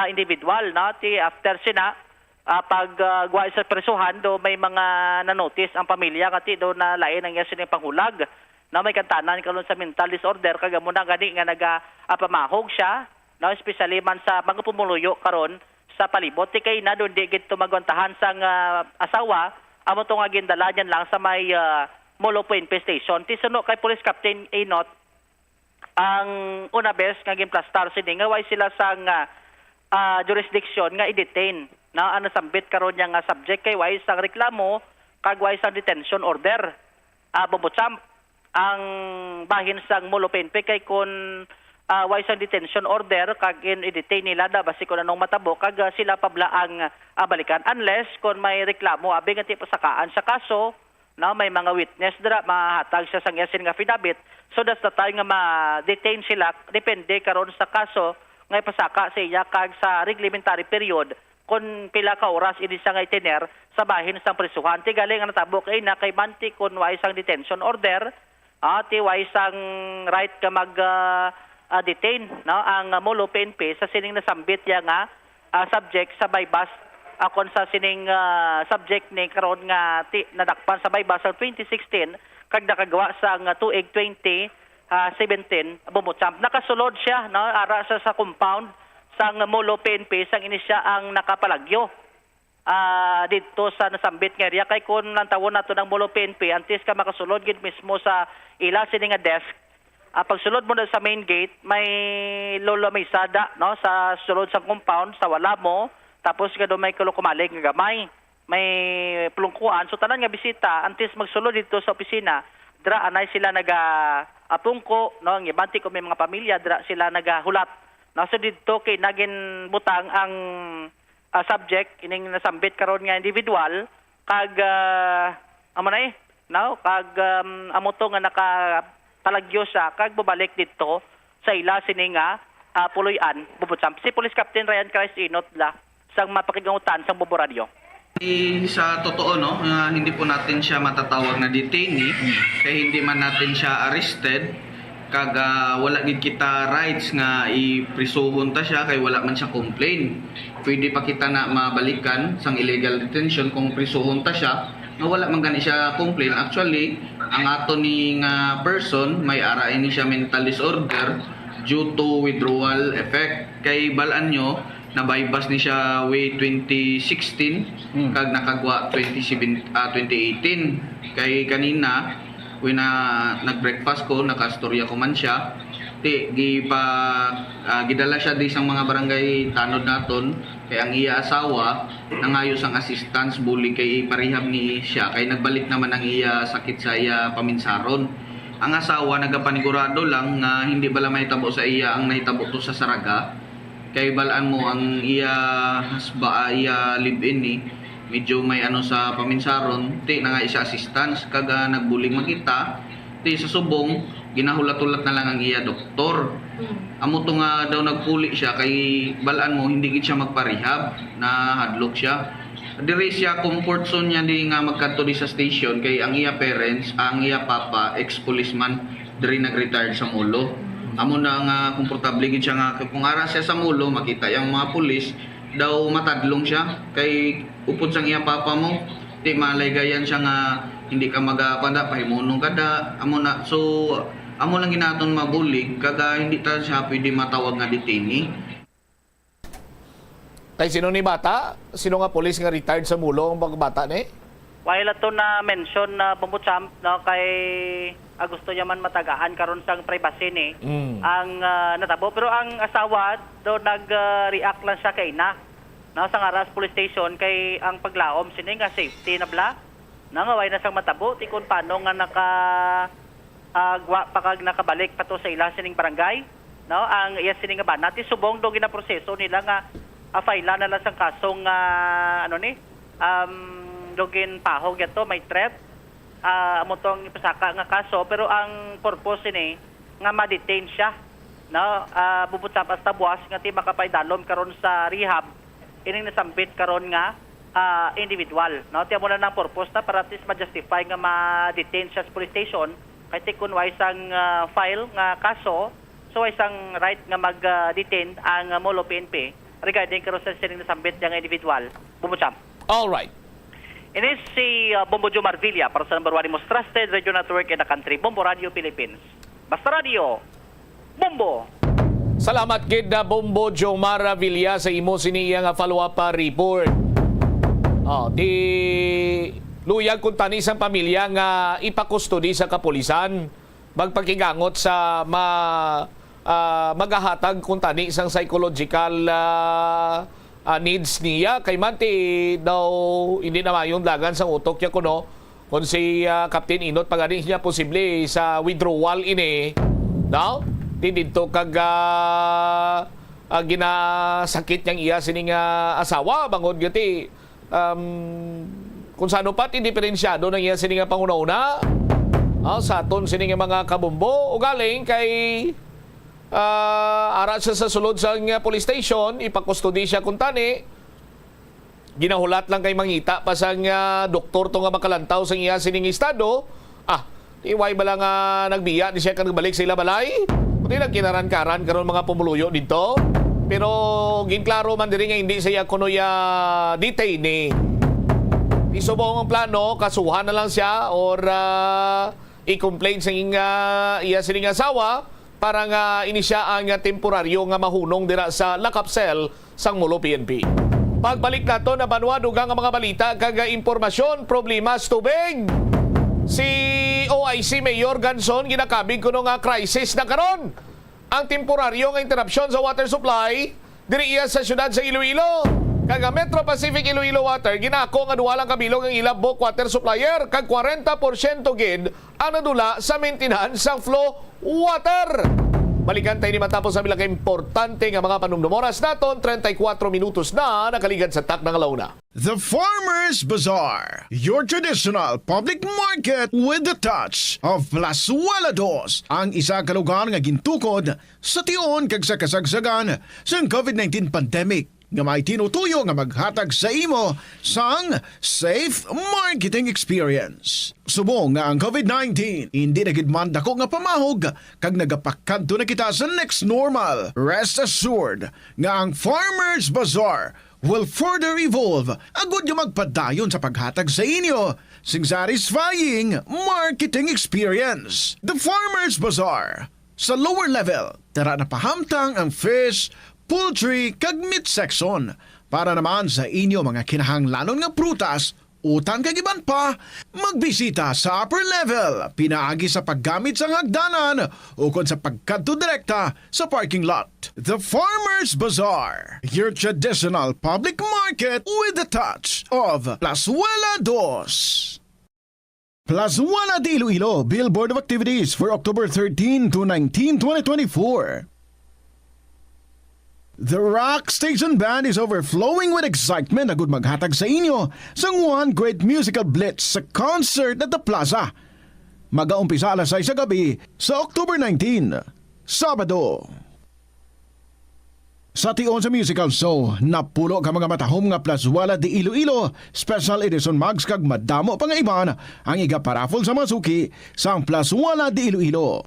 individual, no, ti after sina pagwa sa presuhan do may mga na-notice ang pamilya kati do na lain ang sining panghulag na may kantanan karon sa mental disorder kag amo na gani nga nagapamahog siya, no, especially man sa mga pumuluyo karon sa palibot ti kay na doon di gid tumagwantahan sang asawa amo to nga gindala niyan lang sa may Molo PNP Station. Ti suno kay Police Captain Inot ang una bes nga gimplastar sini nga way sila sang jurisdiction nga i-detain, na ano sambit karon yang subject kay way sang reklamo kag way sang detention order bumbutsam ang bahin sang Molo PNP kay kun way sang detention order kag i-detain nila da basi kun anong matabo kag sila pabla ang balikan unless kun may reklamo abi nga ti pasakaan sa kaso, na may mga witness dira mahatag siya sang yasin nga affidavit. So that's the time nga ma-detain sila depende karon sa kaso nga ipasaka sa iya kag sa reglementary period kung pila ka oras ini siya nga itiner sa bahin sang prisuhan. Ti galing ang natabo kay na kay manti kun way sang detention order ti way sang right ka mag detain, no, ang Molo PNP sa sining nasambit ya nga subject sa bypass akon sa sining subject ni karon nga nadakpan sa bypass sa 2016 kag nakagawa sa 2017 bumutsam nakasulod siya, no, ara sa compound sang Molo PNP sang ini siya ang nakapalagyo dito sa nasambit nga area kay kun nantawon nato ng Molo PNP antes ka makasulod gid mismo sa ila sini nga desk. Pagsulod mo na sa main gate may lolo may sada, no, sa sulod sa compound sa wala mo tapos kado may kulukumalig nga gamay may plungkuan so tanan nga bisita antes magsulod dito sa opisina dra anay sila apungko no ang ibanti ko may mga pamilya dra sila nagahulat. No so didto kay nagin butang ang subject ining nasambit karon nga individual kag amo na no kag amo to nga nakatalagyo siya kag babalik dito sa ila sini nga puloy-an bubutsam si Police Captain Ryan Christ Inot la sang mapakigangutan sang Bombo Radio. Sa totoo no, hindi po natin siya matatawag na detainee kaya hindi man natin siya arrested kag wala gid kita rights nga iprisuhon ta siya kay wala man siya complain. Pwede pa kita na mabalikan sang illegal detention kung prisuhon ta siya nga wala man gani siya complain. Actually, ang ato ni nga person may ara ini siya mental disorder due to withdrawal effect. Kay balaan nyo nabaybas ni siya way 2016 kag nakagwa 2018. Kay kanina when nag-breakfast ko, nakastorya ko man siya. Gidala siya di sang mga barangay tanod naton kay ang iya asawa nangayos ang assistance bully kay iparehab ni siya kay nagbalik naman ang iya sakit sa iya paminsaron. Ang asawa nagapanigurado lang nga hindi bala mahitabo sa iya ang nahitabo to sa Saraga kay balaan mo ang iya live-in ni medyo may sa paminsaron na nga isa assistance kaga nagbuling makita sa subong ginahulat-ulat na lang ang iya doktor. Amo to nga daw nagpuli siya kay balaan mo hindi gid siya magparehab na hadlok siya. Diri siya comfort zone niya di nga magkadto di sa station kay ang iya parents, ang iya papa ex-policeman diri nag-retired sa Mulo. Amo na nga komportable gid siya nga kung ara siya sa Mulo makita yang mga pulis daw matadlong siya kay upod sang iya papa mo di malaygayan siya nga hindi ka magapanda pahimunong kada amo na so amo lang ginaton mabulig kaga hindi ta siya pwede matawag nga detainee. Kay sino ni bata? Sino nga pulis nga retired sa Mulo ang bata ni? While ato na mention na Bombo-champ no kay gusto niya man matagaan karon sang privacy ni ang natabo pero ang asawa do nag-react lang siya kay na no sa Aras Police Station kay ang paglaom sini nga safety na bla nangaway na sang matabo ti kun paano nga pakag nakabalik pa to sa ila sining barangay no ang iya sining nga banat ti subong do ginaproseso nila nga faila na lang sang kasong dogin pahog yato may threat amo tong ipasaka nga kaso pero ang purpose ni nga ma-detain siya no bubuta basta buwas nga ti makapaydalom karon sa rehab ining nasambit karon nga individual no ti amo na nang purpose na para at least ma-justify nga ma-detain siya sa police station kay ti kun way sang file nga kaso so way sang right nga mag-detain ang Molo PNP regarding karon sa sining nasambit nga individual Bombo-champ. All right. Ini si Bombo Jomar Villa para sa number 1 most trusted radio network in the country, Bombo Radio Philippines. Basta Radio, Bombo! Salamat gid na Bombo Jomar Villa sa imo siniya nga follow-up report. Di luyag kung tanis ang pamilya nga ipakustodi sa kapulisan. Magpakigangot sa magahatag kung tani isang psychological needs niya kay manti daw hindi na mayon dagan sang utok niya kuno kung si Captain Inot pagani niya posible sa withdrawal ini no didto kag ginasakit niyang iya sining asawa bangod gati kung sano pat indiferensyado nang iya sining panguna-una sa aton sining mga kabombo o galing kay ara siya sa sulod sa police station, ipakustodi siya kung tani. Ginahulat lang kay mangita pa sang doktor to nga makalantaw sa iya sining estado. Iway ba lang nagbiya di siya kan nagbalik sa ila balay? Kundi nagkinaran-karan karon mga pumuluyo dito. Pero ginklaro man diri nga hindi siya kuno ya detainee. Isubong ang plano, kasuhan na lang siya or i-complain sa iya sining asawa para nga inisya ang temporaryo nga mahunong dira sa lakap cell sang Mulo PNP. Pagbalik nato na banwa dugang nga mga balita kag impormasyon problema sa tubig. Si OIC Mayor Ganson ginakabig kuno nga crisis na karon. Ang temporaryo nga interruption sa water supply diri iya sa syudad sa Iloilo. Kag Metro Pacific Iloilo Water ginako nga duha lang kabilog ang ilang bulk water supplier kag 40% gid ang nadula sa maintenance sang flow water. Balikan tayo ni matapos sa bilang importante nga mga panumdum oras naton 34 minutos na nakaligad sa tak ng alauna. The Farmers Bazaar, your traditional public market with the touch of Plazuela Dos, ang isa ka lugar nga gintukod sa tion kag sa kasagsagan sa COVID-19 pandemic nga may tinutuyo nga maghatag sa imo sang safe marketing experience. Subong nga ang COVID-19 hindi na gid man dako nga pamahog kag nagapakadto na kita sa next normal. Rest assured nga ang Farmers Bazaar will further evolve agud yung magpadayon sa paghatag sa inyo sing satisfying marketing experience. The Farmers Bazaar sa lower level tara na pahamtang ang fish, poultry kag meat section para naman sa inyo mga kinahanglanon nga prutas, utang kag iban pa, magbisita sa upper level pinaagi sa paggamit sa hagdanan o kon sa pagkadto direkta sa parking lot. The Farmers Bazaar, your traditional public market with the touch of Plazuela Dos. Plazuela de Iloilo Billboard of Activities for October 13 to 19, 2024. The Rock Station Band is overflowing with excitement na good maghatag sa inyo sa one great musical blitz sa concert at the Plaza. Mag-aumpisa alas 6 sa gabi sa October 19, Sabado. Sa tion sa musical show, napulo ka mga matahom nga Plazuela de Iloilo, special edition mags kag madamo pa nga iban ang iga-paraffle sa masuki sa Plazuela de Iloilo.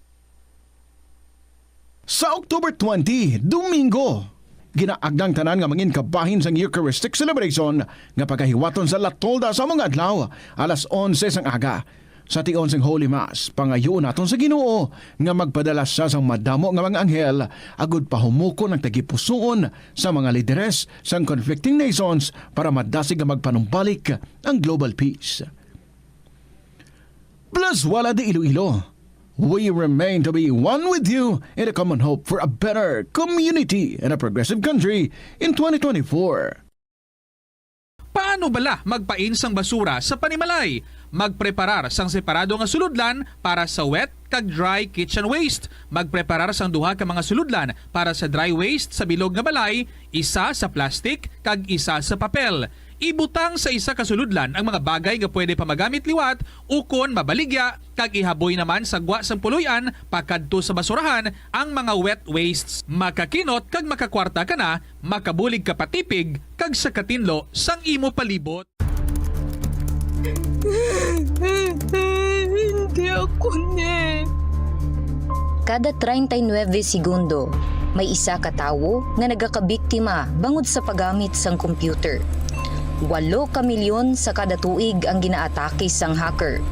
Sa October 20, Domingo, ginaagdang tanan nga mangin kabahin sang Eucharistic celebration nga pagahiwaton sa Latolda sa mga adlaw alas 11 sang aga. Sa tion sang Holy Mass, pangayoon naton sa Ginoo nga magpadala siya sang madamo nga mga anghel agud pahumuko ng tagipusoon sa mga lideres sang conflicting nations para madasig nga magpanumbalik ang global peace. Plazuela de Iloilo, we remain to be one with you in a common hope for a better community and a progressive country in 2024. Paano bala magpain sang basura sa panimalay? Magpreparar sang separado nga suludlan para sa wet kag dry kitchen waste. Magpreparar sang duha ka mga suludlan para sa dry waste sa bilog nga balay, isa sa plastic kag isa sa papel. Ibutang sa isa ka suludlan ang mga bagay nga pwede pa magamit liwat ukon mabaligya kag ihaboy naman sa gwa sang puloy-an pakadto sa basurahan ang mga wet wastes. Makakinot kag makakwarta ka na, makabulig ka patipig kag sa katinlo sang imo palibot. Hindi ako ne. Kada 39 segundo, may isa ka tawo nga nagakabiktima bangod sa paggamit sang computer. 8 ka milyon sa kada tuig ang ginaatake sang hacker.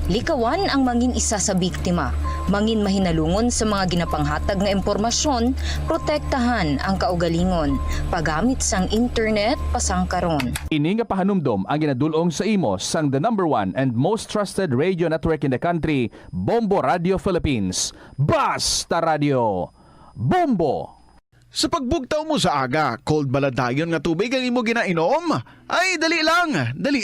Likawan ang mangin isa sa biktima, mangin mahinalungon sa mga ginapanghatag nga impormasyon, protektahan ang kaugalingon, paggamit sang internet pasangkaron. Ini nga pahanumdom ang ginadulong sa imo sang the #1 and most trusted radio network in the country, Bombo Radio Philippines. Basta Radio Bombo! Sa pagbugtaw mo sa aga, cold baladayon nga tubig ang imo ginainom? Ay, dali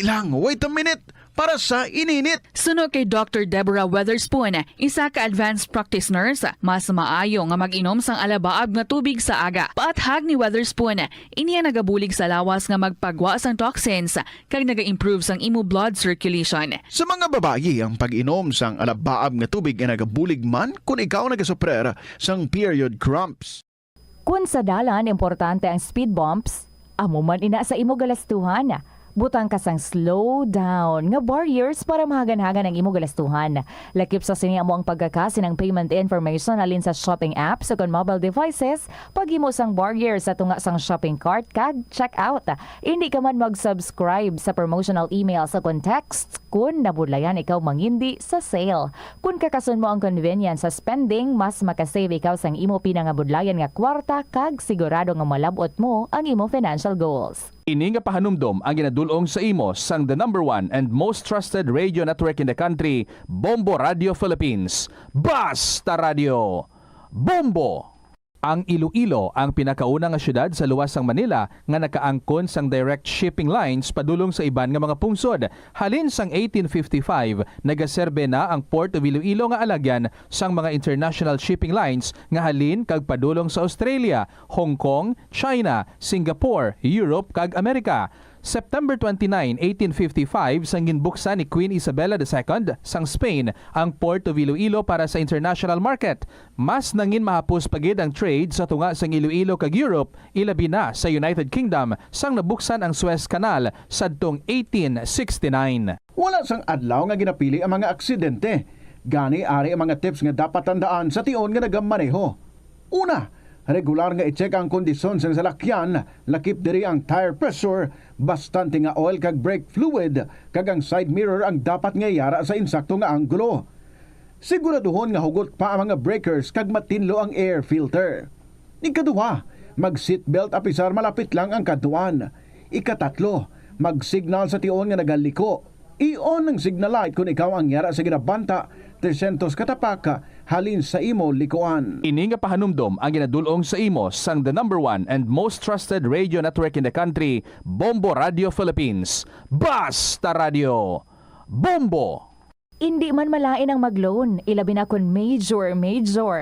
lang, wait a minute, para sa ininit. Suno kay Dr. Deborah Weatherspoon, isa ka advanced practice nurse, mas maayo nga mag-inom sang alabaab nga tubig sa aga. Paathag ni Weatherspoon, iniya nagabulig sa lawas nga magpagwa sang toxins kag naga-improve sang imo blood circulation. Sa mga babayi, ang pag-inom sang alabaab nga tubig ay nagabulig man kung ikaw nagasuprer sang period cramps. Kung sa dalan, importante ang speed bumps, amo man ina sa imo galastuhan. Butang ka sang slow down nga barriers para mahagan-hagan ang imo galastuhan. Lakip sa siniya mo ang pagkakasi ng payment information alin sa shopping apps o kon mobile devices, paghimo sang barriers sa tunga sang shopping cart kag check out. Hindi ka man mag-subscribe sa promotional email sa context kung nabudlayan ikaw mangindi sa sale. Kung kakasun mo ang convenience sa spending, mas makasave ikaw sang imo pinangabudlayan nga kwarta kag sigurado nga malabot mo ang imo financial goals. Ini nga pahanumdom ang ginadulong sa imo sang the #1 and most trusted radio network in the country, Bombo Radio Philippines. Basta Radio Bombo! Ang Iloilo ang pinakauna nga syudad sa luwas sang Manila nga nakaangkon sang direct shipping lines padulong sa iban nga mga pungsod. Halin sang 1855, nagaserbe na ang Port of Iloilo nga alagyan sang mga international shipping lines nga halin kag padulong sa Australia, Hong Kong, China, Singapore, Europe kag Amerika. September 29, 1855, sang ginbuksan ni Queen Isabella II sang Spain ang Port of Iloilo para sa international market. Mas nangin mahapos pagid ang trade sa tunga sang Iloilo kag Europe, ilabi na sa United Kingdom sang nabuksan ang Suez Canal sadtong 1869. Wala sang adlaw nga ginapili ang mga aksidente. Gani ari ang mga tips nga dapat tandaan sa tion nga nagamaneho. Una, regular nga i-check ang kondisyon sa salakyan, lakip diri ang tire pressure, bastante nga oil kag brake fluid, kag ang side mirror ang dapat nga yara sa insakto nga anggulo. Siguraduhon nga hugot pa ang mga breakers kag matinlo ang air filter. Ikaduha, mag-seatbelt apisar malapit lang ang kaduan. Ikatatlo, mag-signal sa tion nga nagaliko. I-on ang signal light kung ikaw ang yara sa ginabanta 300 katapaka halin sa imo likuan. Ini nga pahanumdom ang ginadulong sa imo sang the #1 and most trusted radio network in the country, Bombo Radio Philippines. Basta Radio Bombo! Hindi man malain ang mag-loan, ilabi na kun major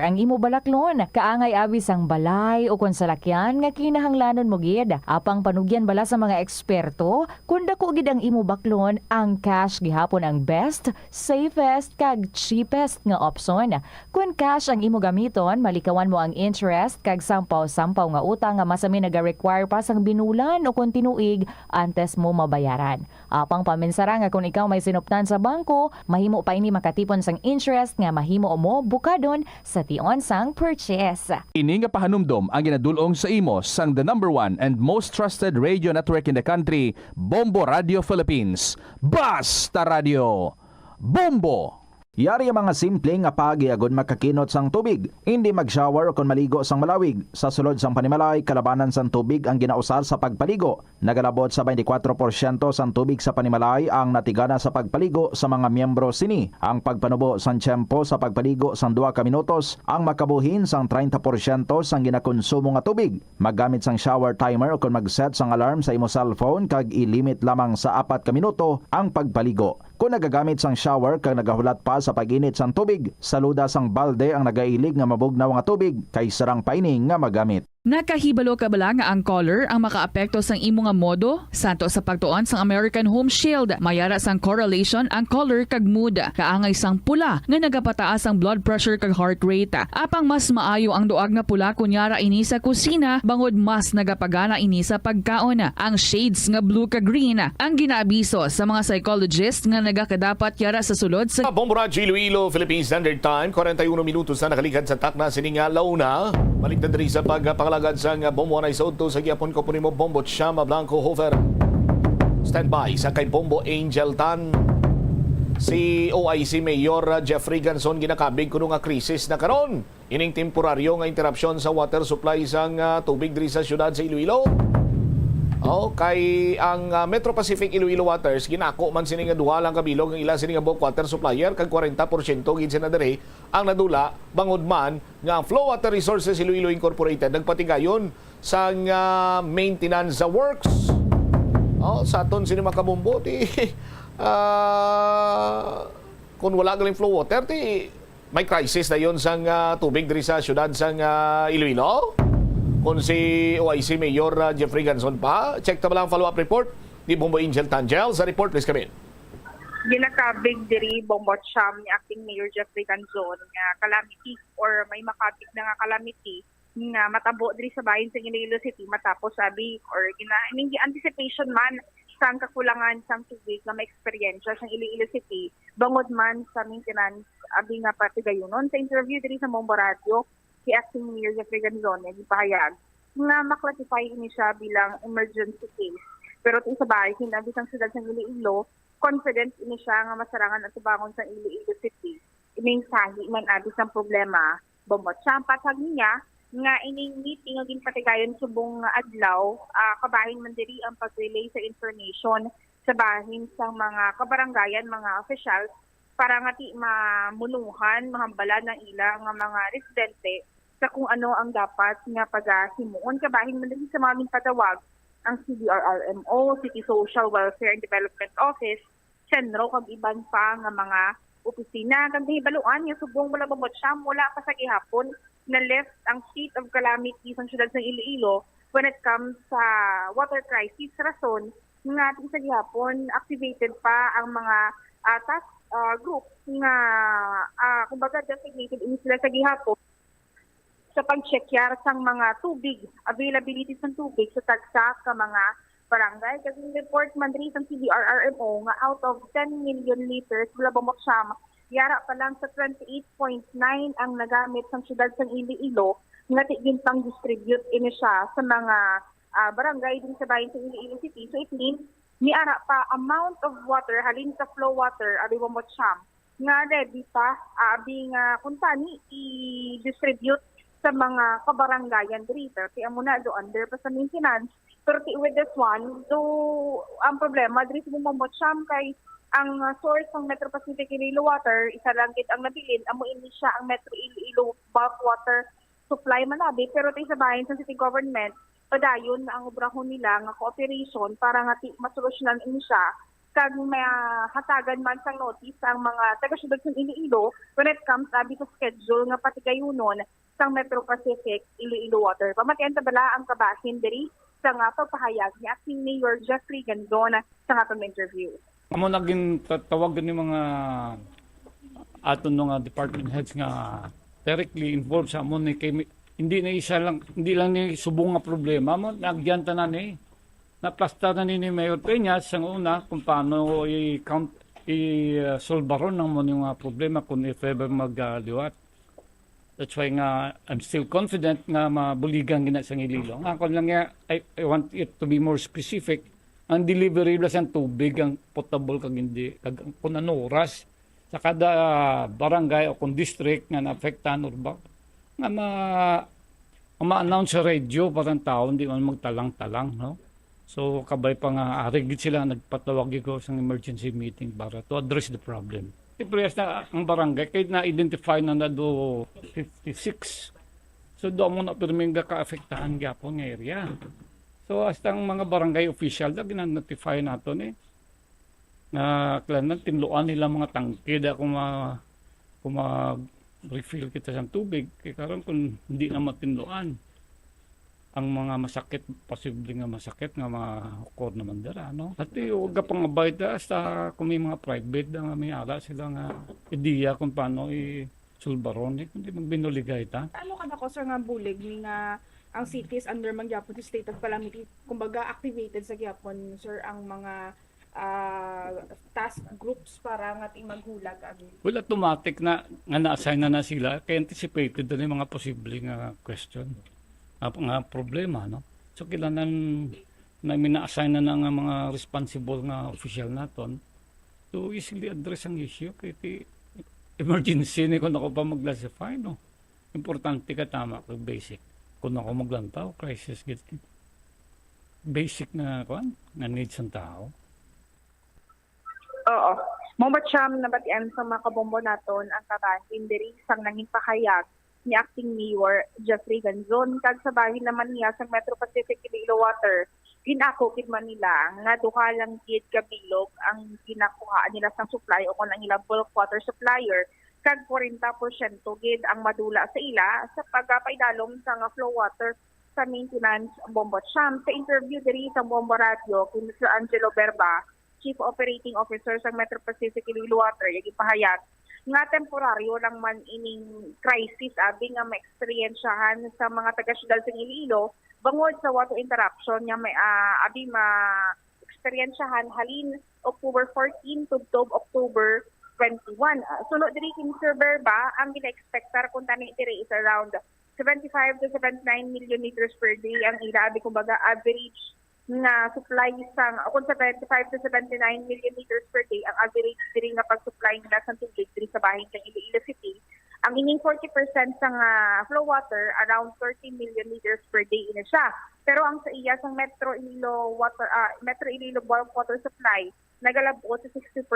ang imo balaklon. Kaangay abis ang balay o kun salakyan nga kinahanglanon mo gid. Apang panugyan bala sa mga eksperto, kun dako gid ang imo baklon, ang cash gihapon ang best, safest kag cheapest nga option. Kun cash ang imo gamiton, malikawan mo ang interest kag sampaw-sampaw nga utang nga masami naga-require pa sang binulan o kun tinuig antes mo mabayaran. Apang paminsara nga kung ikaw may sinuptan sa bangko, mahimo pa ini makatipon sang interest nga mahimo mo bukadon sa tion sang purchase. Ini nga pahanumdom ang ginadulong sa imo sang the #1 and most trusted radio network in the country, Bombo Radio Philippines. Basta Radio Bombo! Yari ang mga simple nga pagiagon makakinot sang tubig. Hindi mag-shower o kung maligo sang malawig. Sa sulod sang panimalay, kalabanan sang tubig ang ginausar sa pagpaligo. Nagalabot sa 24% sang tubig sa panimalay ang natigana sa pagpaligo sa mga miyembro sini. Ang pagpanubo sang tiyempo sa pagpaligo sang 2 ka minutos ang makabuhin sang 30% sang ginakonsumo nga tubig. Maggamit sang shower timer o kung mag-set sang alarm sa imo cellphone kag ilimit lamang sa 4 ka minuto ang pagpaligo. Kung nagagamit sang shower kag nagahulat pa sa pag-init sang tubig, saluda sang balde ang nagailig nga mabugnaw nga tubig kay sarang paining nga magamit. Nakahibalo ka bala nga ang color ang makaapekto sang imo nga modo? Santo sa pagtuon sang American Home Shield, mayara sang correlation ang color kag mood. Kaangay sang pula nga nagapataas ang blood pressure kag heart rate. Apang mas maayo ang duag nga pula kunyara ini sa kusina, bangod mas nagapagana ini sa pagkaon. Ang shades nga blue kag green ang ginaabiso sa mga psychologist nga nagakadapat yara sa sulod sa Bombo Radio Iloilo, Philippine Standard Time, 41 minutos na nakalikad sa takna sininga launa. Balik na diri sa pagpalagad sa Bombo na isauto sa giyapon ko po ni mo Bombo Chama Blanco Hofer. Standby sa kay Bombo Angel Tan. Si OIC Mayor Jeffrey Ganson ginakabig kuno nga krisis na karon. Ining temporaryo nga interruption sa water supply sang tubig diri sa syudad sa Iloilo. Kay ang Metro Pacific Iloilo Waters ginako man sini nga duha lang kabilog ang ila sini nga bulk water supplier kag 40% gid sina diri ang nadula bangod man nga Flow Water Resources Iloilo Incorporated nagpatigayon sa maintenance works. Sa aton sini makabumbo ti kung wala galing flow water ti may crisis na yon sang tubig diri sa syudad sang Iloilo. Kung si OIC Mayor Jeffrey Ganson pa, check ta ba lang follow-up report ni Bombo Angel Tangel. Sa report, please come in. Ginakabig diri Bombo Cham ni acting Mayor Jeffrey Ganson nga calamity or may makabig na nga calamity nga matabo diri sa bahin sa Iloilo City matapos sabi or ining anticipation man sang kakulangan sang tubig nga may eksperyensya sa Iloilo City bangod man sa maintenance abi nga patigayonon sa interview diri sa Bombo Radio si acting Mayor Jeffrey Ganson nagpahayag nga maklasify ini siya bilang emergency case. Pero sa bahay, sinabi sang siyudad sa Iloilo, confident ini siya nga masarangan at tubangon sa Iloilo City. Ining sahi man abis ang problema, Bombo Cham patag niya nga ining meeting nga ginpatigayon subong adlaw, kabahin man diri ang pag-relay sa information sa bahin sa mga kabaranggayan, mga officials para nga ti mamunuhan, mahambalan ng ilang mga residente sa kung ano ang dapat nga pagahimuon. Kabahin man din sa maming patawag ang CDRRMO, City Social Welfare and Development Office, Senro, kag iban pa nga mga opisina. Kag hibaluan nga subong wala bamot siya mula pa sa gihapon na left ang state of calamity sa siyudad ng Iloilo when it comes sa water crisis. Rason nga sa gihapon activated pa ang mga task group nga kumbaga designated in sila sa gihapon sa pag-checkar sang mga tubig, availability ng tubig sa tagsa ka mga barangay. Kasi report man rin sa CDRRMO nga out of 10 million liters, wala ba mo siya, yara pa lang sa 28.9 ang nagamit sa siyudad ng Iloilo, nga tigin pang distribute ini siya sa mga barangay din sa bayan sa Iloilo City. So it means, niara pa amount of water, halin sa flow water, abi mo siya, nga ready pa, abi nga kuntani, i-distribute sa mga kabarangayan dito. Kaya muna do under pa sa maintenance. Pero with this one, do ang problema dito mo mamotsam kay ang source ng Metro Pacific Iloilo Water, isa lang gid ang nabilin, amo ini siya ang Metro Iloilo bulk water supply manabi, pero tayo sa bayan sa city government, padayon na ang obrahon nila nga cooperation para nga masolusyonan ini siya kag may hatagan man sang notice ang mga taga-siyudad ng Iloilo when it comes abi sa schedule nga patigayunon sang Metro Pacific Iloilo Water. Pamatian ta bala ang kabahin diri sa nga pagpahayag ni acting Mayor Jeffrey Ganzon sa nga interview. Amo naging tawagan ni mga aton nga department heads nga directly involved sa amon ni kay hindi lang ni subong nga problema mo nagyanta na ni naplasta na ni Mayor Peñas sang una kung paano i-solbaron ng mo nga problema kung if ever magliwat. That's why nga I'm still confident nga mabuligan gina sa Iloilo. Ako lang nga I want it to be more specific. Ang delivery lang ang tubig, ang potable kag hindi kag kung ano oras sa kada barangay o kung district nga naapektahan or ba nga ma-announce sa radio para ang tao hindi man magtalang-talang, no? So kabay pa nga arigid sila nagpatawag ko sa emergency meeting para to address the problem. Siyempre na ang barangay kahit na-identify na do 56. So doon mo na pirming ka-afektahan gyapon nga area. So hasta ang mga barangay official na gina-notify nato ni na kailangan tinluan nila mga tangke da kung refill kita sa tubig. Kaya karon kung hindi na matinluan ang mga masakit, posible nga masakit nga ma-occur naman dara, no? At huwag ka pang abay sa kung may mga private na may ala sila nga ideya kung paano i-sulbaron, kundi magbinuligay ta. Ano ka na ko, sir, nga bulig ni nga ang cities under Magyapon state of calamity, kumbaga activated sa Gyapon, sir, ang mga task groups para nga ting maghulag? Well, automatic na nga na-assign na sila, kaya anticipated na yung mga posible nga question. Nga problema, no? So kailangan na mina-assign na nga mga responsible nga official naton to easily address ang issue kay emergency ni kung ako pa mag-classify, no? Importante ka tama kung basic. Kung ako maglantaw, crisis get basic na na needs ng tao. Oo. Mamatsyam na batian sa mga kabombo naton ang kabahin diri sang nanging pahayag ni acting Mayor Jeffrey Ganzon kag sa bahin naman niya sa Metro Pacific Iloilo Water ginako kid Manila nga duha lang gid ka bilog ang ginakuhaan nila sa supply o kung ang ilang bulk water supplier kag 40% gid ang madula sa ila sa pagpaidalom sa nga flow water sa maintenance bombo sham. Sa interview diri sa Bombo Radio kay Mr. Angelo Berba, Chief Operating Officer sa Metro Pacific Iloilo Water, yung ipahayag nga temporaryo lang man ining crisis abi nga ma-experiensyahan sa mga taga-siyudad sa Iloilo bangod sa water interruption nga may abi ma-experiensyahan halin October 14 to October 21. Sunod diri kay Mr. Berba, ang gina-expectar kung tani diri is around 75 to 79 million liters per day ang ilabi kumbaga average nga supply sang kung sa 25 to 79 million liters per day ang average diri nga pag-supply nila sa tubig diri sa bahin sa Iloilo City. Ang ining 40% sang flow water around 30 million liters per day ina siya. Pero ang sa iya sang Metro Iloilo water Metro Iloilo bulk water supply nagalabot sa 60%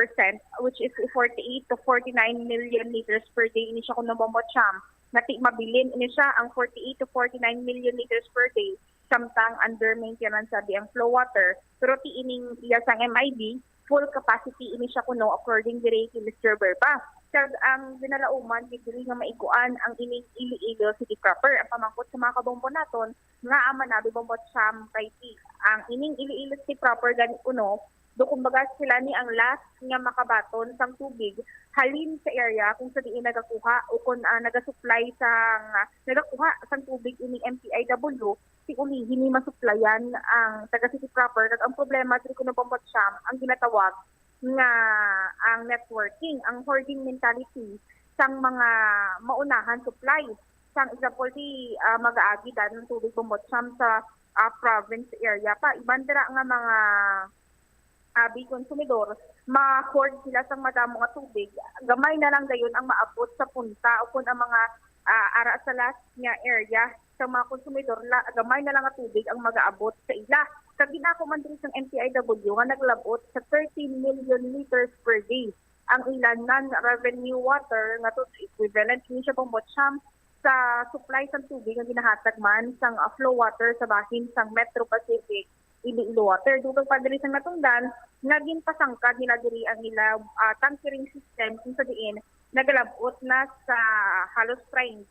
which is 48 to 49 million liters per day ini siya kung nabombot siya nati mabilin ini siya ang 48 to 49 million liters per day samtang under maintenance sabi ang flow water pero ti ining iya sang MID full capacity ini siya kuno according dire kay Mr. Berba. Kag ang ginalauman diri nga maiguan ang ining Iloilo City proper ang pamangkot sa mga kabombo naton nga ama na bombot siyam kay ti ang ining Iloilo City proper gani kuno do kumbaga sila ni ang last nga makabaton sang tubig halin sa area kung sa diin nagakuha o kung nagasupply sang nagakuha sang tubig ini MPIW si ulihin ni masuplayan ang taga City proper kag ang problema diri kuno bombot siyam ang ginatawag nga ang networking, ang hoarding mentality sang mga maunahan supply. Sang example di mag-aagi ng tubig bumot sa province area pa. Iban dira nga mga abi konsumidor, ma-hoard sila sang madamo nga tubig. Gamay na lang dayon ang maabot sa punta o kung ang mga ara sa last nga area sa mga konsumidor, gamay na lang nga tubig ang mag-aabot sa ila. Kag ginako man diri sang MPIW nga naglabot sa 13 million liters per day ang ilan non-revenue water nga to equivalent ni siya pong botsyam sa supply sang tubig nga ginahatag man sang flow water sa bahin sang Metro Pacific Iloilo Water. Dugay pa diri sang natungdan nga ginpasangkad nila diri ang ila tankering system kung sa diin naglabot na sa halos 30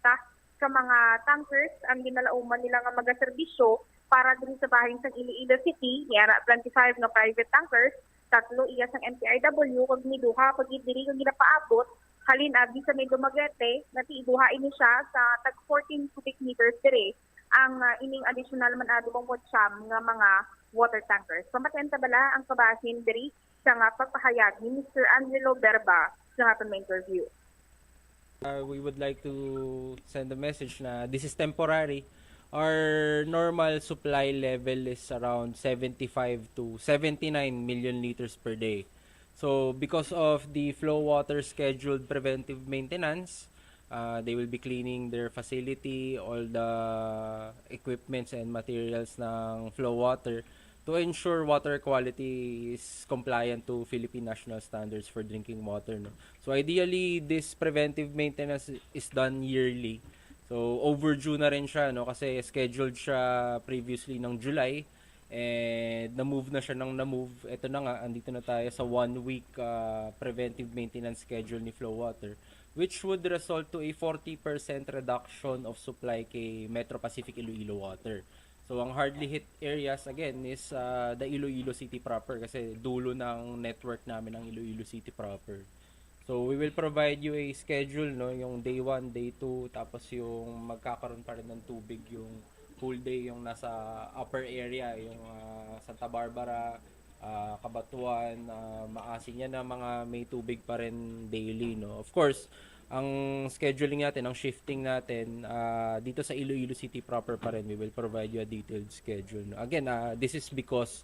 ka mga tankers ang ginalauman nila nga magaserbisyo para din sa bahin sa Iloilo City, yara 25 na private tankers, 3 iya sang MPIW, kag ni duha pag diri kag ginapaabot, halin abi sa may Dumaguete, nati iduha ini siya sa tag 14 cubic meters dire ang ining additional man adubong siyam nga mga water tankers. Pamatenta bala ang kabahin diri sa nga pagpahayag ni Mr. Angelo Berba sa aton interview. We would like to send a message na this is temporary. Our normal supply level is around 75 to 79 million liters per day. So because of the flow water scheduled preventive maintenance, they will be cleaning their facility, all the equipments and materials ng flow water to ensure water quality is compliant to Philippine national standards for drinking water. No? So ideally, this preventive maintenance is done yearly. So overdue na rin siya no kasi scheduled siya previously ng July and na-move na siya ng na-move. Ito na nga, andito na tayo sa 1 week preventive maintenance schedule ni Flow Water which would result to a 40% reduction of supply kay Metro Pacific Iloilo Water. So ang hardly hit areas again is the Iloilo City proper kasi dulo ng network namin ng Iloilo City proper. So we will provide you a schedule no, yung day 1, day 2, tapos yung magkakaroon pa rin ng tubig yung full day yung nasa upper area, yung Santa Barbara, Cabatuan, Maasin yan na mga may tubig pa rin daily no. Of course, ang scheduling natin, ang shifting natin dito sa Iloilo City proper pa rin, we will provide you a detailed schedule. No? Again, this is because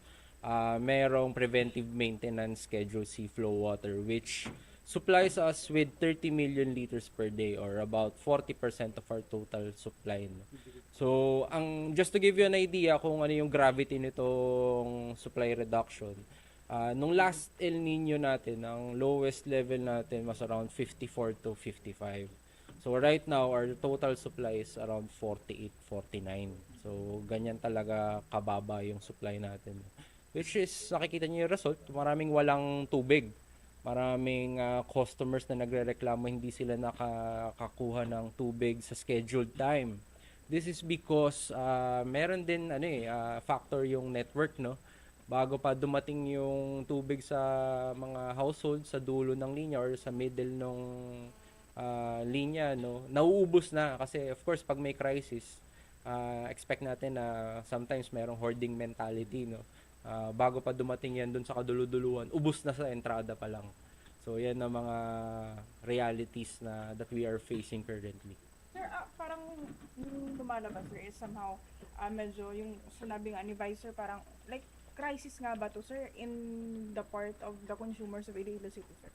merong preventive maintenance schedule si Flow Water which supplies us with 30 million liters per day or about 40% of our total supply. No? So, just to give you an idea kung ano yung gravity nitong supply reduction, nung last El Nino natin, ang lowest level natin was around 54 to 55. So, right now, our total supply is around 48, 49. So, ganyan talaga kababa yung supply natin. Which is, nakikita niyo yung result, maraming walang tubig. Maraming customers na nagrereklamo hindi sila nakakakuha ng tubig sa scheduled time. This is because meron din factor yung network no. Bago pa dumating yung tubig sa mga household sa dulo ng linya or sa middle ng linya no, nauubos na kasi of course pag may crisis expect natin na sometimes merong hoarding mentality no. Bago pa dumating yan dun sa kaduluduluan, ubos na sa entrada pa lang. So yan ang mga realities na that we are facing currently. Sir, parang yung lumalabas sir is somehow medyo yung sinabi nga ni Vice parang like crisis nga ba to sir in the part of the consumers of Iloilo City sir?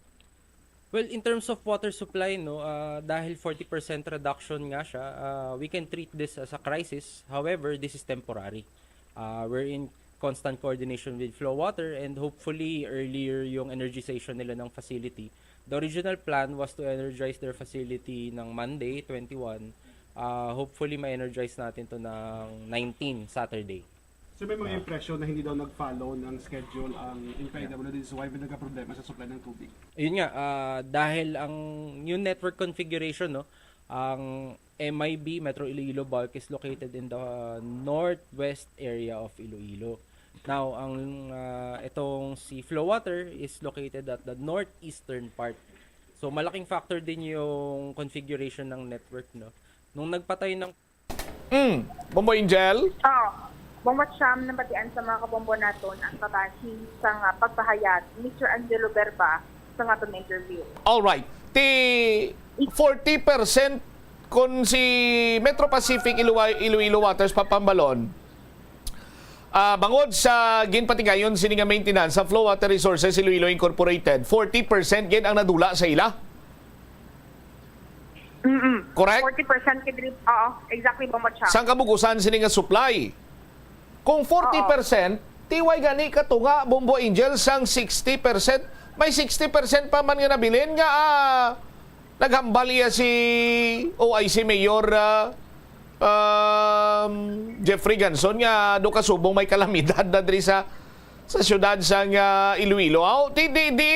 Well, in terms of water supply, no, dahil 40% reduction nga siya, we can treat this as a crisis. However, this is temporary. We're in constant coordination with Flow Water, and hopefully earlier yung energization nila ng facility. The original plan was to energize their facility ng Monday, 21. Hopefully ma-energize natin to ng 19, Saturday. So may mga impression na hindi daw nag-follow ng schedule ang MPIWD, so why may nagka-problema sa supply ng tubig? Ayun nga, dahil ang new network configuration, no, ang MIB, Metro Iloilo Bulk, is located in the northwest area of Iloilo. Now, ang itong si Flow Water is located at the northeastern part. So, malaking factor din yung configuration ng network, no. Nung nagpatay ng Bombo Angel? Bombo Cham, nabatian sa mga kabombo naton ang kabahin sa nga pagpahayag ni Mr. Angelo Berba sa nga itong interview. Alright. 40% kung si Metro Pacific Iloilo Waters Papambalon, bangod sa ginpatigayon sini nga maintenance sa Flow Water Resources Iloilo Incorporated, 40% gin ang nadula sa ila. Correct? 40% kidrip, exactly, Bombo Cham. Sang kabugusan sini nga supply. Kung 40%, tiway gani katunga Bombo Angel sang 60%, may 60% pa man nga nabilin nga naghambal iya si OIC Mayor Jeffrey Ganson nga do kasubong may kalamidad na diri sa syudad sang Iloilo. Di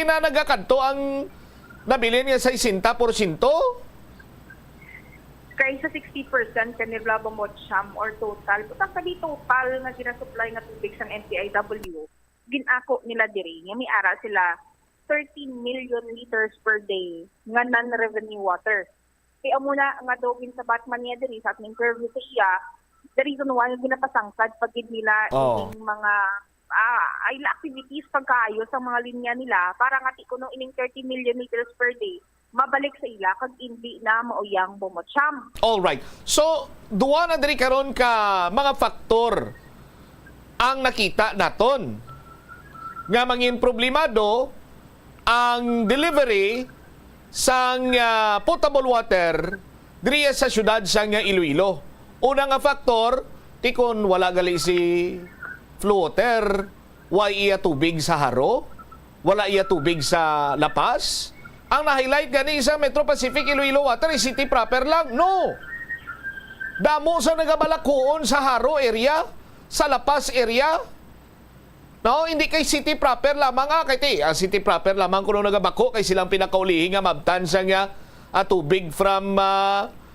na nagakanto ang nabilin nga sa 60%. Kaya sa 60% kanila Bombo Cham or total, butang sabi total nga ginasupply nga tubig sa MPIW, ginako nila diri nga may ara sila 13 million liters per day nga non-revenue water. Kaya muna nga daw sa Batman niya diri sa ating curve sa iya, the reason why ginapasangkad pag nila ining mga ayla activities pagkaayo sa mga linya nila para nga kuno ining 30 million liters per day mabalik sa ila kag hindi na mauyang Bombo Cham. All right. So, duwa na diri karon ka mga faktor ang nakita naton nga mangin problemado ang delivery sang potable water diri sa syudad sang Iloilo. Una nga faktor, tikon wala gali si Flow Water, wala iya tubig sa haro, wala iya tubig sa lapas. Ang na-highlight gani sa Metro Pacific Iloilo Water is city proper lang. No! Damo sa nagabalakuon sa haro area, sa lapas area. No, hindi kay city proper lamang kay city proper lamang kuno nagabako kay silang pinakaulihi nga mabtan sa nga tubig from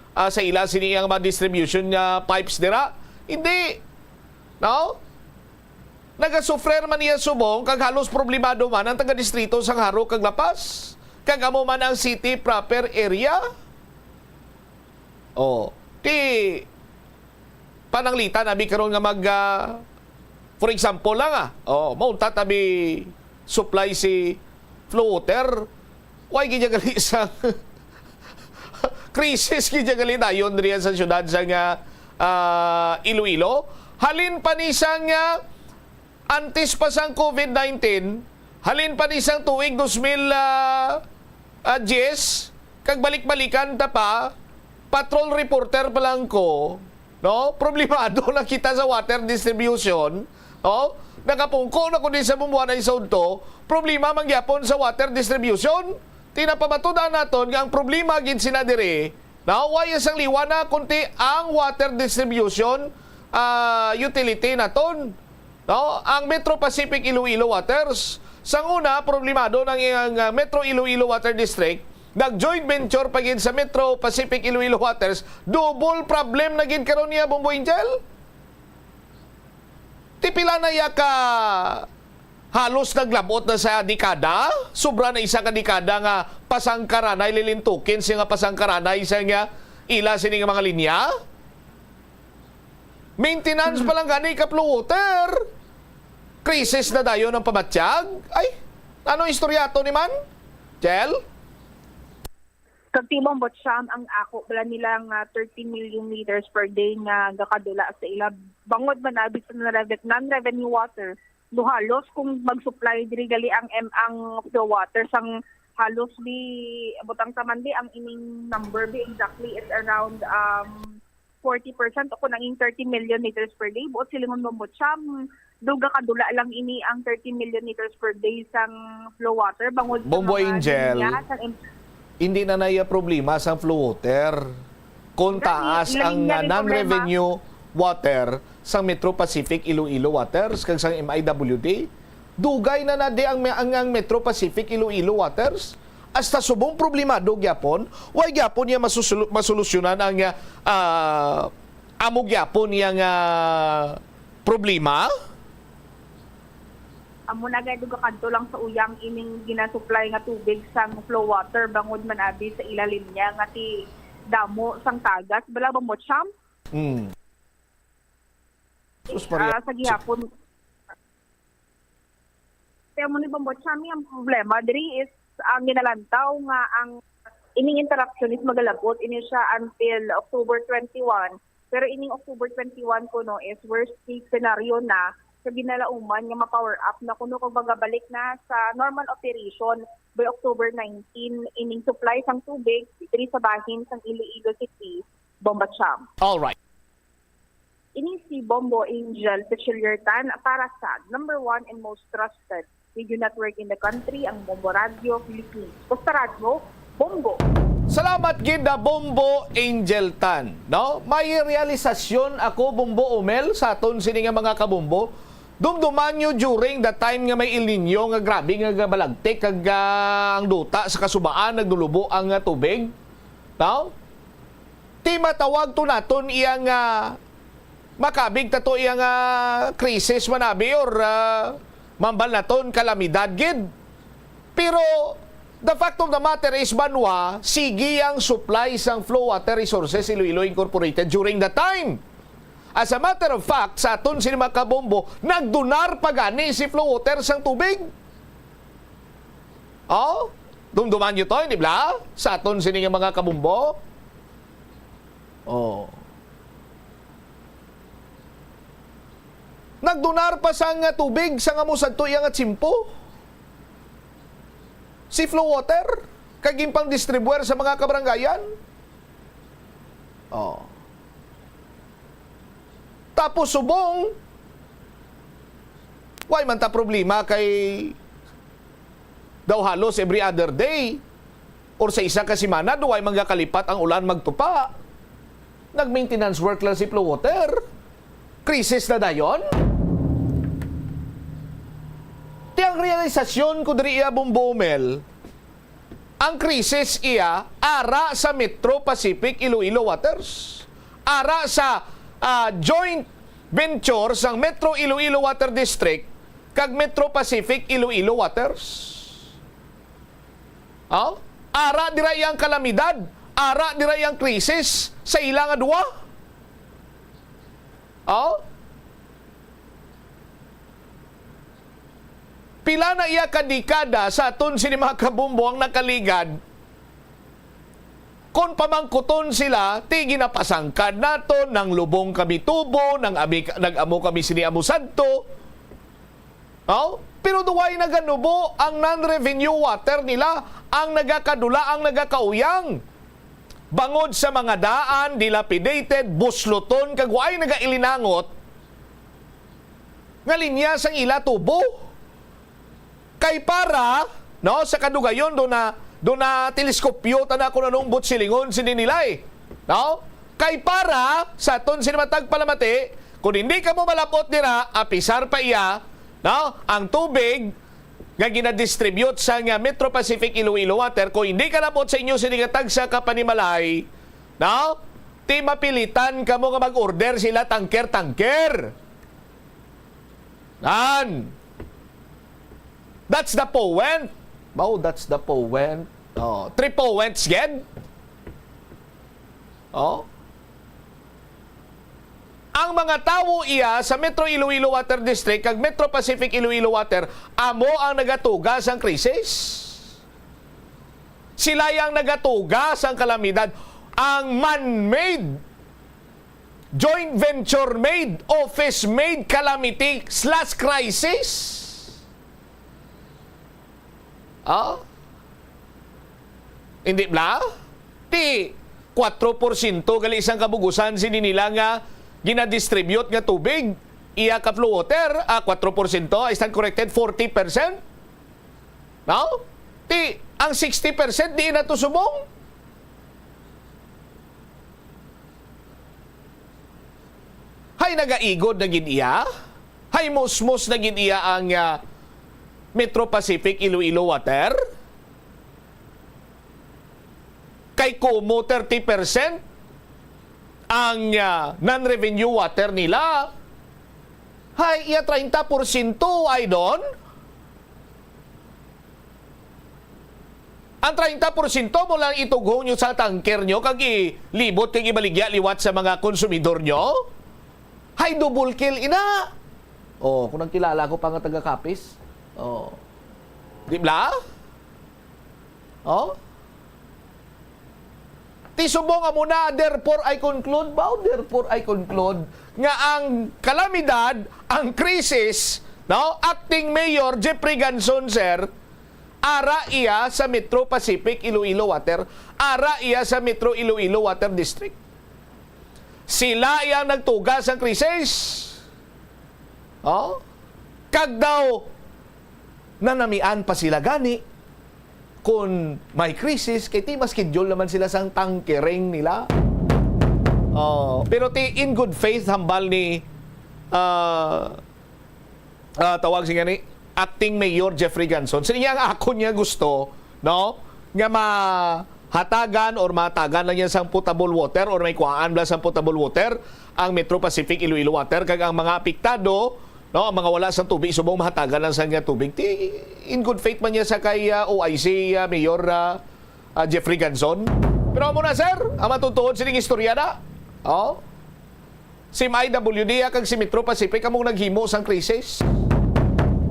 sa ila sini ang mga distribution pipes dira. Hindi. No? Nagasufrer man niya subong kag halos problemado man ang taga distrito sang haro kag lapas. Kag amo man ang city proper area. Pananglitan abi karon nga mag for example lang maunta tabi supply si Flow Water. Why gidya gali sa crisis gidya gali dayon riyan sa syudad sa Iloilo. Halin pa ni sang antes pa sang COVID-19, halin pa ni sang tuig 2010, kag balik-balikan ta pa, patrol reporter pa lang ko, no? Problemado na kita sa water distribution, no? Nakapungko na kundi sa bumuan ay to, problema mangyapon sa water distribution. Tinapamatudan naton nga ang problema gid sinadiri, no? Why isang liwana kunti ang water distribution utility naton, no? Ang Metro Pacific Iloilo Waters sang una problemado ng Metro Iloilo Water District, nag-joint venture pagin sa Metro Pacific Iloilo Waters, double problem na gid karon niya Bombo Angel. Tipila na ya ka halos naglabot na sa dekada, sobra na isa ka dekada nga pasangkaranay lilintukin siya nga pasangkaranay sa nga ila sini nga mga linya. Maintenance pa lang gani ka Flow Water. Krisis na dayon ng pamatsyag. Ay, ano istoryato ni man? Jel? Kagtibong Botsyam ang ako bala nilang 13 million liters per day nga gakadula sa ila. Bangod man abit sa non-revenue water. Halos kung mag-supply diri gali ang Flow Water sang halos di butang taman di ang ining number be exactly is around 40% ako nanging 30 million liters per day. Buot silingon mo Botsyam duga kadula lang ini ang 30 million liters per day sang flow water bangod sa Bombo mga Angel. linya sang Hindi na naya problema sa flow water. Kung taas ang non-revenue water sa Metro Pacific Iloilo Waters kag sa MIWD, dugay na di ang Metro Pacific Iloilo Waters. Hasta subong problemado gyapon, way gyapon niya masolusyonan ang amo gyapon yang problema. amo na gay duga kadto lang sa uyang ining ginasupply nga tubig sang flow water bangod man abi sa ilalim niya nga ti damo sang tagas bala bang motsyam Sus Maria. sa gihapon. Kaya mo ni Bambotsami ang problema diri is ang ginalantaw nga ang ining interaction is magalabot ini siya until October 21. Pero ining October 21 kuno is worst case scenario na sa ginalauman nga ma-power up na kuno kung bagabalik na sa normal operation by October 19 ining supply sang tubig diri sa bahin sang Iloilo City, Bombotsam. All right. Ini si Bombo Angel Pichiliertan para sa number 1 and most trusted radio network in the country, ang Bombo Radio Philippines. Basta Radio, Bombo. Salamat gid na Bombo Angel Tan. No? May realisasyon ako Bombo Umel sa aton sini nga mga kabombo. Dumduman nyo during the time nga may El Nino nga grabe nga balagtik kag ang duta sa kasubaan nagdulubo ang tubig. No? Ti matawag to naton iyang makabig tato iyang krisis manabi or mambal naton kalamidad gid. Pero the fact of the matter is banwa sige ang supply sang Flow Water Resources Iloilo Incorporated during the time. As a matter of fact, sa aton sini mga kabombo, nagdunar pa gani si Flow Water sang tubig. Oh, dumduman nyo to, hindi ba? Sa aton sini nga mga kabombo. Oh. Nagdunar pa sang tubig sa nga musad to iyang atsimpo. Si Flow Water, kagimpang distribuer sa mga kabrangayan. Oh. Tapos subong, why man ta problema kay daw halos every other day or sa isa ka semana duway magkakalipat ang ulan magtupa. Nag-maintenance work lang si Flow Water. Krisis na dayon. Tiyang realisasyon ko diri iya Bombomel, ang krisis iya ara sa Metro Pacific Iloilo Waters. Ara sa joint venture sang Metro Iloilo Water District kag Metro Pacific Iloilo Waters. Oh? Ara dira iyang kalamidad, ara dira iyang krisis sa ilang adwa. Oh? Pila na iya kadikada sa aton sini mga kabumbo ang nakaligad. Kung pamangkuton sila, ti ginapasangkad nato, nang lubong kami tubo, nag-amo kami siniamusadto. Oh? Pero duway naganubo ang non-revenue water nila, ang nagakadula, ang nagakauyang. Bangod sa mga daan, dilapidated, busluton, kagway nagailinangot, nga linya sang ila tubo. Kay para, no, sa kadugayon, doon na teleskopyo tana ko nanong silingon sininilay. No? Kay para sa aton sinimatag palamati, kung hindi ka mo malapot nila, apisar pa iya, no? Ang tubig nga ginadistribute sa nga Metro Pacific Iloilo Water, kung hindi ka lapot sa inyo sinigatag sa kapanimalay, no? Ti mapilitan ka mo nga mag-order sila tangker-tangker. That's the point. Oh, that's the point. Oh, 3 points again. Oh. Ang mga tawo iya sa Metro Iloilo Water District kag Metro Pacific Iloilo Water amo ang nagatugas ang krisis. Sila yang nagatugas ang kalamidad. Ang man-made, joint venture-made, office-made calamity / crisis. Ah? Hindi bla? Ti 4% gali isang kabugusan sini nila nga ginadistribute nga tubig. iya ka flow water, 4%, I stand corrected, 40%. No? Ang 60% di na to subong. Hay nagaigod na gid iya. Hay mosmos na gid iya ang Metro Pacific Iloilo Water. Kay Como 30% ang non-revenue water nila. Hay iya 30% ay doon. Ang 30% mo lang itugong nyo sa tanker nyo kag ilibot kag ibaligya liwat sa mga konsumidor nyo. Hay double kill ina. Oh, kung nagkilala ko pa nga taga-Kapis. Oh. Di ba? Oh. Tisubong muna, therefore I conclude, therefore I conclude nga ang kalamidad, ang krisis, no? Acting Mayor Jeffrey Ganson, sir, ara iya sa Metro Pacific Iloilo Water, ara iya sa Metro Iloilo Water District. Sila iya nagtugas ang krisis. Oh? Kag daw nanamian pa sila gani kung may krisis, kay ti mas schedule naman sila sang tankering nila. Oh, pero ti in good faith hambal ni tawag siya ni Acting Mayor Jeffrey Ganson. Siya nga ako niya gusto, no? Nga mahatagan or matagan lang niya sang potable water or may kuhaan lang sang potable water ang Metro Pacific Iloilo Water kag ang mga apektado, no, ang mga wala sang tubig subong mahatagan lang sang tubig. In good faith man niya sa kay OIC Mayor Jeffrey Ganson. Pero amo na sir, ang matutuod sining istorya na. Oh. Si MIWD kag si Metro Pacific among naghimo sang krisis.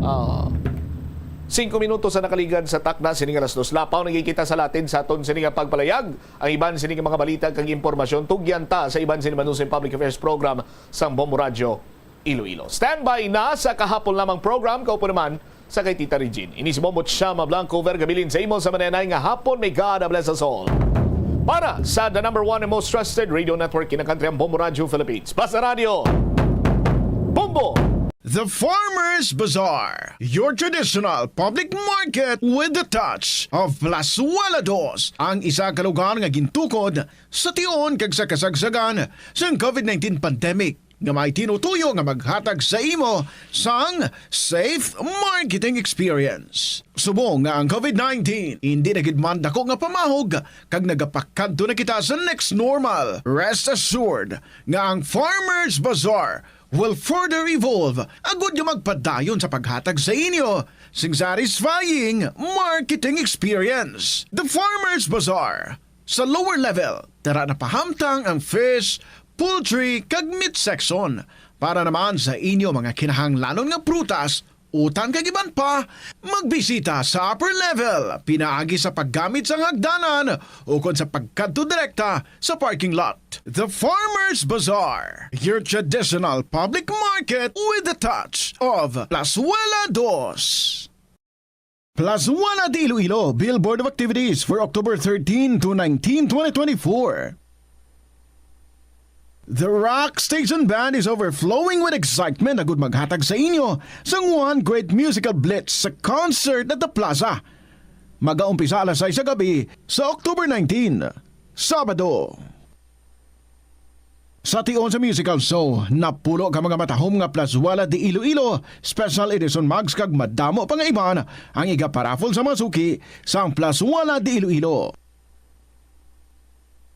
5 minutos sa nakaligan sa takna sining alas 2 lapaw nagkikita sa latin sa aton sining pagpalayag ang iban sining mga balita kag impormasyon tugyan ta sa iban sining Manusin Public Affairs Program sa Bombo Radio Iloilo. Standby na sa kahapon lamang program kaupo naman sa kay Tita Regine. Ini si Bombo Chama Blanco Vergabilin sa imo sa mananay nga hapon. May God bless us all. Para sa the number 1 and most trusted radio network in the country ang Bombo Radio Philippines. Basta Radio Bombo. The Farmers Bazaar, your traditional public market with the touch of Plasualados, ang isa ka lugar nga gintukod sa tion kag sa kasagsagan sa COVID-19 pandemic nga may tinutuyo nga maghatag sa imo sang safe marketing experience. Subong nga ang COVID-19 hindi nagidman dako nga pamahog kag nagapakadto na kita sa next normal. Rest assured nga ang Farmers Bazaar will further evolve agud yung magpadayon sa paghatag sa inyo sing satisfying marketing experience. The Farmers Bazaar. Sa lower level, tara na pahamtang ang fish, poultry, kag meat section para naman sa inyo mga kinahanglanon nga prutas, utan kag iban pa, magbisita sa upper level, pinaagi sa paggamit sa hagdanan o kon sa pagkadto direkta sa parking lot. The Farmers Bazaar, your traditional public market with the touch of Plazuela Dos. Plazuela de Iloilo, Billboard of Activities for October 13 to 19, 2024. The Rock Station Band is overflowing with excitement na good maghatag sa inyo sa one great musical blitz sa concert at the Plaza. Mag-aumpisa alas 6 sa gabi sa October 19, Sabado. Sa tion sa musical show, napulo ka mga matahom nga Plazuela de Iloilo, special edition mags kag madamo pa nga iban ang iga-paraffle sa masuki sa Plazuela de Iloilo.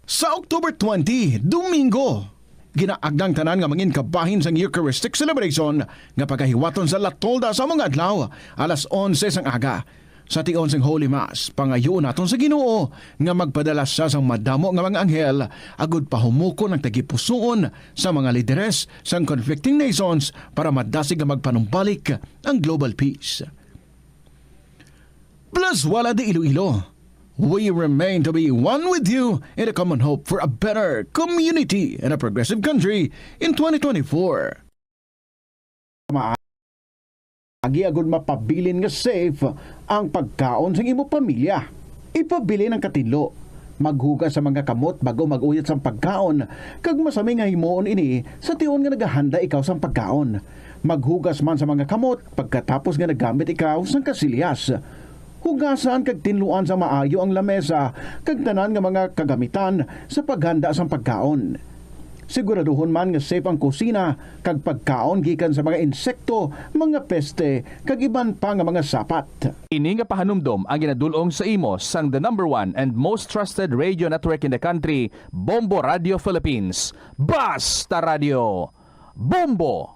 Sa October 20, Domingo, ginaagdang tanan nga mangin kabahin sang Eucharistic celebration nga pagahiwaton sa Latolda sa mga adlaw alas 11 sang aga. Sa tion sang Holy Mass, pangayoon naton sa Ginoo nga magpadala siya sang madamo nga mga anghel agud pahumuko ng tagipusoon sa mga lideres sang conflicting nations para madasig nga magpanumbalik ang global peace. Plazuela de Iloilo, we remain to be one with you in a common hope for a better community and a progressive country in 2024. Agi agud mapabilin nga safe ang pagkaon sa imo pamilya. Ipabili ng katilo Maghugas sa mga kamot bago maguyat sang pagkaon, kag masami nga himuon ini sa tion nga nagahanda ikaw sang pagkaon. Maghugas man sa mga kamot pagkatapos nga nagamit ikaw sang kasilyas. Hugasan kag tinluan sa maayo ang lamesa kag tanan nga mga kagamitan sa paghanda sang pagkaon. Siguraduhon man nga safe ang kusina kag pagkaon gikan sa mga insekto, mga peste kag iban pa nga mga sapat. Ini nga pahanumdom ang ginadulong sa imo sang the #1 and most trusted radio network in the country, Bombo Radio Philippines. Basta Radio! Bombo!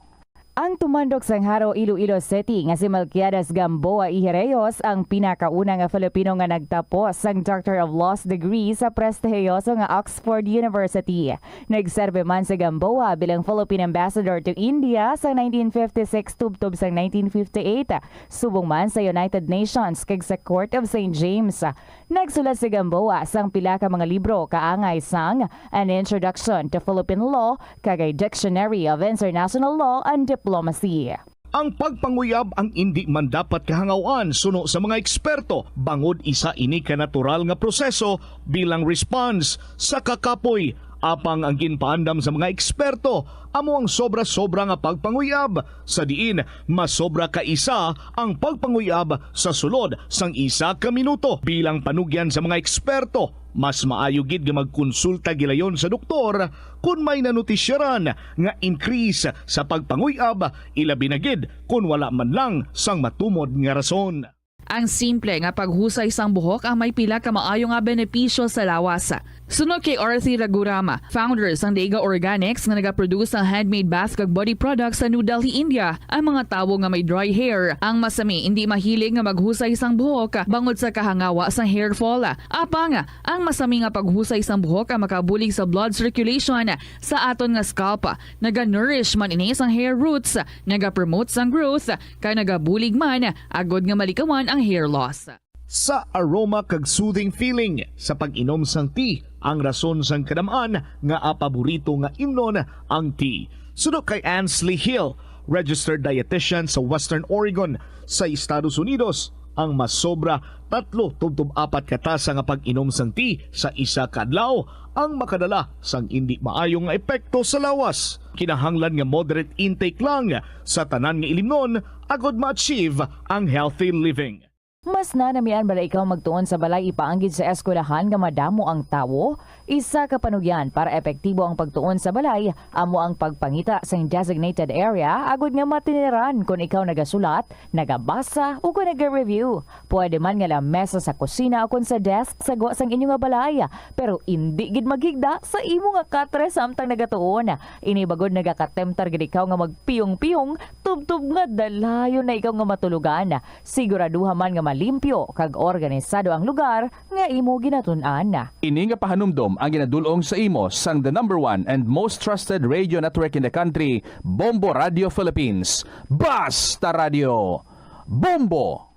Ang tumandok sang Haro, Iloilo City nga si Melquiades Gamboa Ihereyos ang pinakauna nga Filipino nga nagtapos sang Doctor of Laws degree sa prestihiyoso nga Oxford University. Nagserbe man si Gamboa bilang Philippine Ambassador to India sa 1956 tubtob sang 1958. Subong man sa United Nations kag sa Court of St. James. Nagsulat si Gamboa sang pila ka mga libro kaangay sang An Introduction to Philippine Law kag a Dictionary of International Law and Diplomacy. Ang pagpanguyab ang hindi man dapat kahangawan suno sa mga eksperto bangod isa ini ka natural nga proseso bilang response sa kakapoy. Apang ang ginpaandam sa mga eksperto amo ang sobra-sobra nga pagpanguyab sa diin masobra ka isa ang pagpanguyab sa sulod sang isa ka minuto. Bilang panugyan sa mga eksperto, mas maayo gid nga magkonsulta gilayon sa doktor kung may nanutisyaran nga increase sa pagpanguyab, ilabi na gid kung wala man lang sang matumod nga rason. Ang simple nga paghusay sang buhok ang may pila ka maayo nga benepisyo sa lawas. Sunod kay Arthi Ragurama, founder sang Dega Organics nga nagaproduce ng handmade bath kag body products sa New Delhi, India. Ang mga tawo nga may dry hair, ang masami hindi mahilig nga maghusay sang buhok bangod sa kahangawa sang hair fall. Apang ang masami nga paghusay sang buhok ang makabulig sa blood circulation sa aton nga scalp. Naga-nourish man ini sang hair roots, naga-promote sang growth, kay nagabulig man agod nga malikawan ang hair loss. Sa aroma kag soothing feeling sa pag-inom sang tea, ang rason sang kadamaan nga paborito nga imnon ang tea. Sunod kay Ansley Hill, registered dietitian sa Western Oregon sa Estados Unidos, ang masobra 3-4 katasa nga pag-inom sang tea sa isa ka adlaw ang makadala sang hindi maayong nga epekto sa lawas. Kinahanglan nga moderate intake lang sa tanan nga ilimnon agod ma-achieve ang healthy living. Mas nanamian ba ikaw magtuon sa balay ipaanggid sa eskwelahan nga madamo ang tawo? Isa ka panugyan para epektibo ang pagtuon sa balay, amo ang pagpangita sa designated area agud nga matiniran kung ikaw nagasulat, nagabasa o kung nag-review. Pwede man nga lamesa sa kusina o kung sa desk sa sang inyo nga balay, pero hindi gid maghigda sa imo nga katre samtang nagatuon. Ini bagod nagakatemptar gid ikaw nga magpiyong-piyong, tubtub nga dalayon na ikaw nga matulugan. Siguraduha man nga malimpyo kag organisado ang lugar nga imo ginatun-an. Ini nga pahanumdom ang ginadulong sa imo sang the #1 and most trusted radio network in the country, Bombo Radio Philippines. Basta Radio! Bombo!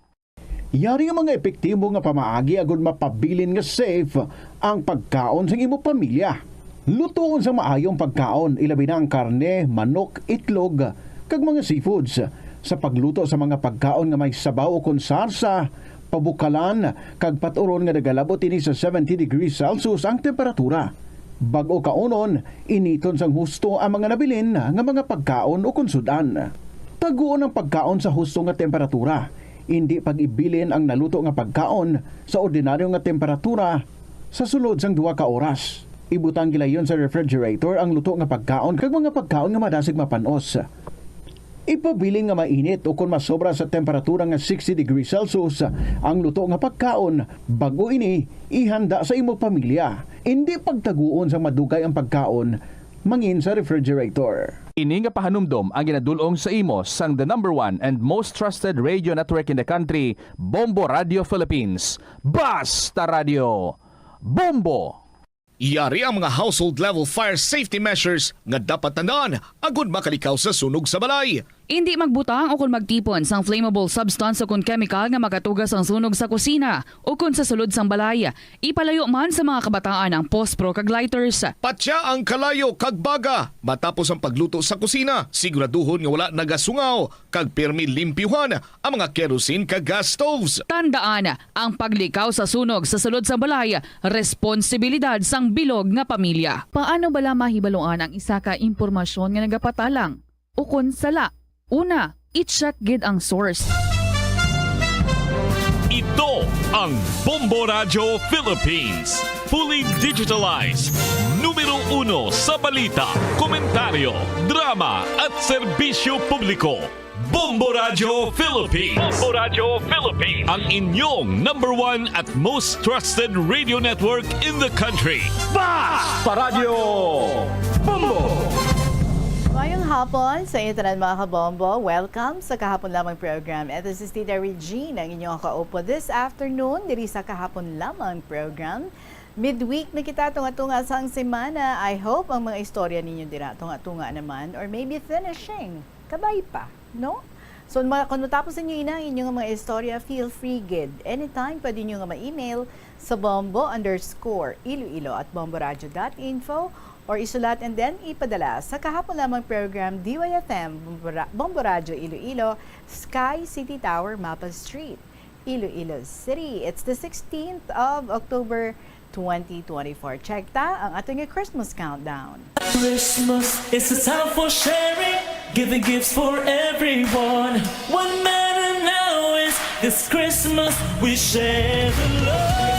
Yari nga mga epektibo nga pamaagi agud mapabilin nga safe ang pagkaon sa imo pamilya. Lutoon sa maayong pagkaon, ilabi na ang karne, manok, itlog, kag mga seafoods. Sa pagluto sa mga pagkaon nga may sabaw o konsarsa, pabukalan, kag paturon nga nagalabot ini sa 70 degrees Celsius ang temperatura. Bago kaunon, initon sang husto ang mga nabilin nga mga pagkaon o konsudan. Taguon ang pagkaon sa husto nga temperatura. Hindi pag-ibilin ang naluto nga pagkaon sa ordinaryo nga temperatura sa sulod sang 2 ka oras. Ibutang gilayon sa refrigerator ang luto nga pagkaon kag mga pagkaon nga madasig mapanos. Ipabiling nga mainit o kung masobra sa temperatura nga 60 degrees Celsius ang luto nga pagkaon, bago ini ihanda sa imo pamilya. Hindi pagtaguon sa madugay ang pagkaon, mangin sa refrigerator. Ini nga pahanumdom ang ginadulong sa imo sang the #1 and most trusted radio network in the country, Bombo Radio Philippines. Basta Radio! Bombo! Yari ang mga household level fire safety measures nga dapat tandaan agud makalikaw sa sunog sa balay. Hindi magbutang o kung magtipon sang flammable substance o kung chemical nga makatugas ang sunog sa kusina o kung sa sulod sang balay. Ipalayo man sa mga kabataan ang pospro kag lighters. Patya ang kalayo kag baga matapos ang pagluto sa kusina. Siguraduhon nga wala nagasungaw kag pirmi limpyuhan ang mga kerosene kag gas stoves. Tandaan, ang paglikaw sa sunog sa sulod sang balay, responsibilidad sang bilog nga pamilya. Paano bala mahibaluan ang isa ka impormasyon nga nagapatalang? O kung sala? Una, i-check gid ang source. Ito ang Bombo Radio Philippines. Fully digitalized. Numero 1 sa balita, komentaryo, drama at serbisyo publiko. Bombo Radio Philippines. Bombo Radio Philippines. Ang inyong number 1 at most trusted radio network in the country. Basta Radio Bombo! Ngayong hapon sa internet mga kabombo, welcome sa Kahapon Lamang program. Ito si Tita Regine, ang inyong kaupo this afternoon diri sa Kahapon Lamang program. Midweek na kita tunga-tunga sa semana. I hope ang mga istorya ninyo dira tunga-tunga naman or maybe finishing. Kabay pa, no? So kung matapos ninyo ang inyong mga istorya, feel free gid. Anytime pwede nyo nga ma-email sa bombo_iloilo@bomboradio.info or isulat and then ipadala sa Kahapon Lamang program DYFM, Bombo Radio Iloilo, Sky City Tower, Mapa Street, Iloilo City. It's the 16th of October 2024. Check ta ang ating Christmas countdown. Christmas is a time for sharing, giving gifts for everyone. What matters now is this Christmas we share the love.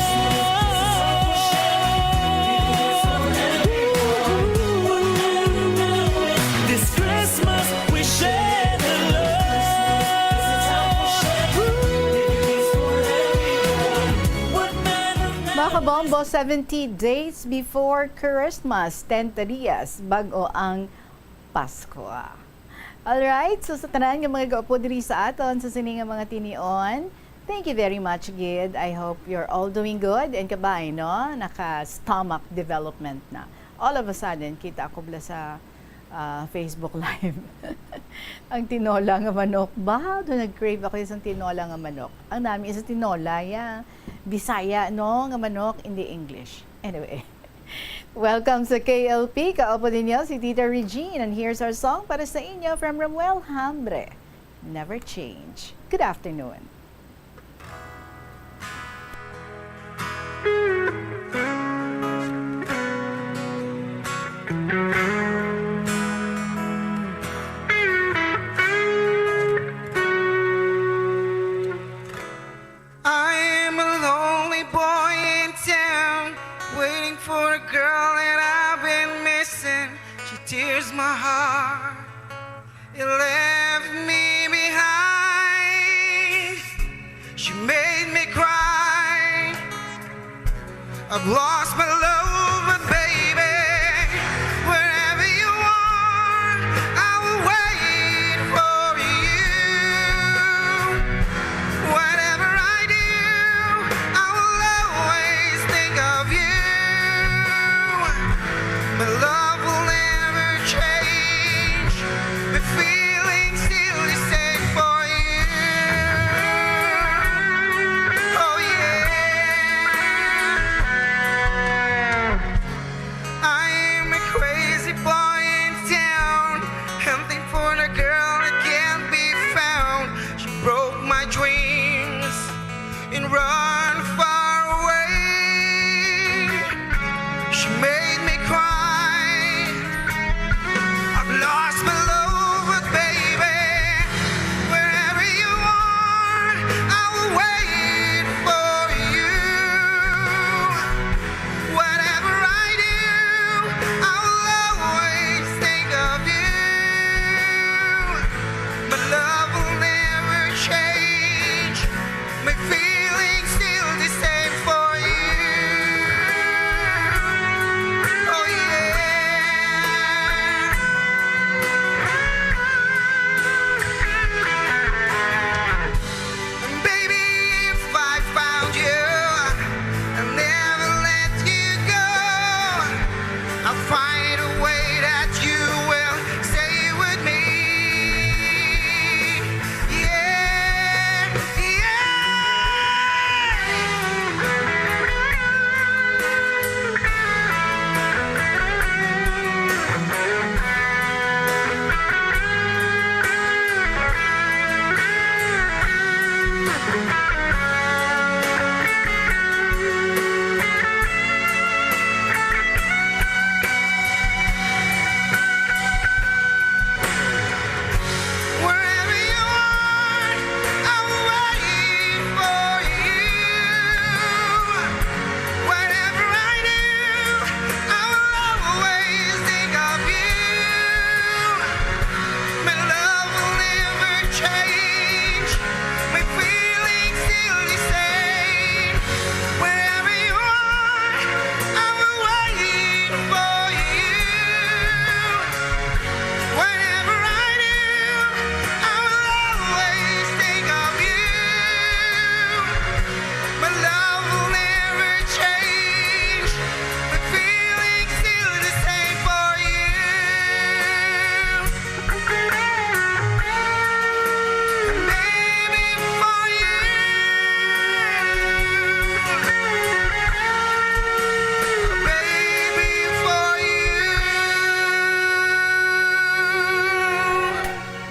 Mga kabombo, 70 days before Christmas, 10 dias bago ang Pasko. Alright, so sa tanan nga mga gaupo diri sa aton sa sining nga mga tinion, thank you very much, Gid. I hope you're all doing good and kabay, no? Naka-stomach development na. All of a sudden, kita ako bla sa Facebook Live. Ang tinola nga manok. Doon nag-crave ako isang tinola nga manok. Ang namin isa tinola, Bisaya, no? Nga manok in the English. Anyway, welcome sa KLP. Kaupo ninyo si Tita Regine. And here's our song para sa inyo from Romuel Hambre. Never Change. Good afternoon. I'm a lonely boy in town, waiting for a girl that I've been missing. She tears my heart, it left me behind. She made me cry, I've lost my love, but baby, wherever you are, I will wait for you. Whatever I do, I will always think of you. My love will never change, my feelings still the same for you. Oh yeah.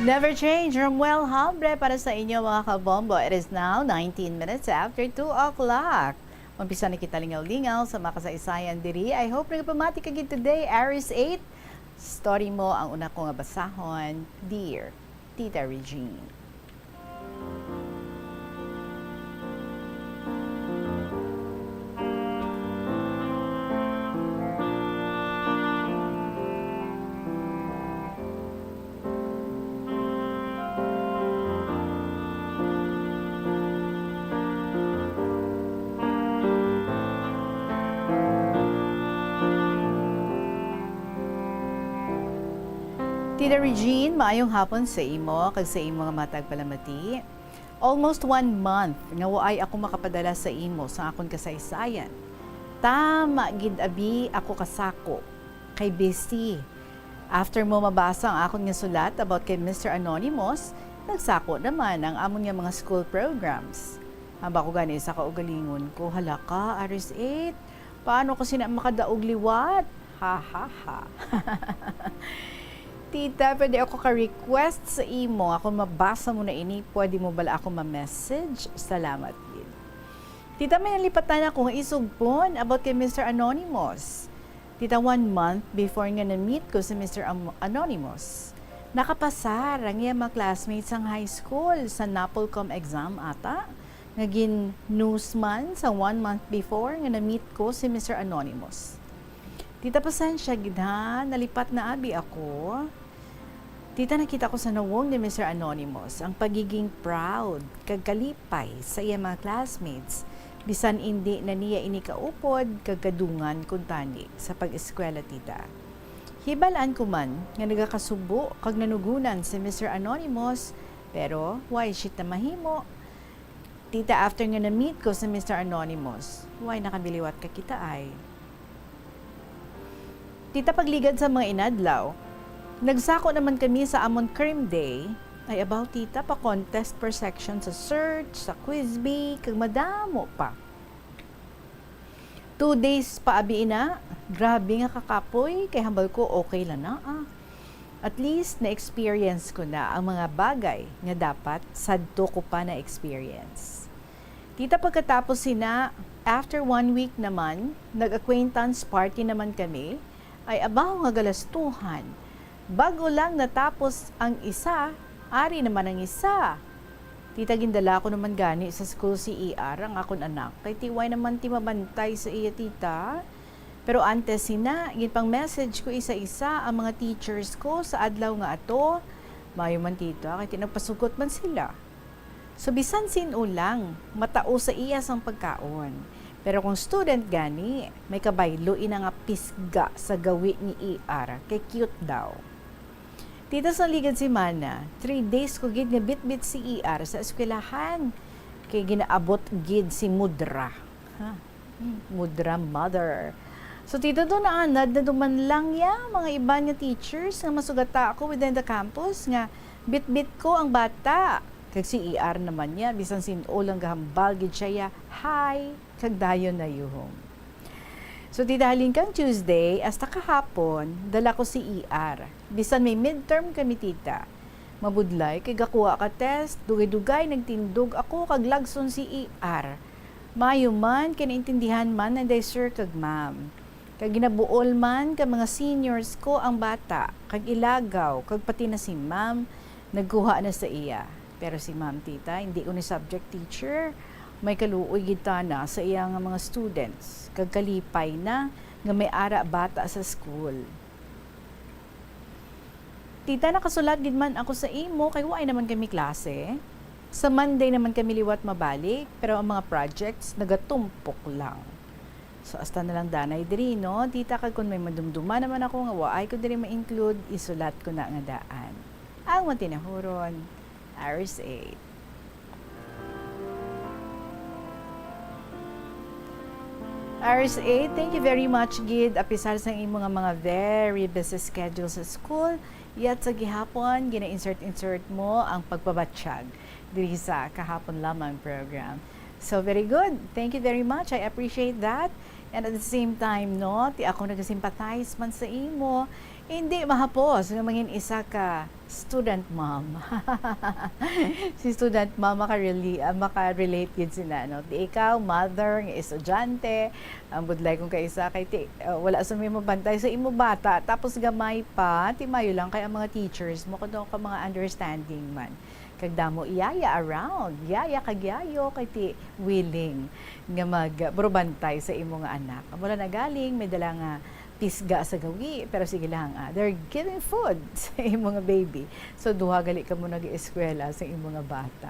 Never change, Romuel Hambre para sa inyo mga kabombo. It is now 19 minutes after 2 o'clock. Umpisa na kita lingaw-lingaw sa mga kasaysayan diri. I hope nagpamati ka gid today, Aries 8. Story mo ang una kong basahon, Dear Tita Regine. Tita Regine, maayong hapon sa imo, kag sa imo nga matag palamati. Almost 1 month nga waay ako makapadala sa imo sa akong kasaysayan. Tama gid abi ako kasako kay busy. After mo mabasa ang akong nga sulat about kay Mr. Anonymous, nagsako naman ang amon nga mga school programs. Hamba ko gani sa kaugalingon ko, hala ka, Aris 8, paano ko sina makadaog liwat? Ha ha ha. Tita, pwede ako ka-request sa imo. Ako mabasa mo na ini. Pwede mo bala ako ma-message? Salamat din. Tita, may nalipatan ako nga isugpon about kay Mr. Anonymous. Tita, 1 month before nga na-meet ko si Mr. Anonymous, nakapasar ang iya mga classmates ang high school sa NAPOLCOM exam ata. Naging newsman sa 1 month before nga na-meet ko si Mr. Anonymous. Tita, pasensya gid ha. Nalipat na abi ako. Tita, nakita ko sa nawong ni Mr. Anonymous ang pagiging proud, kagkalipay sa iya mga classmates, bisan hindi na niya inikaupod, kagkadungan kuntani sa pag-eskwela, tita. Hibalaan ko man nga nagakasubo kag nanugunan si Mr. Anonymous, pero why shit na mahimo? Tita, after nga na-meet ko si Mr. Anonymous, why nakabiliwat ka kita ay? Tita, pagligad sa mga inadlaw, nagsako naman kami sa amon Cream Day ay about tita pa contest per section sa search, sa quiz bee, kag madamo pa. 2 days pa abi na, grabe nga kakapoy, kay hambal ko okay lang na At least na-experience ko na ang mga bagay nga dapat sadto ko pa na-experience. Tita, pagkatapos sina, after 1 week naman, nag-acquaintance party naman kami, ay abaw nga galastuhan. Bago lang natapos ang isa, ari naman ang isa. Tita, gindala ko naman gani sa school si ER ang akon anak. Kay tiway naman ti mabantay sa iya, tita. Pero antes sina, ginpang message ko isa-isa ang mga teachers ko sa adlaw nga ato. Mayo man, tita, kay tinagpasugot man sila. So bisan sinulang, matao sa iya sang pagkaon. Pero kung student gani, may kabaylo ina nga pisga sa gawi ni ER, kay cute daw. Tita, sa ligad si Mana, 3 days ko gid nga bit-bit si ER sa eskwelahan. Kay ginaabot gid si Mudra. Mudra mother. So tita, doon naanad na duman lang ya mga iba nga teachers nga masugata ako within the campus nga bit-bit ko ang bata. Kag si ER naman niya, bisan sinulang gahambal gid siya ya, hi, kag dayon na yuhong. So tita, halin kang Tuesday, hasta kahapon, dala ko si ER. Bisan may midterm kami, tita. Mabudlay, kay gakuha ka test, dugay-dugay, nagtindog ako, kag lagson si ER. Mayo man, kinaintindihan man, nanday sir kag ma'am. Kag ginabuol man, kag mga seniors ko ang bata, kag ilagaw, kag pati na si ma'am, nagkuha na sa iya. Pero si ma'am, tita, hindi ko ni subject teacher. May kaluoy gita na sa iya nga mga students. Kagkalipay na nga may ara bata sa school. Tita, nakasulat din man ako sa imo, kay waay naman kami klase. Sa Monday naman kami liwat mabalik, pero ang mga projects nagatumpok lang. So hasta na lang danay diri, no? Tita, kag kung may madumduma naman ako nga waay ko diri ma-include, isulat ko na nga daan. Ang matinahuron, Aries 8. Aries 8, thank you very much, Gid. Apisal sa imong mga very busy schedule sa school. Yat sa gihapon, gina-insert mo ang pagbabatsyag diri sa kahapon lamang program. So very good. Thank you very much. I appreciate that. And at the same time, no, ti ako nag-sympathize man sa imo, hindi mahapos nga mangin isa ka student mom. Si student mom maka-relate yun sila, no? Di ikaw, mother, nga estudyante, ang budlay kung kaisa kay wala sa may mabantay sa imo bata, tapos gamay pa, ti mayo lang kay ang mga teachers mo kuno ka mga understanding man. Kagda mo iyaya around, kagyayo kay ti willing nga magbrobantay sa imo nga anak. Mula na galing, may dala nga tisga sa gawi, pero sige lang, they're giving food sa imo nga baby. So duha gali ka mo nag-eskwela sa imo nga bata.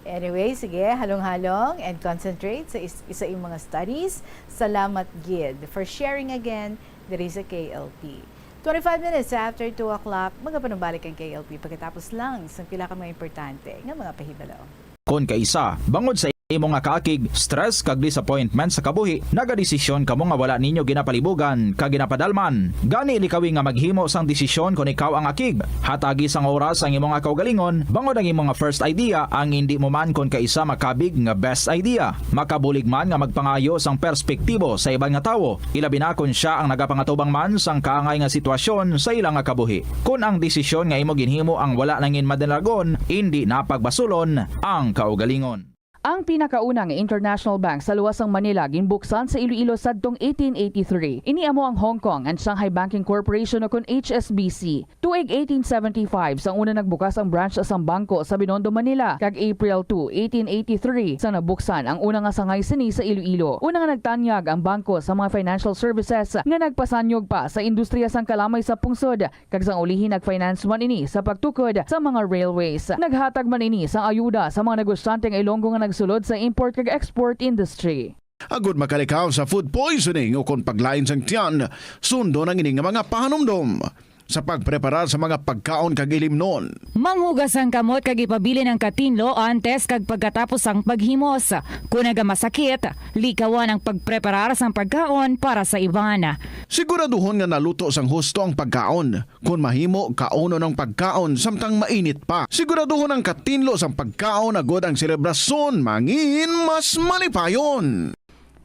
Anyway, sige, halong-halong and concentrate sa isa imo mga studies. Salamat gid for sharing again diri sa KLP. 25 minutes after 2 o'clock, magapanubalik ang KLP pagkatapos lang sa pila ka mga importante nga mga pahibalo. Kon kaisa, bangod sa imo nga kaakig, stress kag disappointment sa kabuhi, nagadesisyon kamo nga wala ninyo ginapalibugan kag ginapadalman. Gani likawi nga maghimo sang desisyon kung ikaw ang akig. Hatagi sang oras ang imo nga kaugalingon, bangod ang imo nga first idea ang hindi mo man kon kaisa makabig nga best idea. Makabulig man nga magpangayo sang perspektibo sa ibang nga tawo, ilabi na kon siya ang nagapangatubang man sang kaangay nga sitwasyon sa ilang nga kabuhi. Kun ang desisyon nga imo ginhimo ang wala nangin madalagon, hindi napagbasulon ang kaugalingon. Ang pinakaunang international bank sa luwasang Manila ginbuksan sa Iloilo sadtong 1883. Iniamo ang Hong Kong and Shanghai Banking Corporation o kun HSBC. Tuig 1875 sang una nagbukas ang branch sa bangko sa Binondo, Manila. Kag April 2, 1883 sang nabuksan ang una nga sangay sini sa Iloilo. Una nga nagtanyag ang bangko sa mga financial services nga nagpasanyog pa sa industriya sang kalamay sa pungsod. Kag sang ulihin nag-finance man ini sa pagtukod sa mga railways. Naghatag man ini sang ayuda sa mga negosyante nga Ilonggo nga sulod sa import kag export industry. Agud makalikaw sa food poisoning o kung paglain sang tiyan, sundo ng ining mga pahanumdom sa pagpreparar sa mga pagkaon kag ilimnon. Manghugas ang kamot kag ipabili ng katinlo antes kag pagkatapos ang paghimos. Kung nagamasakit, likawan ang pagpreparar sang pagkaon para sa iban. Siguraduhon nga naluto sang husto ang pagkaon. Kung mahimo, kauno ng pagkaon samtang mainit pa. Siguraduhon ang katinlo sang pagkaon agud ang selebrasyon mangin mas malipayon.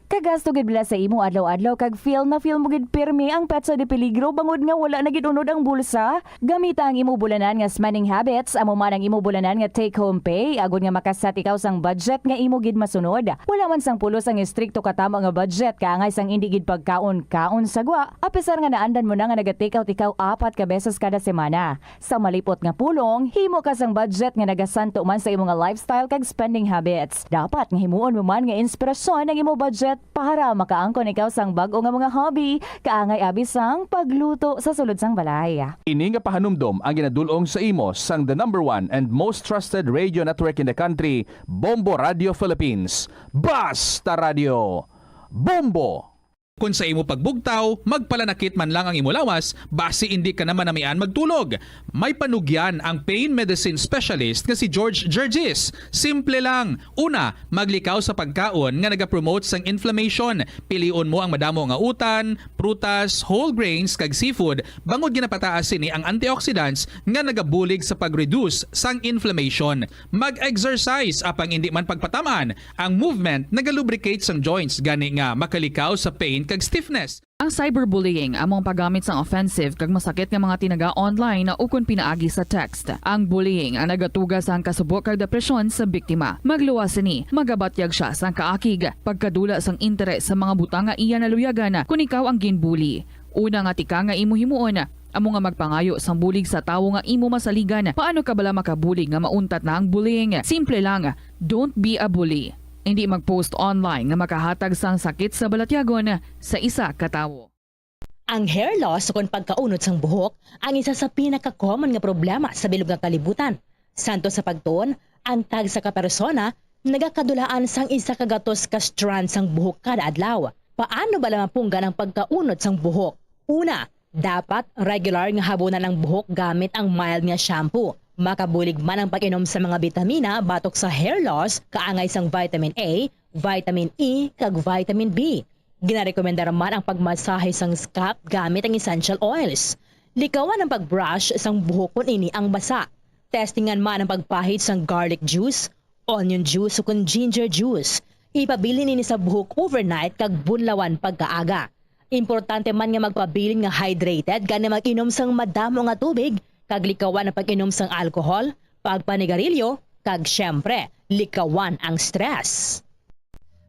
Kagasto gid bila sa imo adlaw-adlaw kag feel mo gid pirmi ang petsa de peligro bangod nga wala na gid unod ang bulsa. Gamita ang imo bulanan nga spending habits, amo man ang imo bulanan nga take home pay agud nga makasat ikaw sang budget nga imo gid masunod. Wala man sang pulos ang istrikto katama nga budget kaangay sang indi gid pagkaon sagwa. Apisar nga naandan mo na nga naga-take out ikaw 4 ka beses kada semana. Sa malipot nga pulong, himo ka sang budget nga nagasanto man sa imo nga lifestyle kag spending habits. Dapat nga himuon mo man nga inspirasyon ang imo budget para makaangkon ikaw sang bag-o nga mga hobby, kaangay abi sang pagluto sa sulod sang balay. Ini nga pahanumdom ang ginadulong sa imo sang the #1 and most trusted radio network in the country, Bombo Radio Philippines. Basta Radio Bombo! Kung sa imo pagbugtaw, magpalanakit man lang ang imo lawas, base hindi ka naman namian magtulog. May panugyan ang pain medicine specialist nga si George Gergis. Simple lang. Una, maglikaw sa pagkaon nga nagapromote sang inflammation. Pilion mo ang madamo nga utan, prutas, whole grains kag seafood, bangod ginapataas ni ang antioxidants nga nagabulig sa pag-reduce sang inflammation. Mag-exercise apang hindi man pagpatamaan. Ang movement nagalubricate sang joints gani nga makalikaw sa pain kag stiffness. Ang cyberbullying among paggamit sang offensive kag masakit nga mga tinaga online na ukon pinaagi sa text. Ang bullying ang nagatuga sa kasubok kag depresyon sa biktima. Magluwas ni, magabatyag siya sang kaakig, pagkadula sang interes sa mga butang nga iya naluyagan kung ikaw ang ginbully. Una nga tika nga imo himuon, amo nga magpangayo sang bulig sa tawo nga imo masaligan. Paano ka bala makabulig nga mauntat na ang bullying? Simple lang, don't be a bully. Hindi mag-post online nga makahatag sang sakit sa balatyagon sa isa ka tawo. Ang hair loss o pagkaunod sang buhok ang isa sa pinaka-common nga problema sa bilog nga kalibutan. Santo sa pagtuon, ang tag sa kapersona nagakadulaan sang isa ka gatos ka strand sang buhok kada adlaw. Paano ba lamang punggan ang pagkaunod sang buhok? Una, dapat regular nga habunan ang buhok gamit ang mild nga shampoo. Makabulig man ang pag-inom sa mga bitamina batok sa hair loss, kaangay sang vitamin A, vitamin E, kag vitamin B. Ginarekomenda man ang pagmasahe sang scalp gamit ang essential oils. Likawan ang pagbrush sang buhok kung ini ang basa. Testingan man ang pagpahid sang garlic juice, onion juice o kung ginger juice. Ipabilin ini sa buhok overnight kag bunlawan pagkaaga. Importante man nga magpabilin nga hydrated gani mag-inom sang madamo nga tubig kag likawan ang pag-inom sang alcohol, pagpanigarilyo kag syempre likawan ang stress.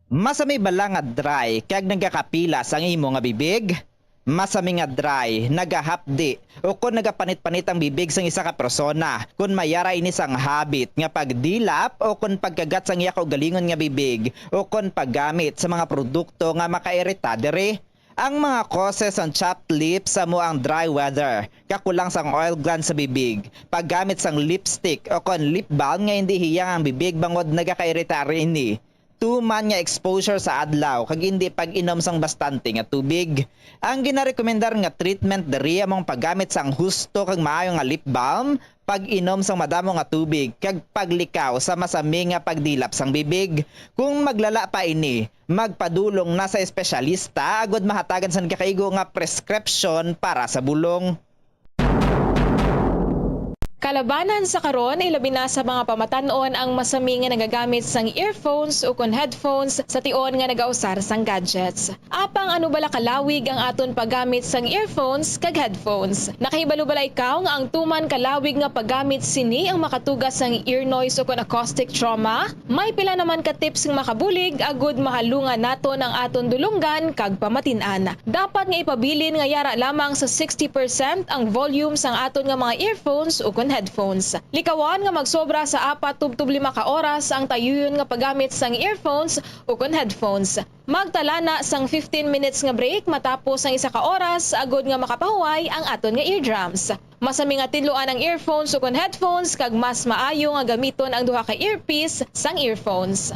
Masami bala nga dry kag nagakapilas ang imo nga bibig? Masami nga dry, nagahapdi o kung nagapanit-panit ang bibig sang isa ka persona, kung mayara ini sang habit nga pagdilap o kung pagkagat sang iya kaugalingon nga bibig o kung paggamit sa mga produkto nga makairita diri. Ang mga causes ng chapped lips sa mo ang dry weather, kakulang sang oil gland sa bibig, paggamit sang lipstick o kung lip balm nga hindi hiyang ang bibig bangod nagakairita rini. Tuman nga exposure sa adlaw kag hindi pag-inom sang bastante nga tubig. Ang ginarekomendar nga treatment diri among paggamit sang husto kag maayo nga lip balm, pag-inom sang madamo nga tubig kag paglikaw sa masami nga pagdilap sang bibig. Kung maglala pa ini, magpadulong na sa espesyalista agud mahatagan sang kakaigo nga prescription para sa bulong. Kalabanan sa karon ilabi na sa mga pamatanon ang masami nga nagagamit sang earphones o kon headphones sa tion nga nagausar sang gadgets. Apang ano bala kalawig ang aton paggamit sang earphones kag headphones. Nakahibalo bala ikaw nga ang tuman kalawig nga paggamit sini ang makatugas sang ear noise o kon acoustic trauma? May pila naman ka tips nga makabulig agud mahalungan naton ang aton dulunggan kag pamatin-an. Dapat nga ipabilin nga yara lamang sa 60% ang volume sang aton nga mga earphones o kon headphones. Likawan nga magsobra sa 4-5 ka oras ang tayuyon nga paggamit sang earphones o kon headphones. Magtala na sang 15 minutes nga break matapos ang 1 ka oras agod nga makapahuway ang aton nga eardrums. Masami nga tidloan ang earphones o kon headphones kag mas maayo nga gamiton ang duha ka earpiece sang earphones.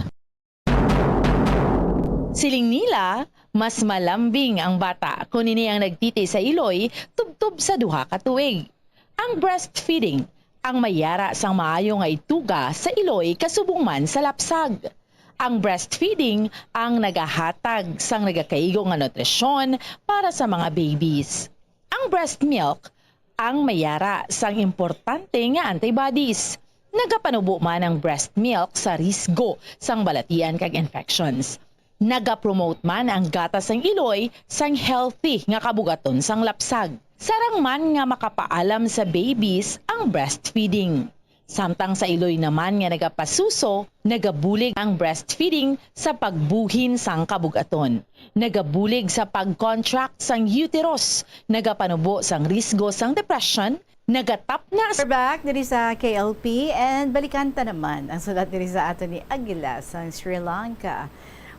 Siling nila, mas malambing ang bata kung ini ang nagtiti sa iloy tubtob sa duha ka tuig. Ang breastfeeding, ang mayara sang maayo nga ituga sa iloy kasubong man sa lapsag. Ang breastfeeding ang nagahatag sang nagakaigo nga nutrisyon para sa mga babies. Ang breast milk, ang mayara sang importante nga antibodies. Nagapanubo man ang breast milk sa risgo sang balatian kag infections. Nagapromote man ang gatas sang iloy sang healthy nga kabugaton sang lapsag. Sarang man nga makapaalam sa babies ang breastfeeding. Samtang sa iloy naman nga nagapasuso, nagabulig ang breastfeeding sa pagbuhin sang kabugaton. Nagabulig sa pag-contract sang uterus, nagapanubo sang risgo sang depression, nagatap na We're back diri sa KLP and balikanta naman ang sulat diri sa ato ni Aguila sa Sri Lanka.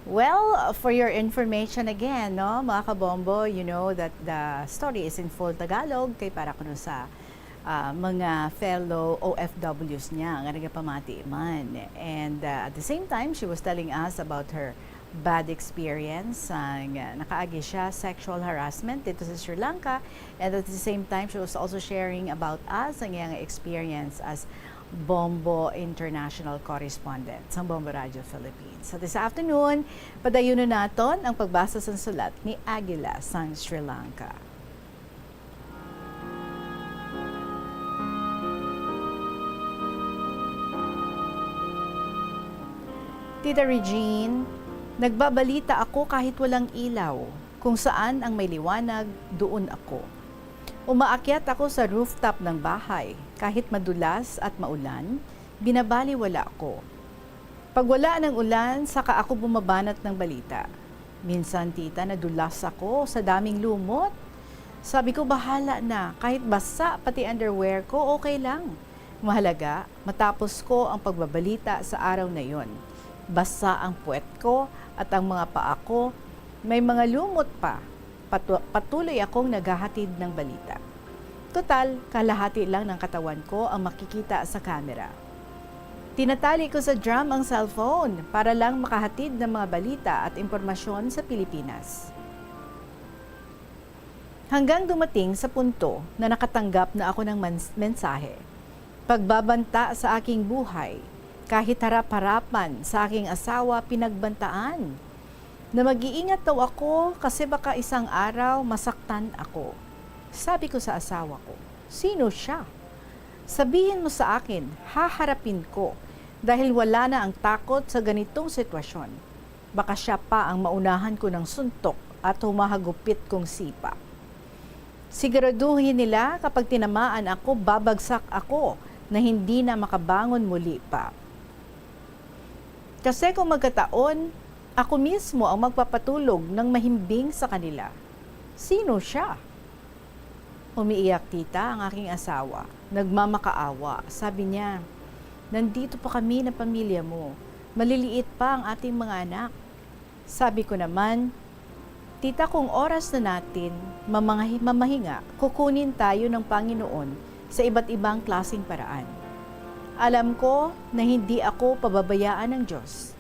Well, for your information again, no, mga kabombo, you know that the story is in full Tagalog kay para kuno sa mga fellow OFWs niya nga nagapamati man. And at the same time, she was telling us about her bad experience nakaagi siya sexual harassment dito sa Sri Lanka, and at the same time she was also sharing about us ang iyang experience as Bombo International Correspondent sa Bombo Radio Philippines. So this afternoon, padayuno naton ang pagbasa sa sulat ni Aguila sa Sri Lanka. Tita Regine, nagbabalita ako kahit walang ilaw. Kung saan ang may liwanag, doon ako. Umaakyat ako sa rooftop ng bahay. Kahit madulas at maulan, binabaliwala ako. Pag wala ng ulan, saka ako bumabanat ng balita. Minsan, tita, nadulas ako sa daming lumot. Sabi ko, bahala na. Kahit basa, pati underwear ko, okay lang. Mahalaga, matapos ko ang pagbabalita sa araw na yon. Basa ang puwet ko at ang mga paa ko, may mga lumot pa. Patuloy akong naghahatid ng balita. Total, kalahati lang ng katawan ko ang makikita sa camera. Tinatali ko sa drum ang cellphone para lang makahatid ng mga balita at impormasyon sa Pilipinas. Hanggang dumating sa punto na nakatanggap na ako ng mensahe. Pagbabanta sa aking buhay, kahit harap-harapan sa aking asawa pinagbantaan. Na mag-iingat daw ako kasi baka isang araw masaktan ako. Sabi ko sa asawa ko, sino siya? Sabihin mo sa akin, haharapin ko dahil wala na ang takot sa ganitong sitwasyon. Baka siya pa ang maunahan ko ng suntok at humahagupit kong sipa. Siguraduhin nila kapag tinamaan ako, babagsak ako na hindi na makabangon muli pa. Kasi kung magkataon, ako mismo ang magpapatulog ng mahimbing sa kanila. Sino siya? Umiiyak tita ang aking asawa. Nagmamakaawa. Sabi niya, nandito pa kami na pamilya mo. Maliliit pa ang ating mga anak. Sabi ko naman, tita, kung oras na natin mamahinga, kukunin tayo ng Panginoon sa iba't ibang klaseng paraan. Alam ko na hindi ako pababayaan ng Diyos.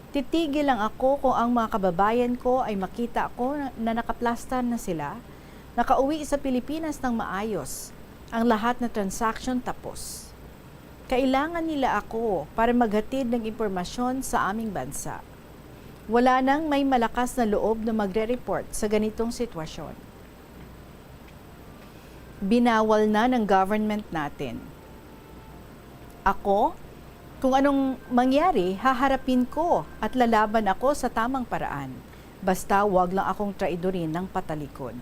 Titigil lang ako kung ang mga kababayan ko ay makita ko na nakaplastar na sila, nakauwi sa Pilipinas ng maayos, ang lahat na transaction tapos. Kailangan nila ako para maghatid ng impormasyon sa aming bansa. Wala nang may malakas na loob na magre-report sa ganitong sitwasyon. Binawal na ng government natin. Ako, kung anong mangyari, haharapin ko at lalaban ako sa tamang paraan. Basta wag lang akong traidorin ng patalikod.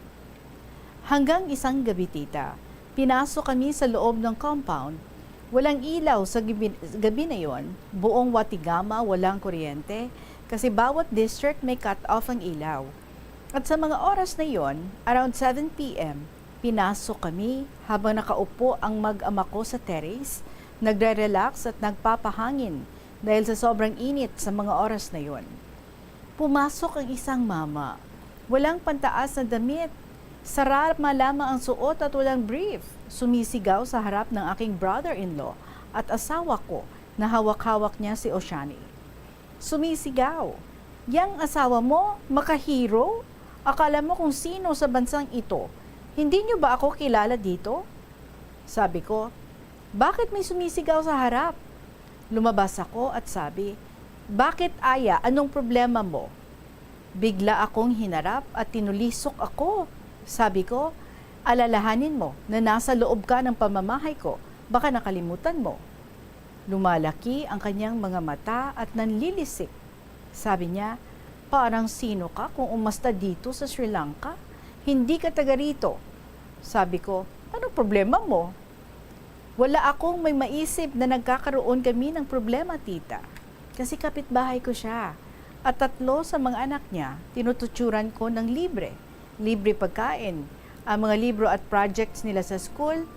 Hanggang isang gabi tita, pinasok kami sa loob ng compound. Walang ilaw sa gabi na yon, buong Watigama walang kuryente kasi bawat district may cut off ang ilaw. At sa mga oras na yon, around 7 p.m., pinasok kami habang nakaupo ang mag-ama ko sa terrace, nagre-relax at nagpapahangin dahil sa sobrang init sa mga oras na yon. Pumasok ang isang mama, walang pantaas na damit, sarama lamang ang suot at walang brief. Sumisigaw sa harap ng aking brother-in-law at asawa ko na hawak-hawak niya si Oshani. Sumisigaw, "Yang asawa mo, makahiro? Akala mo kung sino sa bansang ito? Hindi niyo ba ako kilala dito?" Sabi ko, "Bakit may sumisigaw sa harap?" Lumabas ako at sabi, "Bakit Aya, anong problema mo?" Bigla akong hinarap at tinulisok ako. Sabi ko, "Alalahanin mo na nasa loob ka ng pamamahay ko, baka nakalimutan mo." Lumalaki ang kanyang mga mata at nanlilisik. Sabi niya, "Parang sino ka kung umasta dito sa Sri Lanka? Hindi ka taga rito." Sabi ko, "Anong problema mo?" Wala akong may maisip na nagkakaroon kami ng problema, tita. Kasi kapitbahay ko siya. At 3 sa mga anak niya, tinututuran ko ng libre. Libre pagkain. Ang mga libro at projects nila sa school,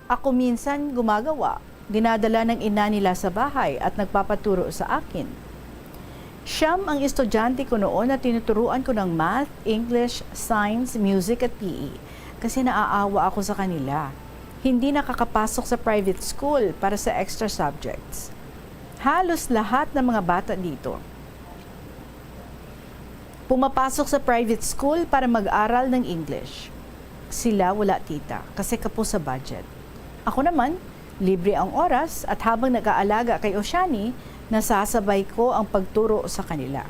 ako minsan gumagawa. Dinadala ng ina nila sa bahay at nagpapaturo sa akin. Siyam ang estudyante ko noon na tinuturuan ko ng math, English, science, music at PE. Kasi naaawa ako sa kanila. Hindi nakakapasok sa private school para sa extra subjects. Halos lahat ng mga bata dito pumapasok sa private school para mag-aral ng English. Sila wala tita kasi kapos sa budget. Ako naman, libre ang oras at habang nag-aalaga kay Oshani, nasasabay ko ang pagturo sa kanila.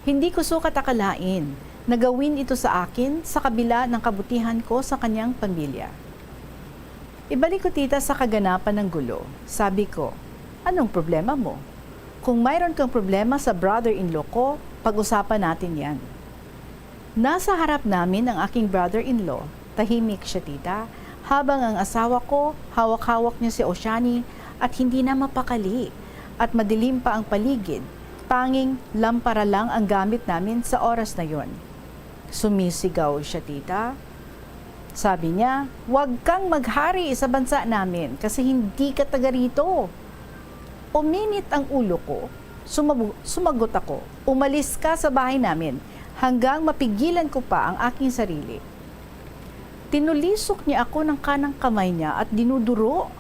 Hindi ko sukat akalain na gawin ito sa akin sa kabila ng kabutihan ko sa kanyang pamilya. Ibalik ko tita sa kaganapan ng gulo. Sabi ko, "Anong problema mo? Kung mayroon kang problema sa brother-in-law ko, pag-usapan natin yan." Nasa harap namin ang aking brother-in-law, tahimik siya tita, habang ang asawa ko, hawak-hawak niya si Oshani at hindi na mapakali at madilim pa ang paligid. Tanging lampara lang ang gamit namin sa oras na yon. Sumisigaw siya tita. Sabi niya, "Huwag kang maghari sa bansa namin kasi hindi ka taga rito." Uminit ang ulo ko. Sumagot ako, "Umalis ka sa bahay namin hanggang mapigilan ko pa ang aking sarili." Tinulisok niya ako ng kanang kamay niya at dinuduro.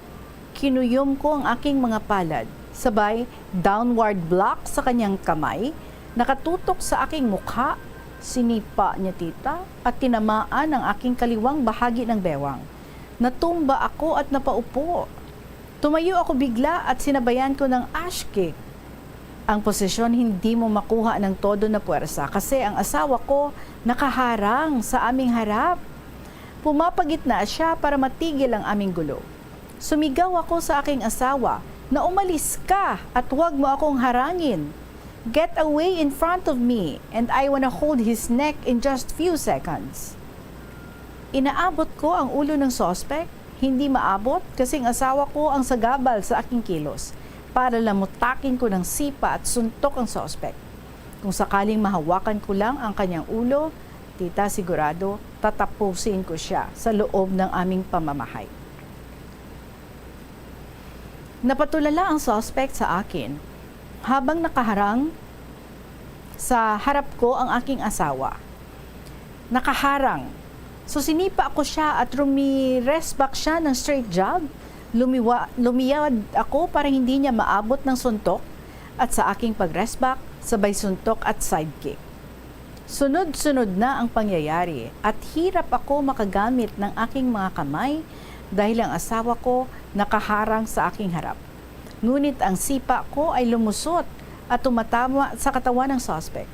Kinuyom ko ang aking mga palad. Sabay, downward block sa kanyang kamay, nakatutok sa aking mukha. Sinipa niya tita at tinamaan ang aking kaliwang bahagi ng bewang. Natumba ako at napaupo. Tumayo ako bigla at sinabayan ko ng ash kick. Ang posisyon hindi mo makuha ng todo na puwersa kasi ang asawa ko nakaharang sa aming harap. Pumapagitna siya para matigil ang aming gulo. Sumigaw ako sa aking asawa na umalis ka at huwag mo akong harangin. Get away in front of me and I wanna hold his neck in just few seconds. Inaabot ko ang ulo ng suspect, hindi maabot kasing asawa ko ang sagabal sa aking kilos para lamutakin ko ng sipa at suntok ang suspect. Kung sakaling mahawakan ko lang ang kanyang ulo, tita, sigurado tatapusin ko siya sa loob ng aming pamamahay. Napatulala ang suspect sa akin habang nakaharang sa harap ko ang aking asawa. Nakaharang. So sinipa ako siya at rumirest-back siya ng straight jab. Lumiyad ako para hindi niya maabot ng suntok at sa aking pag-rest-back, sabay suntok at sidekick. Sunod-sunod na ang pangyayari at hirap ako makagamit ng aking mga kamay dahil ang asawa ko nakaharang sa aking harap. Ngunit ang sipa ko ay lumusot at tumatama sa katawan ng suspect.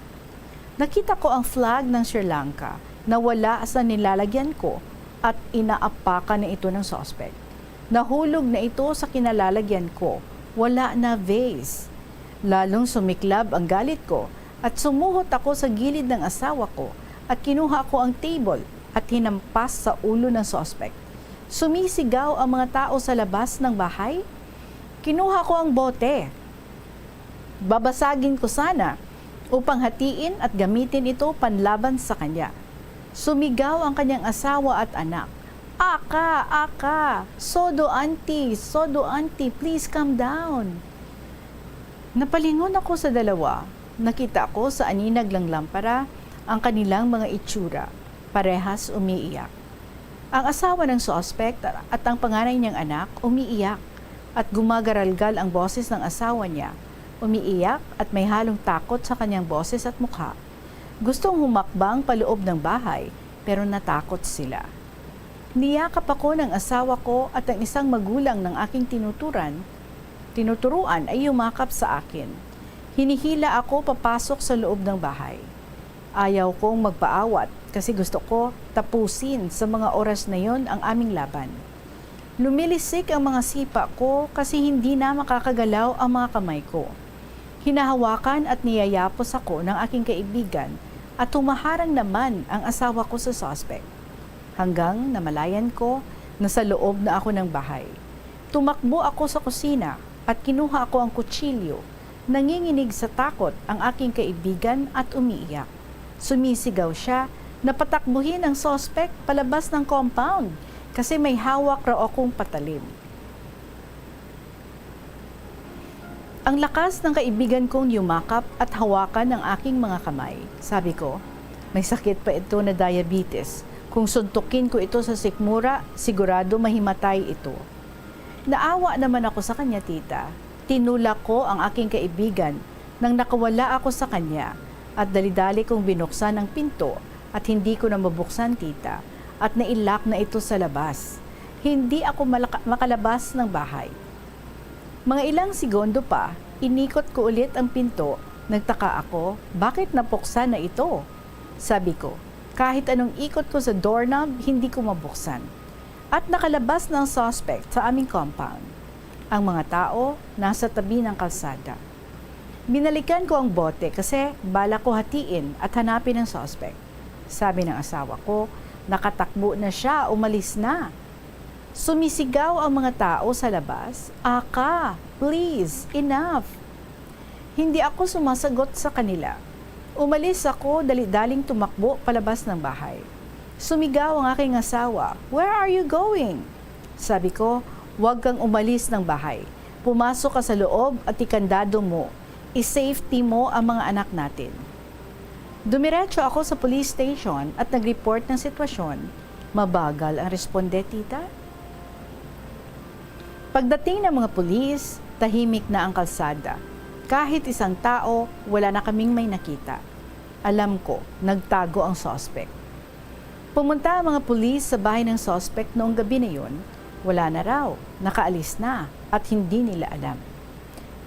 Nakita ko ang flag ng Sri Lanka na wala sa nilalagyan ko at inaapakan na ito ng suspect. Nahulog na ito sa kinalalagyan ko. Wala na vase. Lalong sumiklab ang galit ko at sumuhot ako sa gilid ng asawa ko at kinuha ko ang table at hinampas sa ulo ng suspect. Sumisigaw ang mga tao sa labas ng bahay. Kinuha ko ang bote. Babasagin ko sana upang hatiin at gamitin ito panlaban sa kanya. Sumigaw ang kanyang asawa at anak. Aka, aka, sodo auntie, please calm down. Napalingon ako sa dalawa. Nakita ko sa aninag lang lampara ang kanilang mga itsura. Parehas umiiyak. Ang asawa ng suspect at ang panganay niyang anak umiiyak at gumagaralgal ang boses ng asawa niya. Umiiyak at may halong takot sa kanyang boses at mukha. Gustong humakbang paloob ng bahay pero natakot sila. Niyakap ako ng asawa ko at ang isang magulang ng aking tinuturuan ay yumakap sa akin. Hinihila ako papasok sa loob ng bahay. Ayaw kong magpaawat kasi gusto ko tapusin sa mga oras na yon ang aming laban. Lumilisik ang mga sipa ko kasi hindi na makakagalaw ang mga kamay ko. Hinahawakan at niyayapos ako ng aking kaibigan at tumaharang naman ang asawa ko sa suspect. Hanggang namalayan ko na sa loob na ako ng bahay. Tumakbo ako sa kusina at kinuha ako ang kutsilyo. Nanginginig sa takot ang aking kaibigan at umiiyak. Sumisigaw siya na patakbuhin ang suspect palabas ng compound kasi may hawak raw akong patalim. Ang lakas ng kaibigan kong yumakap at hawakan ng aking mga kamay. Sabi ko, may sakit pa ito na diabetes. Kung suntukin ko ito sa sikmura, sigurado mahimatay ito. Naawa naman ako sa kanya, tita. Tinulak ko ang aking kaibigan nang nakawala ako sa kanya at dali-dali kong binuksan ang pinto at hindi ko na mabuksan, tita, at nailak na ito sa labas. Hindi ako makalabas ng bahay. Mga ilang segundo pa, inikot ko ulit ang pinto. Nagtaka ako, bakit napuksan na ito? Sabi ko, kahit anong ikot ko sa doorknob, hindi ko mabuksan. At nakalabas ng suspect sa aming compound. Ang mga tao nasa tabi ng kalsada. Binalikan ko ang bote kasi bala ko hatiin at hanapin ang suspect. Sabi ng asawa ko, nakatakbo na siya, umalis na. Sumisigaw ang mga tao sa labas, Aka, please, enough. Hindi ako sumasagot sa kanila. Umalis ako, dali-daling tumakbo palabas ng bahay. Sumigaw ang aking asawa, where are you going? Sabi ko, huwag kang umalis ng bahay. Pumasok ka sa loob at ikandado mo. I-safety mo ang mga anak natin. Dumiretso ako sa police station at nag-report ng sitwasyon. Mabagal ang responde, tita. Pagdating ng mga pulis, tahimik na ang kalsada. Kahit isang tao, wala na kaming may nakita. Alam ko, nagtago ang suspect. Pumunta ang mga pulis sa bahay ng suspect noong gabi na yun. Wala na raw, nakaalis na at hindi nila alam.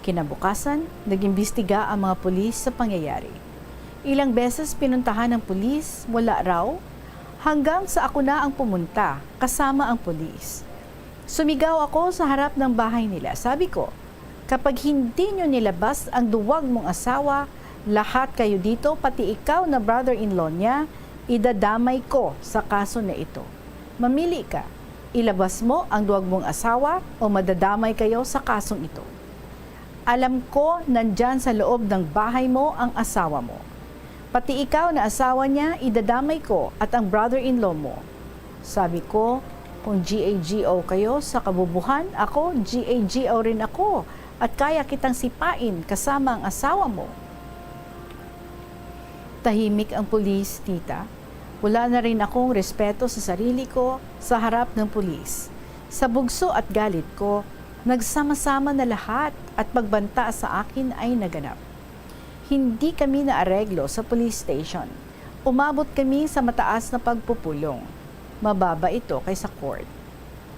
Kinabukasan, nag-imbestiga ang mga pulis sa pangyayari. Ilang beses pinuntahan ng pulis, wala raw, hanggang sa ako na ang pumunta, kasama ang pulis. Sumigaw ako sa harap ng bahay nila. Sabi ko, Kapag hindi nyo nilabas ang duwag mong asawa, lahat kayo dito, pati ikaw na brother-in-law niya, idadamay ko sa kaso na ito. Mamili ka, ilabas mo ang duwag mong asawa o madadamay kayo sa kasong ito. Alam ko nandyan sa loob ng bahay mo ang asawa mo. Pati ikaw na asawa niya, idadamay ko at ang brother-in-law mo. Sabi ko, kung GAGO kayo sa kabubuhan, ako GAGO rin ako at kaya kitang sipain kasama ang asawa mo. Tahimik ang pulis, tita. Wala na rin akong respeto sa sarili ko sa harap ng pulis. Sa bugso at galit ko, nagsama-sama na lahat at pagbanta sa akin ay naganap. Hindi kami naareglo sa police station. Umabot kami sa mataas na pagpupulong. Mababa ito kaysa court.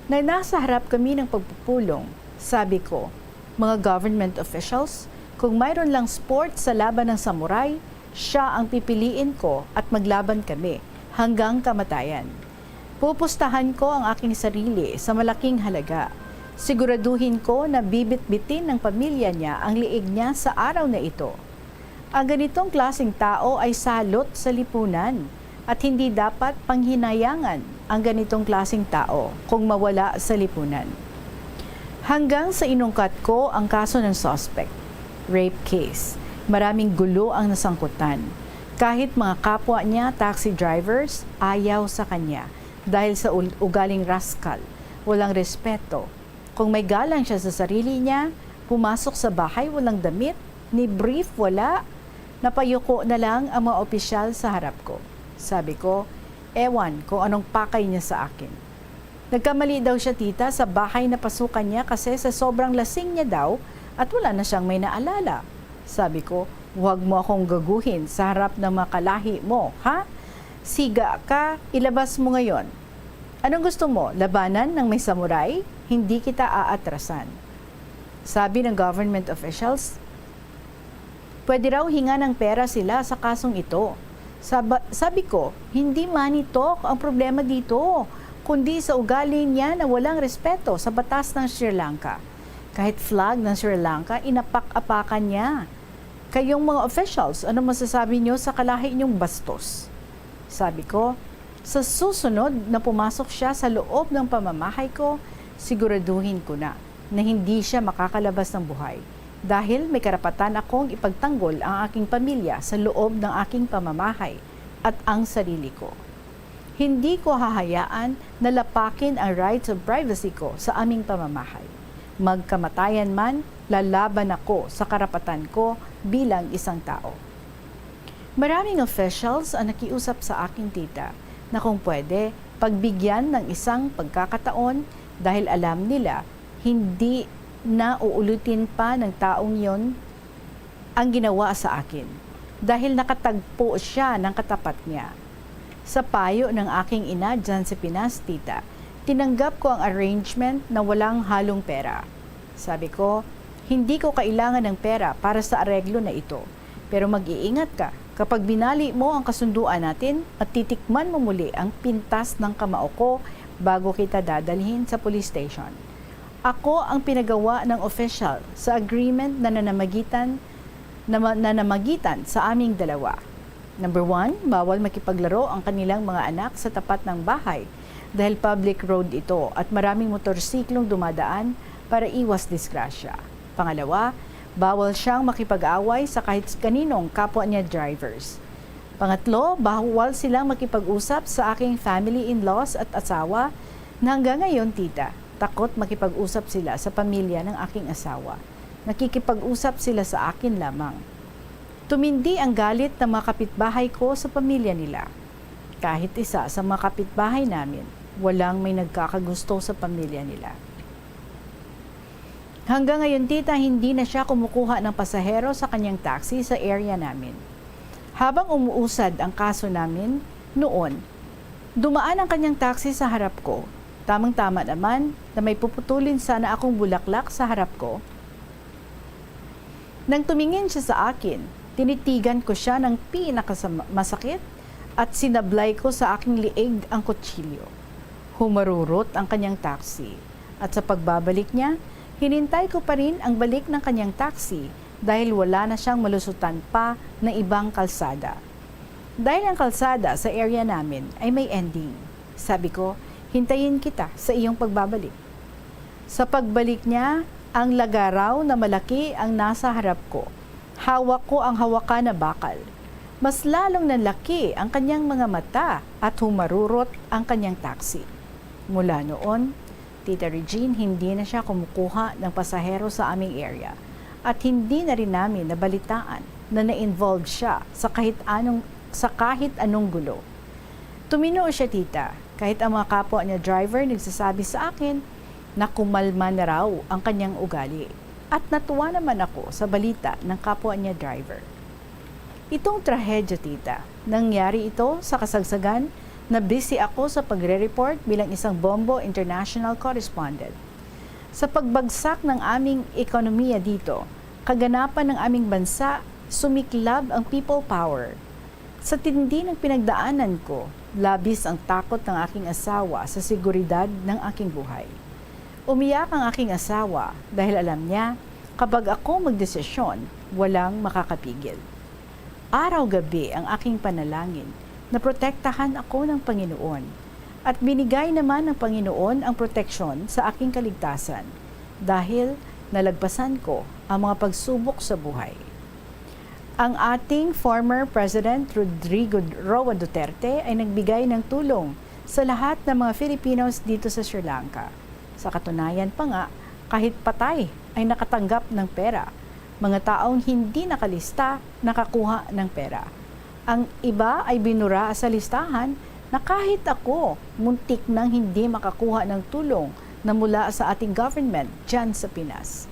Na nasa harap kami ng pagpupulong, sabi ko, mga government officials, kung mayroon lang sport sa laban ng samurai, siya ang pipiliin ko at maglaban kami hanggang kamatayan. Pupustahan ko ang aking sarili sa malaking halaga. Siguraduhin ko na bibit-bitin ng pamilya niya ang liig niya sa araw na ito. Ang ganitong klaseng tao ay salot sa lipunan at hindi dapat panghinayangan ang ganitong klaseng tao kung mawala sa lipunan. Hanggang sa inungkat ko ang kaso ng suspect, rape case. Maraming gulo ang nasangkutan. Kahit mga kapwa niya, taxi drivers, ayaw sa kanya dahil sa ugaling rascal, walang respeto. Kung may galang siya sa sarili niya, pumasok sa bahay walang damit, ni brief wala, napayuko na lang ang mga opisyal sa harap ko. Sabi ko, ewan kung anong pakay niya sa akin. Nagkamali daw siya, tita, sa bahay na pasukan niya kasi sa sobrang lasing niya daw at wala na siyang may naalala. Sabi ko, huwag mo akong gaguhin sa harap ng mga kalahi mo, ha? Siga ka, ilabas mo ngayon. Anong gusto mo, labanan ng may samurai? Hindi kita aatrasan. Sabi ng government officials, pwede raw hinga ng pera sila sa kasong ito. Sabi ko, hindi money talk ang problema dito, kundi sa ugali niya na walang respeto sa batas ng Sri Lanka. Kahit flag ng Sri Lanka, inapak-apakan niya. Kayong mga officials, ano masasabi niyo sa kalahi niyong bastos? Sabi ko, sa susunod na pumasok siya sa loob ng pamamahay ko, siguraduhin ko na hindi siya makakalabas ng buhay dahil may karapatan akong ipagtanggol ang aking pamilya sa loob ng aking pamamahay at ang sarili ko. Hindi ko hahayaan na lapakin ang rights of privacy ko sa aming pamamahay. Magkamatayan man, lalaban ako sa karapatan ko bilang isang tao. Maraming officials ang nakiusap sa akin, tita, na kung pwede, pagbigyan ng isang pagkakataon dahil alam nila hindi na uulitin pa ng taong yon ang ginawa sa akin dahil nakatagpo siya ng katapat niya. Sa payo ng aking ina dyan sa Pinas, tita, tinanggap ko ang arrangement na walang halong pera. Sabi ko, hindi ko kailangan ng pera para sa areglo na ito, pero mag-iingat ka kapag binali mo ang kasunduan natin at titikman mo muli ang pintas ng kamao ko bago kita dadalhin sa police station. Ako ang pinagawa ng official sa agreement na nanamagitan sa aming dalawa. Number 1, bawal makipaglaro ang kanilang mga anak sa tapat ng bahay dahil public road ito at maraming motorsiklong dumadaan para iwas disgrasya. Pangalawa, bawal siyang makipag-away sa kahit kaninong kapwa niya drivers. Pangatlo, bawal silang makipag-usap sa aking family-in-laws at asawa na hanggang ngayon, tita, takot makipag-usap sila sa pamilya ng aking asawa. Nakikipag-usap sila sa akin lamang. Tumindi ang galit ng mga kapitbahay ko sa pamilya nila. Kahit isa sa mga kapitbahay namin, walang may nagkakagusto sa pamilya nila. Hanggang ngayon, tita, hindi na siya kumukuha ng pasahero sa kanyang taxi sa area namin. Habang umuusad ang kaso namin noon, dumaan ang kanyang taxi sa harap ko. Tamang-tama naman na may puputulin sana akong bulaklak sa harap ko. Nang tumingin siya sa akin, tinitigan ko siya ng pinakamasakit at sinablay ko sa aking liig ang kutsilyo. Humarurot ang kanyang taxi at sa pagbabalik niya, Hinintay ko pa rin ang balik ng kanyang taxi dahil wala na siyang malusutan pa na ibang kalsada. Dahil ang kalsada sa area namin ay may ending. Sabi ko, hintayin kita sa iyong pagbabalik. Sa pagbalik niya, ang lagaraw na malaki ang nasa harap ko. Hawak ko ang hawakan na bakal. Mas lalong nanlaki ang kanyang mga mata at humarurot ang kanyang taxi. Mula noon, Tita Regine, hindi na siya kumukuha ng pasahero sa aming area at hindi na rin namin nabalitaan na na-involved siya sa kahit anong gulo. Tuminoo siya, tita, kahit ang mga kapwa niya driver nagsasabi sa akin na kumalma na raw ang kanyang ugali. At natuwa naman ako sa balita ng kapwa niya driver. Itong trahedya, tita, nangyari ito sa kasagsagan na busy ako sa pagre-report bilang isang Bombo International Correspondent. Sa pagbagsak ng aming ekonomiya dito, kaganapan ng aming bansa, sumiklab ang people power. Sa tindi ng pinagdaanan ko, labis ang takot ng aking asawa sa seguridad ng aking buhay. Umiyak ang aking asawa dahil alam niya, kapag ako magdesisyon, walang makakapigil. Araw-gabi ang aking panalangin na protektahan ako ng Panginoon. At binigay naman ng Panginoon ang proteksyon sa aking kaligtasan dahil nalagpasan ko ang mga pagsubok sa buhay. Ang ating former President Rodrigo Roa Duterte ay nagbigay ng tulong sa lahat ng mga Filipinos dito sa Sri Lanka. Sa katunayan pa nga, kahit patay ay nakatanggap ng pera. Mga taong hindi nakalista, nakakuha ng pera. Ang iba ay binura sa listahan na kahit ako, muntik nang hindi makakuha ng tulong na mula sa ating government dyan sa Pinas.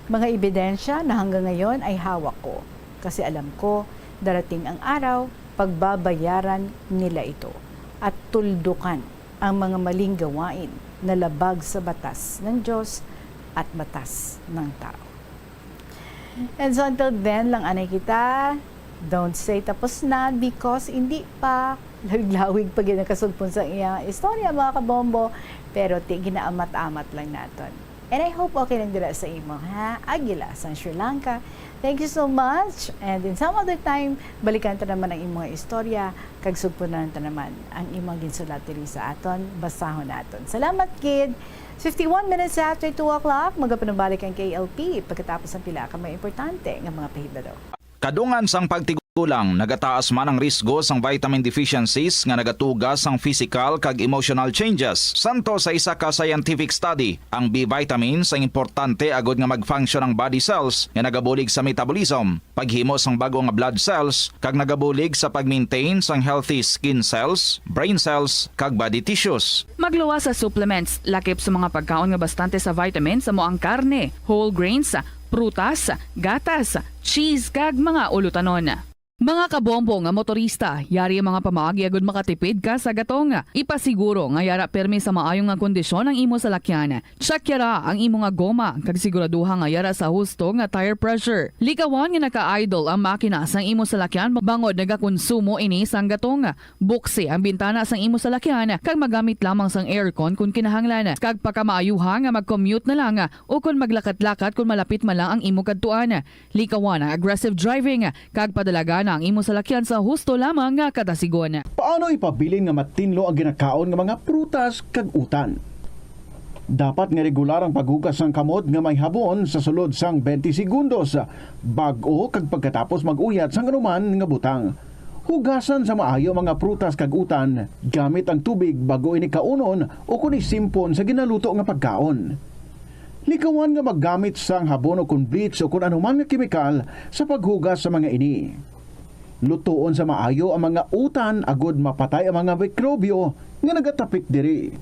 Mga ebidensya na hanggang ngayon ay hawak ko kasi alam ko darating ang araw, pagbabayaran nila ito at tuldukan ang mga maling gawain na labag sa batas ng Diyos at batas ng tao. And so until then lang anay kita, don't say tapos na because hindi pa lawig pa ginakasugpon sa iyang istorya mga kabombo, pero ginaamat-amat lang naton. And I hope okay lang dira sa imo ha, Agila sa Sri Lanka. Thank you so much, and in some other time balikan ta naman ang imong istorya kag sugpunan ta naman ang imong ginsulat diri sa aton, basahon naton. Salamat kid. 51 minutes after 2 o'clock, magapanubalik ang KLP pagkatapos ng pila ka mga importante nga mga pahibalo. Kadungan sang pagtigulang, nagataas man ang risgo sang vitamin deficiencies nga nagatugas sang physical kag emotional changes. Santo sa isa ka scientific study, ang B vitamins ang importante agod nga mag-function ang body cells nga nagabulig sa metabolism, paghimo sang bago nga blood cells kag nagabulig sa pag-maintain sang healthy skin cells, brain cells kag body tissues. Magluwa sa supplements, lakip sa mga pagkaon nga bastante sa vitamins sa moang karne, whole grains, prutas, gatas, cheese kag mga ulutanon. Mga kabombo nga motorista, yari ang mga pamaagi agud makatipid ka sa gatong. Ipasiguro nga yara permi sa maayong nga kondisyon ang imo salakyan. Check yara ang imo nga goma kag siguraduha nga yara sa husto nga tire pressure. Likawan nga naka-idle ang makina sang imo salakyan bangod nagakonsumo ini sang gatong. Buksi ang bintana sang imo salakyan kag magamit lamang sang aircon kung kinahanglan. Kag pakamaayuha nga mag-commute na lang o kung maglakat-lakat kung malapit man lang ang imo kadtuan. Likawan ang aggressive driving kag padalaga ang imo salakyan sa husto lamang nga kadasigon. Paano ipabilin nga matinlo ang ginakaon nga mga prutas kag utan? Dapat nga regular ang paghugas ng kamot nga may habon sa sulod sang 20 segundos bag-o kag pagkatapos mag-uyat sang anuman nga butang. Hugasan sa maayo mga prutas kag utan gamit ang tubig bago ini kaunon o kun isimpon sa ginaluto nga pagkaon. Likawan nga maggamit sang habon o kun bleach o kun anuman nga kemikal sa paghugas sa mga ini. Lutuon sa maayo ang mga utan agud mapatay ang mga mikrobyo nga nagatapik diri.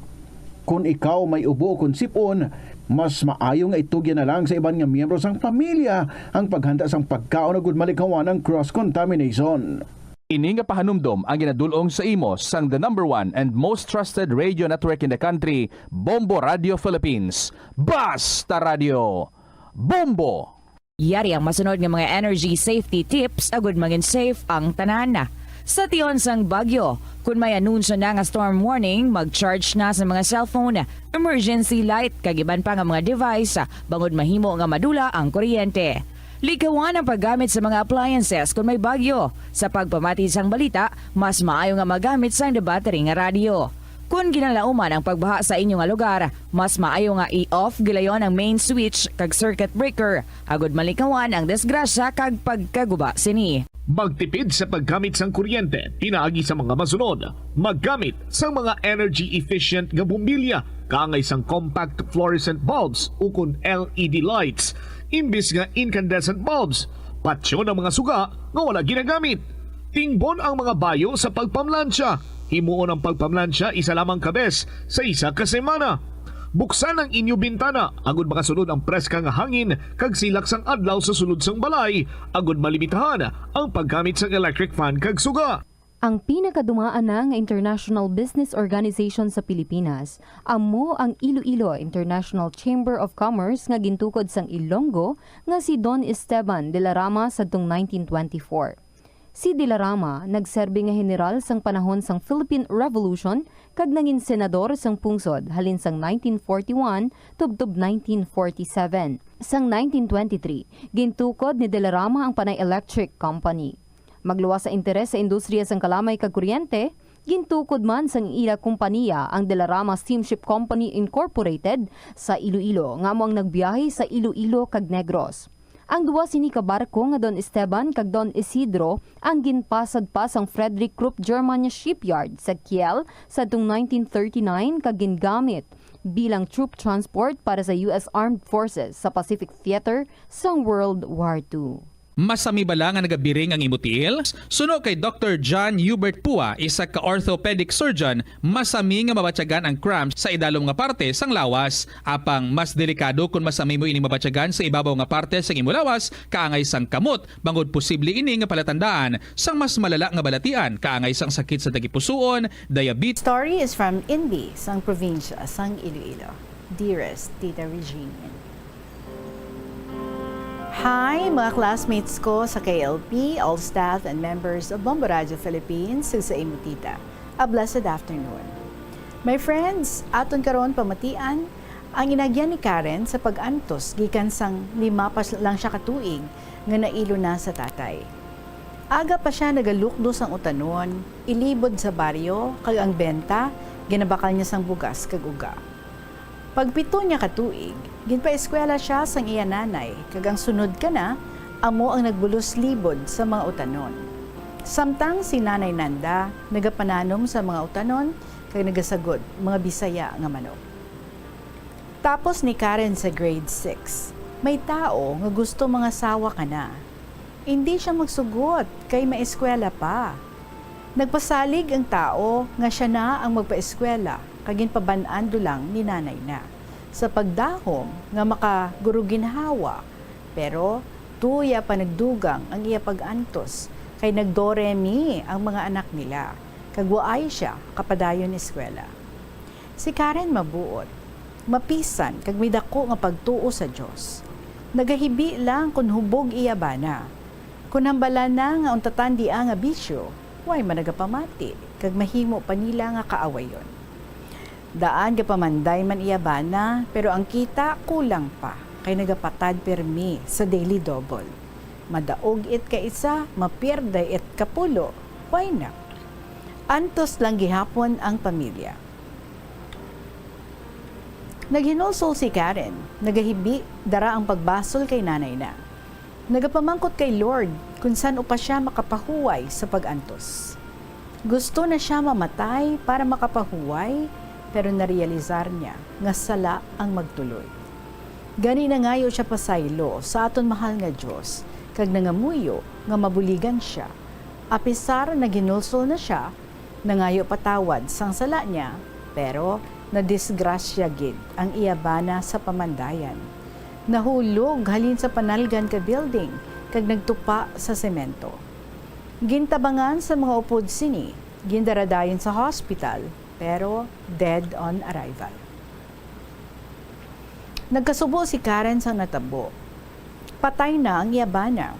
Kung ikaw may ubo o kung sipon, mas maayo nga itugyan na lang sa iban nga miyembro sang pamilya ang paghanda sang pagkaon agud malikawan ang cross-contamination. Ini nga pahanumdom ang ginadulong sa imo sang the #1 and most trusted radio network in the country, Bombo Radio Philippines. Basta Radio Bombo! Yari ang masunod nga mga energy safety tips agud maging safe ang tanan. Sa tion sang bagyo, Kung may anunsyo na nga storm warning, mag-charge na sa mga cellphone, emergency light, kagiban pa nga mga device, bangod mahimo nga madula ang kuryente. Likawan ang paggamit sa mga appliances kung may bagyo. Sa pagpamati sang balita, mas maayo nga magamit sang battery nga radio. Kung ginalauman ang pagbaha sa inyong lugar, mas maayo nga i-off gilayon ang main switch kag circuit breaker. Agod malikawan ang disgrasya kag pagkaguba sini. Magtipid sa paggamit sang kuryente, pinaagi sa mga masunod. Maggamit sa mga energy-efficient nga bumbilya, kaangay sang compact fluorescent bulbs ukon LED lights, imbis nga incandescent bulbs. Patsyo ng mga suga nga wala ginagamit. Tingbon ang mga bayo sa pagpamlansya. Himuon ang pagpamlansya isa lamang kabes sa isa ka semana. Buksan ang inyo bintana, agud makasunod ang preska nga hangin kag silak sang adlaw sa sulod sang balay, agud malimitahan ang paggamit sang electric fan kag suga. Ang pinakadumaan na nga international business organization sa Pilipinas, amo ang Iloilo International Chamber of Commerce nga gintukod sang Ilonggo nga si Don Esteban de la Rama sadtong 1924. Si De La Rama nagserbi nga general sang panahon sang Philippine Revolution kag nangin senador sang pungsod halin sang 1941 tubtob 1947. Sang 1923, gintukod ni De La Rama ang Panay Electric Company. Magluwas sa interes sa industriya sang kalamay kag kuryente, gintukod man sang ila kompanya ang De La Rama Steamship Company Incorporated sa Iloilo nga mo ang nagbiyahe sa Iloilo kag Negros. Ang duwa sini ka barko nga Don Esteban kag Don Isidro ang ginpasad pa sang Frederick Krupp Germania Shipyard sa Kiel sa 1939 kag gingamit bilang troop transport para sa US Armed Forces sa Pacific Theater sang World War II. Masami bala nga nagabiring ang imutiil? Suno kay Dr. John Hubert Pua, isa ka orthopedic surgeon, masami nga mabatyagan ang cramps sa idalom nga parte sang lawas. Apang mas delikado kung masami mo ining mabatyagan sa ibabaw nga parte sang imo lawas, kaangay sang kamot, bangod posible ini nga palatandaan sang mas malala nga balatian, kaangay sang sakit sa dagipusoon, diabetes. Story is from Inbi, sang probinsya, sang Iloilo. Dearest Tita Regine. Hi, mga classmates ko sa KLP, all staff and members of Bombo Radio Philippines, sa imutita. A blessed afternoon. My friends, aton karon pamatian ang inagyan ni Karen sa pag-antos gikan sang 5 pa lang siya katuig nga nailo na sa tatay. Aga pa siya nagalukdo sang utanon, ilibod sa baryo kag ang benta ginabakal niya sang bugas kag uga. Pagpito niya katuig, ginpa-eskwela siya sang iya nanay, kag ang sunod ka na, amo ang nagbulos libod sa mga utanon. Samtang si Nanay Nanda, nagapananom sa mga utanon, kag nagasagod, mga Bisaya nga manok. Tapos ni Karen sa grade 6, may tao nga gusto mga sawa ka na. Hindi siya magsugot, kay maeskwela pa. Nagpasalig ang tao nga siya na ang magpaeskwela, kagin pabanaan dulang ni nanay na. Sa pagdahom nga makaguruginhawa, pero tuya pa nagdugang ang iya pag-antos, kay nagdoremi ang mga anak nila, kagwaay siya kapadayon eskwela. Si Karen mabuot, mapisan kag may dako nga pagtuo sa Dios. Nagahibi lang kun hubog iya bana. Kun hambala na nga untatan di nga bisyo, way managapamati, kag mahimo pa nila nga kaawayon. Daan gapamanday man iya bana, pero ang kita kulang pa, kay nagapatad permi sa daily double. Madaog it ka isa, mapirday it kapulo, why not? Antos lang gihapon ang pamilya. Naghinulsol si Karen, nagahibi, dara ang pagbasol kay nanay na. Nagapamangkot kay Lord kung saan upa siya makapahuway sa pag-antos. Gusto na siya mamatay para makapahuway, pero narealizar niya nga sala ang magtuloy. Gani na ngayo siya pasaylo sa aton mahal nga Diyos, kag nangamuyo nga mabuligan siya. Apisar na ginulsol na siya, nangayo patawad sang sala niya, pero nadisgrasya gid ang iyabana sa pamandayan. Nahulog halin sa panalgan ka building, kag nagtupa sa semento. Gintabangan sa mga upod sini, gindaradayon sa hospital, pero dead on arrival. Nagkasubo si Karen sa natabo. Patay na ang iyabana.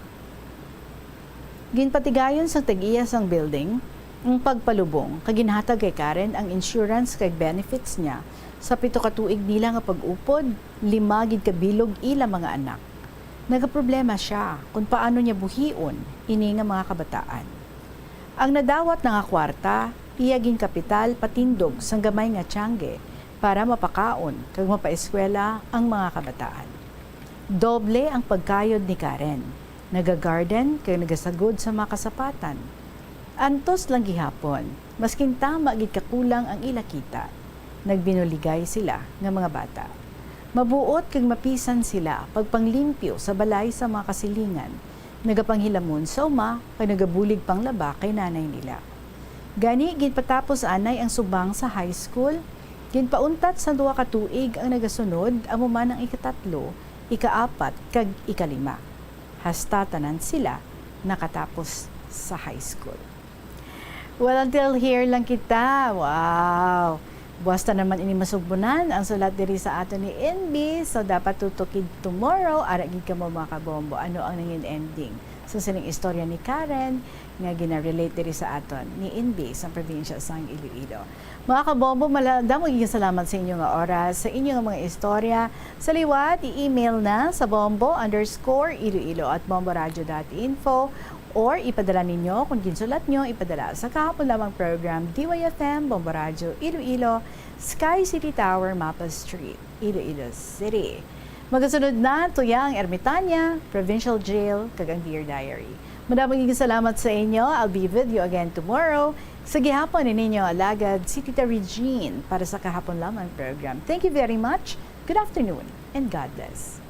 Ginpatigayon sa tag-iya sang building, Ang pagpalubong, kaginhatag kay Karen ang insurance kay benefits niya sa 7 ka tuig nila nga pag-upod, 5 gid kabilog ila mga anak. Nagaproblema siya kung paano niya buhion ini nga mga kabataan. Ang nadawat nga kwarta, iyaging kapital patindog sang gamay nga tiyangge para mapakaon kag mapaeskwela ang mga kabataan. Doble ang pagkayod ni Karen. Nagagarden kag nagasagod sa mga kasapatan. Antos lang gihapon, maskin tama gid kakulang ang ila kita. Nagbinuligay sila nga mga bata. Mabuot kag mapisan sila pagpanglimpyo sa balay sa mga kasilingan. Nagapanghilamon sa uma kag nagabulig pang laba kay nanay nila. Gani gid patapos anay ang subang sa high school, ginpauntat sa 2 ka tuig ang nagasunod amo man ang ika-3, ika-4 kag ika-5. Hasta tanan sila nakatapos sa high school. Well, until here lang kita. Wow! Buwasta naman ini masugbunan ang sulat diri sa ato ni NB. So, dapat tutukid tomorrow. Aragid ka mo mga kabombo. Ano ang nanging ending? So, sining istorya ni Karen nga gina-relate diri sa aton ni NB sa probinsya sang Iloilo. Mga kabombo, maladamo yung salamat sa inyo nga oras, sa inyo nga mga istorya. Sa liwat, i-email na sa bombo_iloilo@bomboradio.info or ipadala ninyo kung ginsulat nyo, ipadala sa kahapon lamang program DYFM, Bombo Radio, Iloilo, Sky City Tower, Mapa Street, Iloilo City. Magasunod na tuyang Ermitanya, Provincial Jail, kag ang Dear Diary. Madaming salamat sa inyo. I'll be with you again tomorrow. Sa gihapon ninyo alagad si Tita Regine para sa kahapon lamang program. Thank you very much. Good afternoon and God bless.